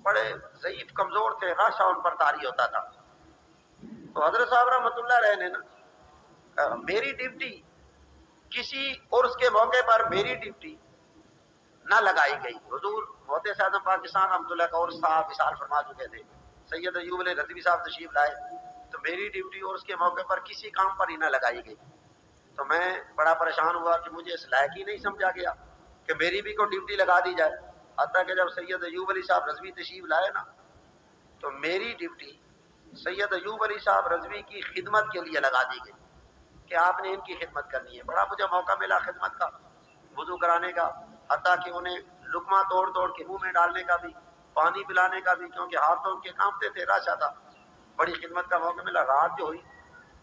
بڑے ضعیف کمزور تھے, غاشہ ان پر طاری ہوتا تھا. تو حضرت صاحب رحمۃ اللہ علیہ نے نا میری ڈیوٹی کسی عرس کے موقع پر میری ڈیوٹی نہ لگائی گئی. حضور محدث اعظم پاکستان رحمۃ اللہ کا عرس صاحب وصال فرما چکے تھے, سید ایوب علی رضوی صاحب تشریف لائے تو میری ڈیوٹی اور اس کے موقع پر کسی کام پر ہی نہ لگائی گئی. تو میں بڑا پریشان ہوا کہ مجھے اس لائق ہی نہیں سمجھا گیا کہ میری بھی کوئی ڈیوٹی لگا دی جائے. حتیٰ کہ جب سید ایوب علی صاحب رضوی تشریف لائے نا تو میری ڈیوٹی سید ایوب علی صاحب رضوی کی خدمت کے لیے لگا دی گئی کہ آپ نے ان کی خدمت کرنی ہے. بڑا مجھے موقع ملا خدمت کا, وضو کرانے کا, حتیٰ کہ انہیں لقمہ توڑ توڑ کے منہ میں ڈالنے کا بھی, پانی پلانے کا بھی, کیونکہ ہاتھ تو ان کے کانپتے تھے, راشا تھا. بڑی خدمت کا موقع ملا. رات جو ہوئی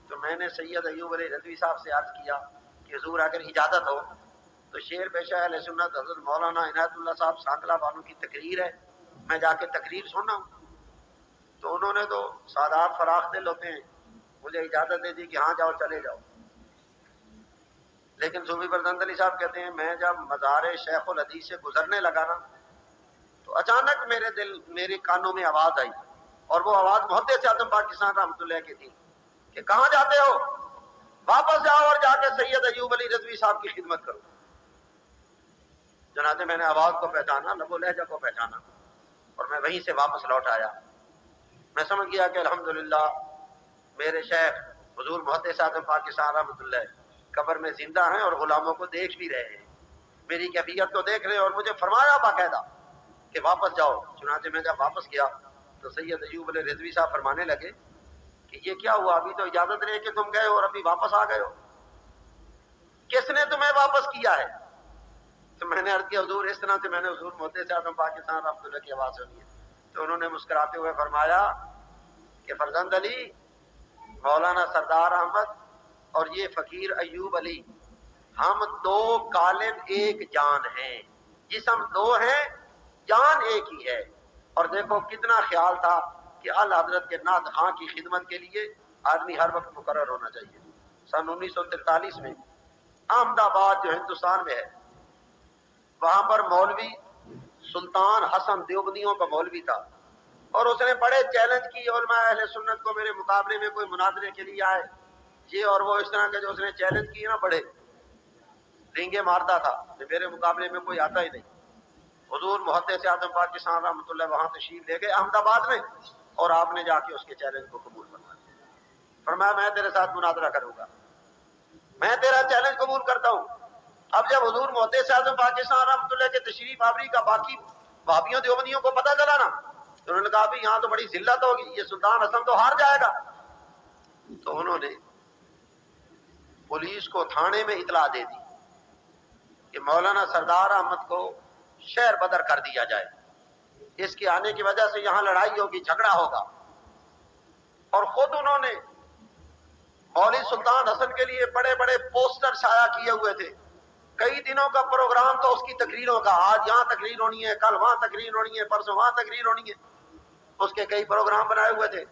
تو میں نے سید ایوب علی رضوی صاحب سے عرض کیا کہ حضور اگر اجازت ہو تو شیر پیشہ اہل سنت حضرت مولانا عنایت اللہ صاحب سانکلا والوں کی تقریر ہے, میں جا کے تقریر سننا ہوں. تو انہوں نے تو سادات فراخ دل ہوتے ہیں, مجھے اجازت دے دی کہ ہاں جاؤ چلے جاؤ. لیکن صوفی فرزند علی صاحب کہتے ہیں میں جب مزار شیخ الحدیث سے گزرنے لگا نا تو اچانک میرے کانوں میں آواز آئی اور وہ آواز محدث اعظم پاکستان رحمۃ اللہ کی تھی کہ کہاں جاتے ہو, واپس جاؤ اور جا کے سید ایوب علی رضوی صاحب کی خدمت کرو. چنانچہ میں نے آواز کو پہچانا, لب و لہجہ کو پہچانا اور میں وہیں سے واپس لوٹ آیا. میں سمجھ گیا کہ الحمدللہ میرے شیخ حضور محدث اعظم پاکستان رحمۃ اللہ قبر میں زندہ ہیں اور غلاموں کو دیکھ بھی رہے ہیں, میری کیفیت کو دیکھ رہے ہیں اور مجھے فرمایا باقاعدہ کہ واپس جاؤ. چنانچہ میں جب واپس گیا تو سید ایوب علی رضوی صاحب فرمانے لگے کہ یہ کیا ہوا, ابھی تو اجازت رہے کہ تم گئے اور ابھی واپس آ گئے ہو, کس نے تمہیں واپس کیا ہے؟ تو میں نے عرض کیا حضور اس طرح سے میں نے حضور محدث اعظم پاکستان رحمۃ اللہ کی آواز سنی ہے. تو انہوں نے مسکراتے ہوئے فرمایا کہ فرزند علی, مولانا سردار احمد اور یہ فقیر ایوب علی ہم دو کالب ایک جان ہیں, جسم دو ہیں جان ایک ہی ہے. اور دیکھو کتنا خیال تھا کہ اعلیٰ حضرت کے نعت خواں کی خدمت کے لیے آدمی ہر وقت مقرر ہونا چاہیے. سن 1943 میں احمد آباد جو ہندوستان میں ہے وہاں پر مولوی سلطان حسن دیوبندیوں کا مولوی تھا اور اس نے بڑے چیلنج کی علماء اہل سنت کو میرے مقابلے میں کوئی مناظرے کے لیے آئے, یہ اور وہ اس طرح کے جو اس نے چیلنج کیے نا بڑے رینگے مارتا تھا کہ میرے مقابلے میں کوئی آتا ہی نہیں. حضور محدث اعظم پاکستان رحمۃ اللہ وہاں تشریف لے گئے احمد آباد میں اور آپ نے جا کے اس کے چیلنج کو قبول کرنا. فرمایا میں تیرے ساتھ مناظرہ کروں گا, میں تیرا چیلنج قبول کرتا ہوں. اب جب حضور محدث اعظم پاکستان رحمۃ اللہ کے تشریف آوری کا باقی بھابھیوں دیوبندیوں کو پتہ چلا نا, تو انہوں نے کہا بھی یہاں تو بڑی ذلت ہوگی, یہ سلطان حسن تو ہار جائے گا. تو انہوں نے پولیس کو تھانے میں اطلاع دے دی کہ مولانا سردار احمد کو شہر بدر کر دیا جائے, اس کے آنے کی وجہ سے یہاں لڑائی ہوگی, جھگڑا ہوگا. اور خود انہوں نے مولوی سلطان حسن کے لیے بڑے بڑے پوسٹر شائع کیے ہوئے تھے. کئی دنوں کا پروگرام تو اس کی تقریروں کا, آج یہاں تقریر ہونی ہے, کل وہاں تقریر ہونی ہے, پرسوں وہاں تقریر ہونی ہے. اس کے کئی پروگرام بنائے ہوئے تھے.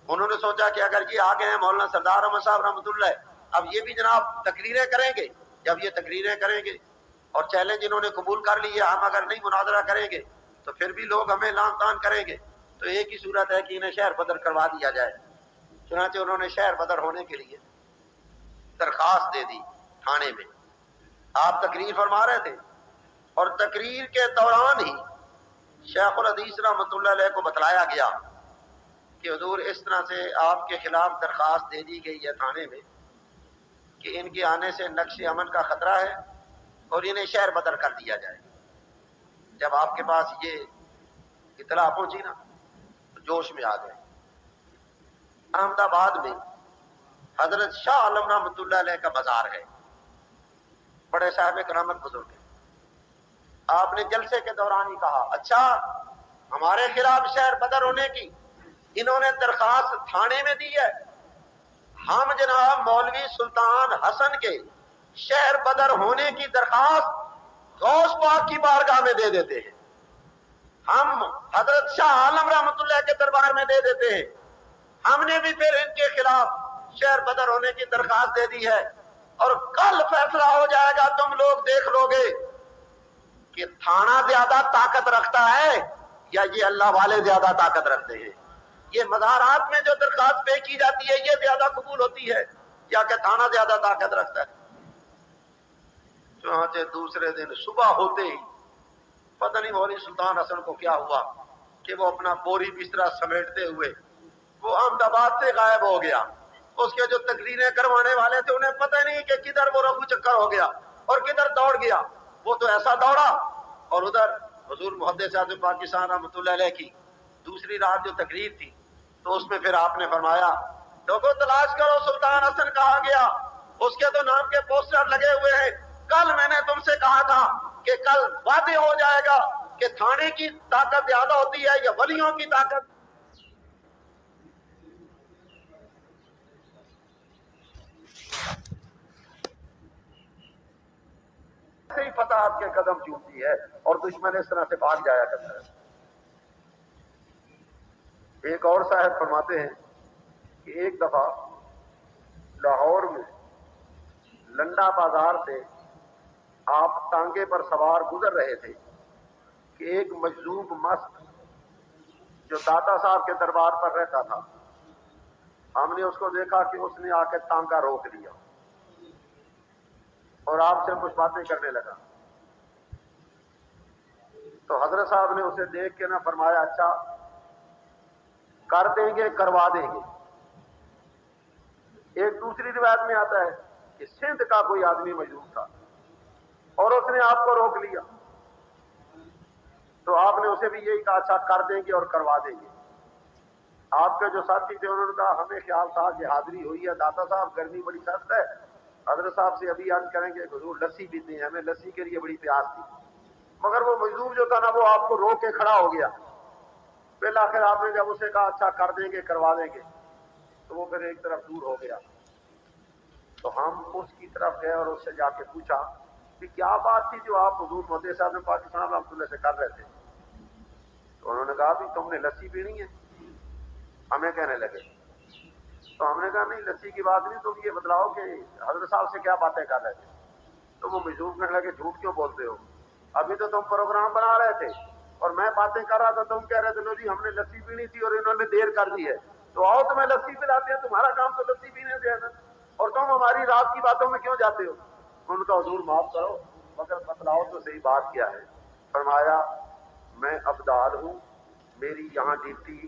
انہوں نے سوچا کہ اگر یہ آگے ہیں مولانا سردار احمد صاحب رحمۃ اللہ, اب یہ بھی جناب تقریریں کریں گے. جب یہ تقریریں کریں گے اور چیلنج انہوں نے قبول کر لیے, ہم اگر نہیں مناظرہ کریں گے تو پھر بھی لوگ ہمیں لان تان کریں گے, تو ایک ہی صورت ہے کہ انہیں شہر بدر کروا دیا جائے. چنانچہ انہوں نے شہر بدر ہونے کے لیے درخواست دے دی تھانے میں. آپ تقریر فرما رہے تھے اور تقریر کے دوران ہی شیخ الحدیث رحمۃ اللہ علیہ کو بتلایا گیا کہ حضور اس طرح سے آپ کے خلاف درخواست دے دی گئی ہے تھانے میں کہ ان کے آنے سے نقش امن کا خطرہ ہے اور انہیں شہر بدر کر دیا جائے. جب آپ کے پاس یہ اطلاع پہنچی نا تو جوش میں آ گئے. احمد آباد میں حضرت شاہ عالم رحمۃ اللہ علیہ کا مزار ہے, بڑے صاحب کرامت بزرگ ہیں. آپ نے جلسے کے دوران ہی کہا اچھا ہمارے خلاف شہر بدر ہونے کی انہوں نے درخواست تھانے میں دی ہے, ہم جناب مولوی سلطان حسن کے شہر بدر ہونے کی درخواست غوث پاک کی بارگاہ میں دے دیتے ہیں, ہم حضرت شاہ عالم رحمۃ اللہ کے دربار میں دے دیتے ہیں. ہم نے بھی پھر ان کے خلاف شہر بدر ہونے کی درخواست دے دی ہے اور کل فیصلہ ہو جائے گا, تم لوگ دیکھ لو گے کہ تھانہ زیادہ طاقت رکھتا ہے یا یہ اللہ والے زیادہ طاقت رکھتے ہیں. یہ مزارات میں جو درخواست پے کی جاتی ہے یہ زیادہ قبول ہوتی ہے یا کہ تھانہ زیادہ طاقت رکھتا ہے. چنانچہ دوسرے دن صبح ہوتے ہی پتہ نہیں مولوی سلطان حسن کو کیا ہوا کہ وہ اپنا بوری بسترا سمیٹتے ہوئے وہ احمد آباد سے غائب ہو گیا. اس کے جو تقریریں کروانے والے تھے انہیں پتہ نہیں کہ کدھر وہ رفو چکر ہو گیا اور کدھر دوڑ گیا. وہ تو ایسا دوڑا اور ادھر حضور محدث اعظم پاکستان رحمۃ اللہ علیہ کی دوسری رات جو تقریر تھی تو اس میں پھر آپ نے فرمایا لوگوں تلاش کرو سلطان حسن کہاں گیا, اس کے تو نام کے پوسٹر لگے ہوئے ہیں. کل میں نے تم سے کہا تھا کہ کل واضح ہو جائے گا کہ تھانے کی طاقت زیادہ ہوتی ہے یا ولیوں کی طاقت. سے ہی پتہ آپ کے قدم چومتی ہے اور دشمن اس طرح سے بھاگ جایا کرتا ہے. ایک اور صاحب فرماتے ہیں کہ ایک دفعہ لاہور میں لنڈا بازار سے آپ ٹانگے پر سوار گزر رہے تھے کہ ایک مجذوب مست جو داتا صاحب کے دربار پر رہتا تھا, ہم نے اس کو دیکھا کہ اس نے آ کے ٹانگا روک لیا اور آپ سے کچھ باتیں کرنے لگا. تو حضرت صاحب نے اسے دیکھ کے نہ فرمایا اچھا کر دیں گے کروا دیں گے. ایک دوسری روایت میں آتا ہے کہ سندھ کا کوئی آدمی موجود تھا اور اس نے آپ کو روک لیا, تو آپ نے اسے بھی یہی کہا اچھا کر دیں گے اور کروا دیں گے. آپ کے جو ساتھی تھے انہوں نے کہا ہمیں خیال تھا کہ حاضری ہوئی ہے داتا صاحب, گرمی بڑی سخت ہے, حضرت صاحب سے ابھی عرض کریں گے حضور لسی پیتے ہیں, ہمیں لسی کے لیے بڑی پیاس تھی. مگر وہ مجذوب جو تھا نا وہ آپ کو روک کے کھڑا ہو گیا. بالآخر آپ نے جب اسے کہا اچھا کر دیں گے کروا دیں گے تو وہ پھر ایک طرف دور ہو گیا. تو ہم اس کی طرف گئے اور اس سے جا کے پوچھا کہ کیا بات تھی جو آپ حضور محدث صاحب نے پاکستان رحمۃ اللہ سے کر رہے تھے. تو انہوں نے کہا بھی تم نے لسی پینی ہے, ہمیں کہنے لگے. تو ہم نے کہا نہیں لسی کی بات نہیں, تم یہ بتلاؤ کہ حضرت صاحب سے کیا باتیں کر رہے تھے. تو وہ مجذوب کہنے لگے جھوٹ کیوں بولتے ہو, ابھی تو تم پروگرام بنا رہے تھے اور میں باتیں کر رہا تھا, تم کہہ رہے تھے لو جی ہم نے لسی پینی تھی اور انہوں نے دیر کر دی ہے, تو آؤ تمہیں لسی پلاتے ہیں, تمہارا کام تو لسی پینے سے ہے نا, اور تم ہماری رات کی باتوں میں کیوں جاتے ہو. ان کا حضور معاف کرو مگر بتلاؤ تو صحیح بات کیا ہے. فرمایا میں ابدال ہوں, میری یہاں ڈیوٹی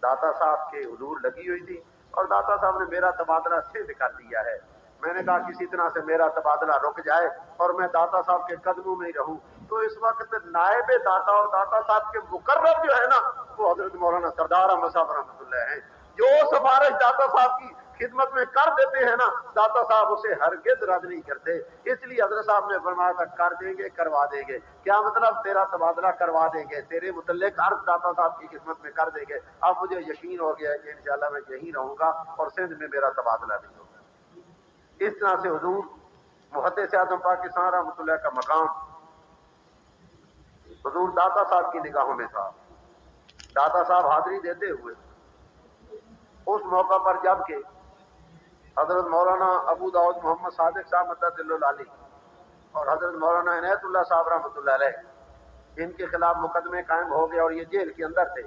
داتا صاحب کے حضور لگی ہوئی تھی اور داتا صاحب نے میرا تبادلہ سند کر دیا ہے. میں نے کہا کسی طرح سے میرا تبادلہ رک جائے اور میں داتا صاحب کے قدموں میں ہی رہوں. تو اس وقت نائب داتا اور داتا صاحب کے مقرر جو ہے نا وہ حضرت مولانا سردار احمد صاحب رحمۃ اللہ ہیں. جو سفارش داتا صاحب کی خدمت میں کر دیتے ہیں نا داتا صاحب اسے ہرگز رد نہیں کرتے. اس لیے حضرت صاحب نے فرمایا تھا کر دیں گے کروا دیں گے. کیا مطلب؟ تیرا تبادلہ کروا دیں گے, تیرے متعلق عرض داتا صاحب کی خدمت میں کر دیں گے. اب مجھے یقین ہو گیا ہے کہ انشاءاللہ میں یہیں رہوں گا اور سندھ میں میرا تبادلہ نہیں ہوگا. اس طرح سے حضور محدث اعظم پاکستان رحمۃ اللہ کا مقام حضور داتا صاحب کی نگاہوں میں تھا. داتا صاحب حاضری دیتے ہوئے اس موقع پر جب کہ حضرت مولانا ابو داؤد محمد صادق صاحب مدد اللہ علیہ اور حضرت مولانا عنایت اللہ صاحب رحمۃ اللہ علیہ ان کے خلاف مقدمے قائم ہو گئے اور یہ جیل کے اندر تھے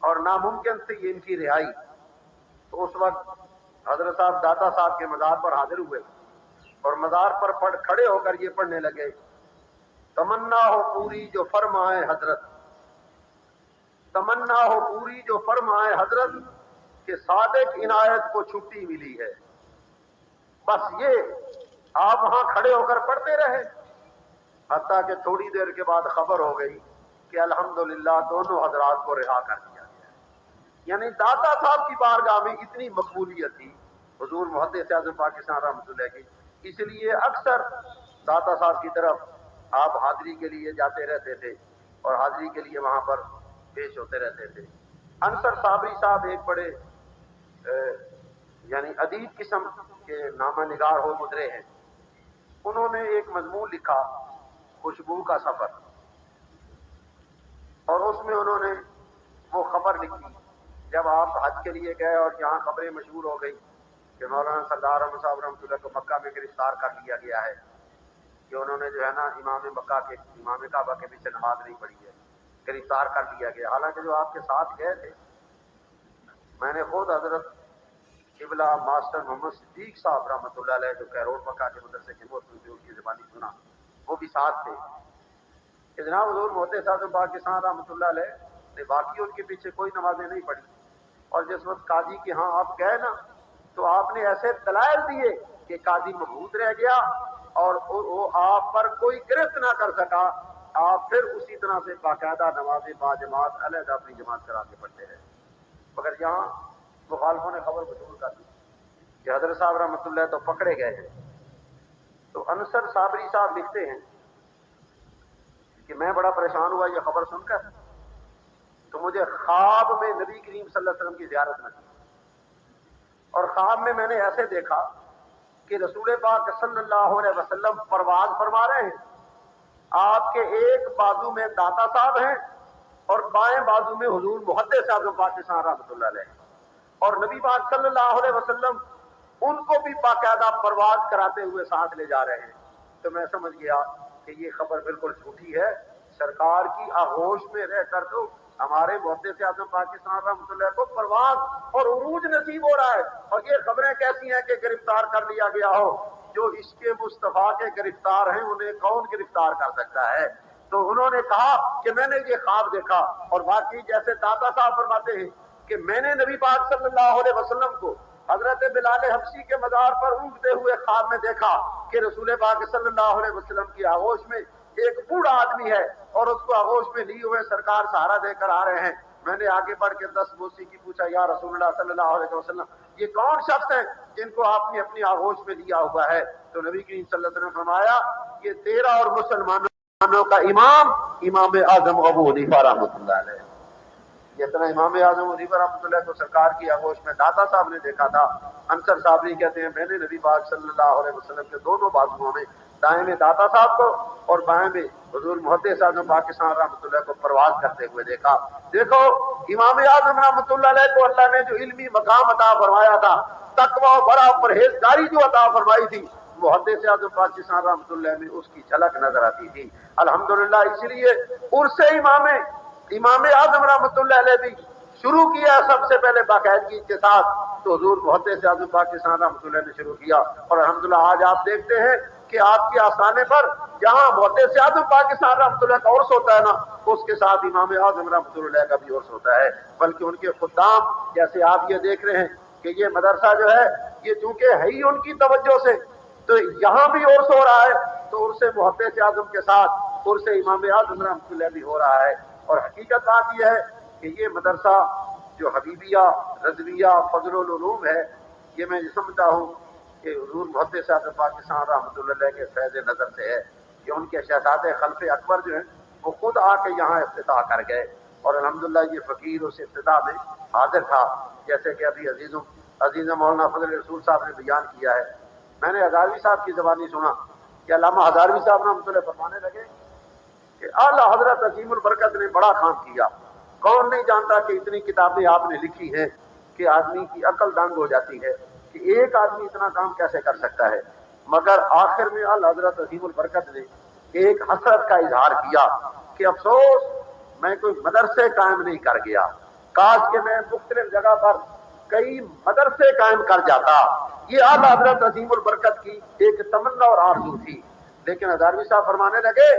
اور ناممکن تھی ان کی رہائی. تو اس وقت حضرت صاحب داتا صاحب کے مزار پر حاضر ہوئے اور مزار پر کھڑے ہو کر یہ پڑھنے لگے, تمنا ہو پوری جو فرمائے حضرت, تمنا ہو پوری جو فرمائے حضرت کہ صادق عنایت کو چھٹی ملی ہے. بس یہ آپ وہاں کھڑے ہو کر پڑھتے رہے حتیٰ کہ تھوڑی دیر کے بعد خبر ہو گئی کہ الحمدللہ دونوں حضرات کو رہا کر دیا گیا. یعنی داتا صاحب کی بارگاہ میں اتنی مقبولیت تھی حضور محدث اعظم پاکستان رحمۃ اللہ کی. اس لیے اکثر داتا صاحب کی طرف آپ حاضری کے لیے جاتے رہتے تھے اور حاضری کے لیے وہاں پر پیش ہوتے رہتے تھے. انصر صابری صاحب ایک بڑے یعنی ادیب قسم کے نامہ نگار ہو گزرے ہیں. انہوں نے ایک مضمون لکھا خوشبو کا سفر اور اس میں انہوں نے وہ خبر لکھی جب آپ حج کے لیے گئے اور جہاں خبریں مشہور ہو گئی کہ مولانا سردار احمد صاحب رحمۃ اللہ کو مکہ میں گرفتار کر لیا گیا ہے کہ انہوں نے جو ہے نا امام مکہ کے امام کعبہ کے پیچھے نماز نہیں پڑھی ہے, گرفتار کر لیا گیا. حالانکہ جو آپ کے ساتھ گئے تھے میں نے خود حضرت قبلہ ماسٹر محمد صدیق صاحب رحمۃ اللہ علیہ جو کیرول مکہ کے مدرسے کے موسم سے ان کی زبانی سنا, وہ بھی ساتھ تھے کہ جناب حضور محدث اعظم پاکستان رحمۃ اللہ علیہ نے باقی ان کے پیچھے کوئی نمازیں نہیں پڑھی اور جس وقت قاضی کے ہاں آپ گئے نا تو آپ نے ایسے دلائل دیے کہ قاضی مبہوت رہ گیا اور وہ آپ پر کوئی گرفت نہ کر سکا. آپ پھر اسی طرح سے باقاعدہ نمازیں با جماعت علیحدہ اپنی جماعت کرا کے پڑھتے رہے. مگر یہاں مخالفوں نے خبر مشہور کر دی کہ حضرت صاحب رحمۃ اللہ تو پکڑے گئے ہیں. تو انصر صابری صاحب لکھتے ہیں کہ میں بڑا پریشان ہوا یہ خبر سن کر, تو مجھے خواب میں نبی کریم صلی اللہ علیہ وسلم کی زیارت نہ کی اور خواب میں میں نے ایسے دیکھا کہ رسول پاک صلی اللہ علیہ وسلم پرواز فرما رہے ہیں. آپ کے ایک بازو میں داتا صاحب ہیں اور بائیں بازو میں حضور محدث اعظم پاکستان رحمۃ اللہ علیہ اور نبی پاک صلی اللہ علیہ وسلم ان کو بھی باقاعدہ پرواز کراتے ہوئے ساتھ لے جا رہے ہیں. تو میں سمجھ گیا کہ یہ خبر بالکل جھوٹی ہے. سرکار کی آغوش میں رہ کر تو ہمارے محدث اعظم پاکستان رحمۃ اللہ کو پرواز اور عروج نصیب ہو رہا ہے اور یہ خبریں کیسی ہیں کہ گرفتار کر لیا گیا ہو. جو عشق مصطفیٰ کے گرفتار ہیں انہیں کون گرفتار کر سکتا ہے. تو انہوں نے کہا کہ میں نے یہ خواب دیکھا اور باقی جیسے داتا صاحب فرماتے ہیں کہ میں نے نبی پاک صلی اللہ علیہ وسلم کو حضرت بلال حبشی کے مزار پر اونگتے ہوئے خواب میں دیکھا کہ رسول پاک صلی اللہ علیہ وسلم کی آغوش میں ایک بوڑھا آدمی ہے اور اس کو آغوش میں لیے ہوئے سرکار سہارا دے کر آ رہے ہیں. میں نے آگے بڑھ کے 10 موسیقی پوچھا یا رسول اللہ صلی اللہ علیہ وسلم یہ کون شخص ہیں جن کو آپ نے اپنی آغوش میں لیا ہوا ہے. تو نبی کریم صلی اللہ علیہ وسلم فرمایا یہ تیرا اور مسلمانوں کا امام اعظم ابو حنیفہ رحمۃ اللہ علیہ. جتنا امام اعظم حنیفہ رحمۃ اللہ کو سرکار کی آغوش میں داتا صاحب نے دیکھا تھا. انصر صابری کہتے ہیں میں نے نبی پاک صلی اللہ علیہ وسلم کے دونوں بازوؤں میں دائیں میں داتا صاحب کو اور بائیں میں حضور محدث اعظم پاکستان رحمۃ اللہ کو پرواز کرتے ہوئے دیکھا. دیکھو امام اعظم رحمۃ اللہ علیہ کو اللہ نے جو علمی مقام عطا فرمایا تھا, تقوی و برا پرہیزگاری جو عطا فرمائی تھی, محدث اعظم پاکستان رحمۃ اللہ میں اس کی جھلک نظر آتی تھی. الحمدللہ اس لیے عرس امام اعظم رحمۃ اللہ علیہ بھی شروع کیا سب سے پہلے باقاعدگی کے ساتھ, تو حضور محدث اعظم پاکستان رحمۃ اللہ نے شروع کیا. اور الحمدللہ آج آپ دیکھتے ہیں کہ آپ کے آستانے پر جہاں محدث اعظم پاکستان رحمۃ اللہ کا عرس ہوتا ہے نا، اس کے ساتھ امام اعظم رحمۃ اللہ کا بھی عرس ہوتا ہے، بلکہ ان کے خدام جیسے آپ یہ دیکھ رہے ہیں کہ یہ مدرسہ جو ہے یہ چونکہ ہے ہی ان کی توجہ سے، تو یہاں بھی عرس ہو رہا ہے، تو عرس محدث اعظم کے ساتھ عرس امام اعظم رحمۃ اللہ بھی ہو رہا ہے۔ اور حقیقت بات یہ ہے کہ یہ مدرسہ جو حبیبیہ رضویہ فضل العلوم ہے، یہ میں سمجھتا ہوں کہ حضور محدث اعظم پاکستان رحمۃ اللہ کے فیض نظر سے ہے کہ ان کے شہزادے خلف اکبر جو ہیں وہ خود آ کے یہاں افتتاح کر گئے، اور الحمدللہ یہ فقیر اس افتتاح میں حاضر تھا، جیسے کہ ابھی عزیز مولانا فضل رسول صاحب نے بیان کیا ہے۔ میں نے ہزاروی صاحب کی زبانی سنا کہ علامہ ہزاروی صاحب رحمۃ اللہ فرمانے لگے کہ اعلیٰ حضرت عظیم البرکت نے بڑا کام کیا، کون نہیں جانتا کہ اتنی کتابیں آپ نے لکھی ہیں کہ آدمی کی عقل دنگ ہو جاتی ہے کہ ایک آدمی اتنا کام کیسے کر سکتا ہے، مگر آخر میں اعلیٰ حضرت عظیم البرکت نے ایک حسرت کا اظہار کیا کہ افسوس میں کوئی مدرسے قائم نہیں کر گیا، کاش کہ میں مختلف جگہ پر کئی مدرسے قائم کر جاتا۔ یہ اعلیٰ حضرت عظیم البرکت کی ایک تمنا اور آرزو تھی، لیکن ہزاروی صاحب فرمانے لگے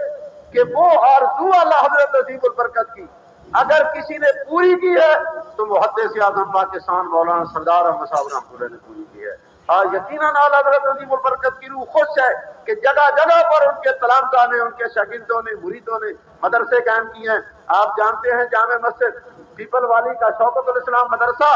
کہ وہ آرزو اعلیٰ حضرت عظیم البرکت کی اگر کسی نے پوری کی ہے تو محدث اعظم پاکستان مولانا سردار احمد صاحب رحمۃ اللہ نے پوری کی ہے۔ یقیناً اعلیٰ حضرت عظیم البرکت کی روح خوش ہے کہ جگہ جگہ پر ان کے تلامذہ نے، ان کے شاگردوں نے، مریدوں نے مدرسے قائم کیے ہیں۔ آپ جانتے ہیں جامع مسجد پیپل والی کا شوکت الاسلام مدرسہ،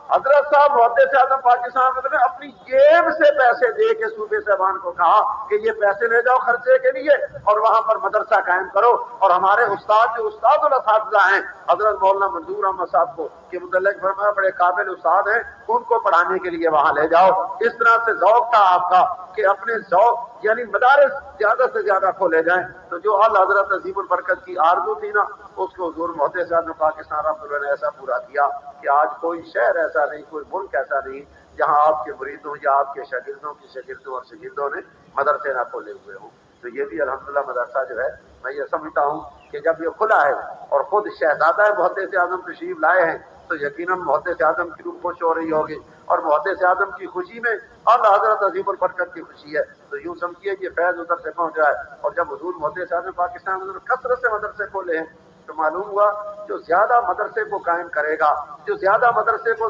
حضرت صاحب محدث اعظم پاکستان نے اپنی جیب سے پیسے دے کے صوبے صاحبان کو کہا کہ یہ پیسے لے جاؤ خرچے کے لیے اور وہاں پر مدرسہ قائم کرو، اور ہمارے استاد جو استاد الاساتذہ ہیں حضرت مولانا منظور احمد صاحب کو کہ متعلق فرمایا بڑے قابل استاد ہیں، ان کو پڑھانے کے لیے وہاں لے جاؤ۔ اس طرح سے ذوق تھا آپ کا کہ اپنے ذوق یعنی مدارس زیادہ سے زیادہ کھولے جائیں، تو جو اعلیٰ حضرت عظیم البرکت کی آرزو تھی نا، اس کو حضور محدث اعظم پاکستان رحمۃ اللہ نے ایسا پورا کیا کہ آج کوئی شہر ایسا نہیں، کوئی ملک ایسا نہیں جہاں آپ کے مریدوں یا آپ کے شاگردوں کی شاگردوں اور شاگردوں نے مدرسے نہ کھولے ہوئے ہوں۔ تو یہ بھی الحمدللہ مدرسہ جو ہے میں یہ سمجھتا ہوں کہ جب یہ کھلا ہے اور خود شہزادہ محدث اعظم تشریف لائے ہیں تو یقیناً محدث اعظم کی روح خوش ہو رہی ہوگی، اور محدث اعظم کی خوشی میں اعلیٰ حضرت عظیم البرکت کی خوشی ہے۔ تو یوں سمجھیے کہ فیض ادھر سے پہنچ رہا ہے، اور جب حضور محدث اعظم پاکستان نے کثرت سے مدرسے کھولے ہیں تو معلوم ہوا جو زیادہ مدرسے کو قائم کرے گا، جو زیادہ مدرسے کو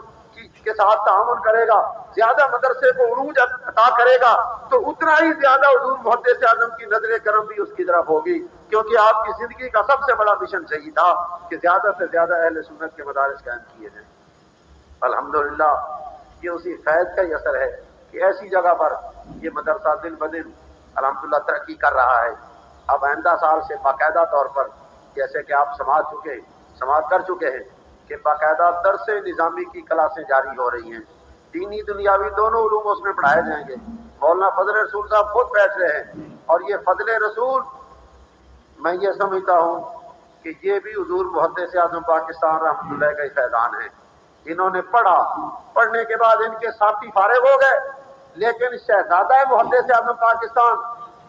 کے ساتھ تعاون کرے گا، زیادہ مدرسے کو عروج عطا کرے گا، تو اتنا ہی زیادہ حضور محدث اعظم کی نظر کرم بھی اس کی طرف ہوگی، کیونکہ آپ کی زندگی کا سب سے بڑا مشن صحیح تھا کہ زیادہ سے زیادہ اہل سنت کے مدارس قائم کیے جائیں۔ الحمدللہ یہ اسی فیض کا ہی اثر ہے کہ ایسی جگہ پر یہ مدرسہ دن بدن الحمدللہ ترقی کر رہا ہے۔ اب آئندہ سال سے باقاعدہ طور پر جیسے کہ آپ سماعت کر چکے ہیں کہ باقاعدہ درس نظامی کی کلاسیں جاری ہو رہی ہیں، دینی دنیاوی دونوں علوم اس میں پڑھائے جائیں گے۔ مولانا فضل رسول صاحب خود بیٹھ رہے ہیں، اور یہ فضل رسول میں یہ سمجھتا ہوں کہ یہ بھی حضور محدث اعظم پاکستان رحمۃ اللہ کا فیضان ہے۔ انہوں نے پڑھا، پڑھنے کے بعد ان کے ساتھی فارغ ہو گئے، لیکن شہزادہ محدث اعظم پاکستان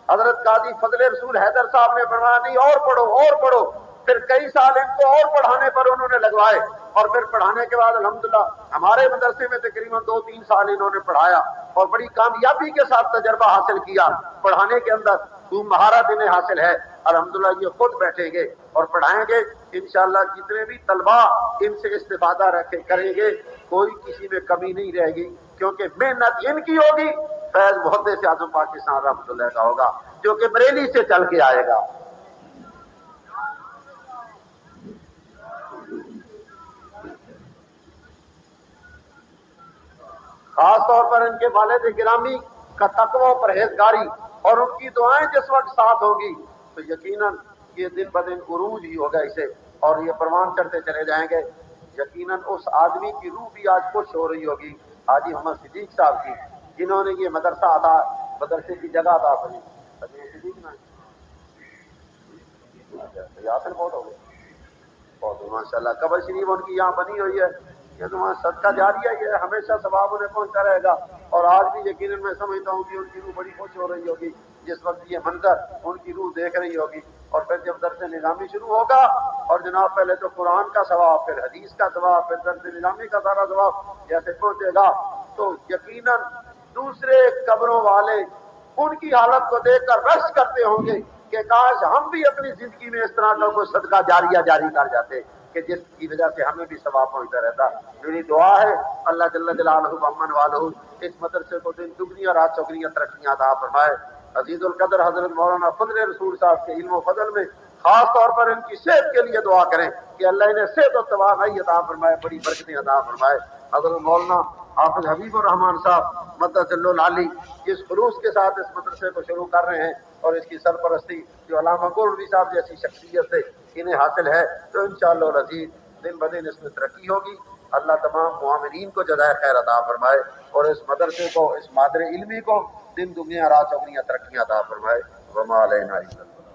حضرت قاضی فضل رسول حیدر صاحب نے فرمایا نہیں اور پڑھو اور پڑھو، پھر کئی سال ان کو اور پڑھانے پر انہوں نے لگوائے، اور پھر پڑھانے کے بعد الحمدللہ ہمارے مدرسے میں تقریباً 2-3 سال انہوں نے پڑھایا اور بڑی کامیابی کے ساتھ تجربہ حاصل کیا پڑھانے کے اندر، خوب مہارت انہیں حاصل ہے۔ الحمدللہ یہ خود بیٹھیں گے اور پڑھائیں گے انشاءاللہ، جتنے بھی طلباء ان سے استفادہ کریں گے کوئی کسی میں کمی نہیں رہے گی، کیونکہ محنت ان کی ہوگی، فیض محدث اعظم پاکستان رحمۃ اللہ کا ہوگا جو کہ بریلی سے چل کے آئے گا۔ خاص طور پر ان کے والد گرامی کا تقوی و پرہیزگاری اور ان کی دعائیں جس وقت ساتھ ہوگی تو یقیناً یہ دن بدن عروج ہی ہوگا اسے، اور یہ پروان چڑھتے چلے جائیں گے۔ یقیناً اس آدمی کی روح بھی آج خوش ہو رہی ہوگی، حاجی محمد صدیق صاحب کی، جنہوں نے یہ مدرسے کی جگہ عطا کی۔ یاسر بہت ہو گئے، بہت ماشاء اللہ، قبر شریف ان کی یہاں بنی ہوئی ہے، یہ تو وہاں صدقہ جاریہ ہے، یہ ہمیشہ ثواب انہیں پہنچتا رہے گا، اور آج بھی یقیناً میں سمجھتا ہوں کہ ان کی روح بڑی خوش ہو رہی ہوگی جس وقت یہ منظر ان کی روح دیکھ رہی ہوگی۔ اور پھر جب درس نظامی شروع ہوگا اور جناب پہلے تو قرآن کا ثواب، پھر حدیث کا ثواب، پھر درس نظامی کا سارا ثواب جیسے پہنچے گا تو یقیناً دوسرے قبروں والے ان کی حالت کو دیکھ کر رشک کرتے ہوں گے کہ کاش ہم بھی اپنی زندگی میں اس طرح کا کوئی صدقہ جاریہ جاری کر جاتے کہ جس کی وجہ سے ہمیں بھی ثواب پہنچتا رہتا۔ میری دعا ہے اللہ جل جلالہ ومن والہ اس مدرسے کو دن دگنی اور رات چوگنی ترقیاں عطا فرمائے۔ عزیز القدر حضرت مولانا فضل رسول صاحب کے علم و فضل میں خاص طور پر ان کی صحت کے لیے دعا کریں کہ اللہ انہیں صحت و توانائی عطا فرمائے، بڑی برکتیں عطا فرمائے۔ حضرت مولانا حافظ حبیب الرحمان صاحب مدثر العلی جس خلوص کے ساتھ اس مدرسے کو شروع کر رہے ہیں اور اس کی سرپرستی جو علامہ گولوی صاحب جیسی شخصیت سے انہیں حاصل ہے، تو انشاءاللہ العزیز دن بدن اس میں ترقی ہوگی۔ اللہ تمام معامرین کو جزائے خیر عطا فرمائے اور اس مدرسے کو، اس مادر علمی کو دن دنیا رات چوگنیاں ترقیاں عطا فرمائے۔ وما علینا الا البلاغ۔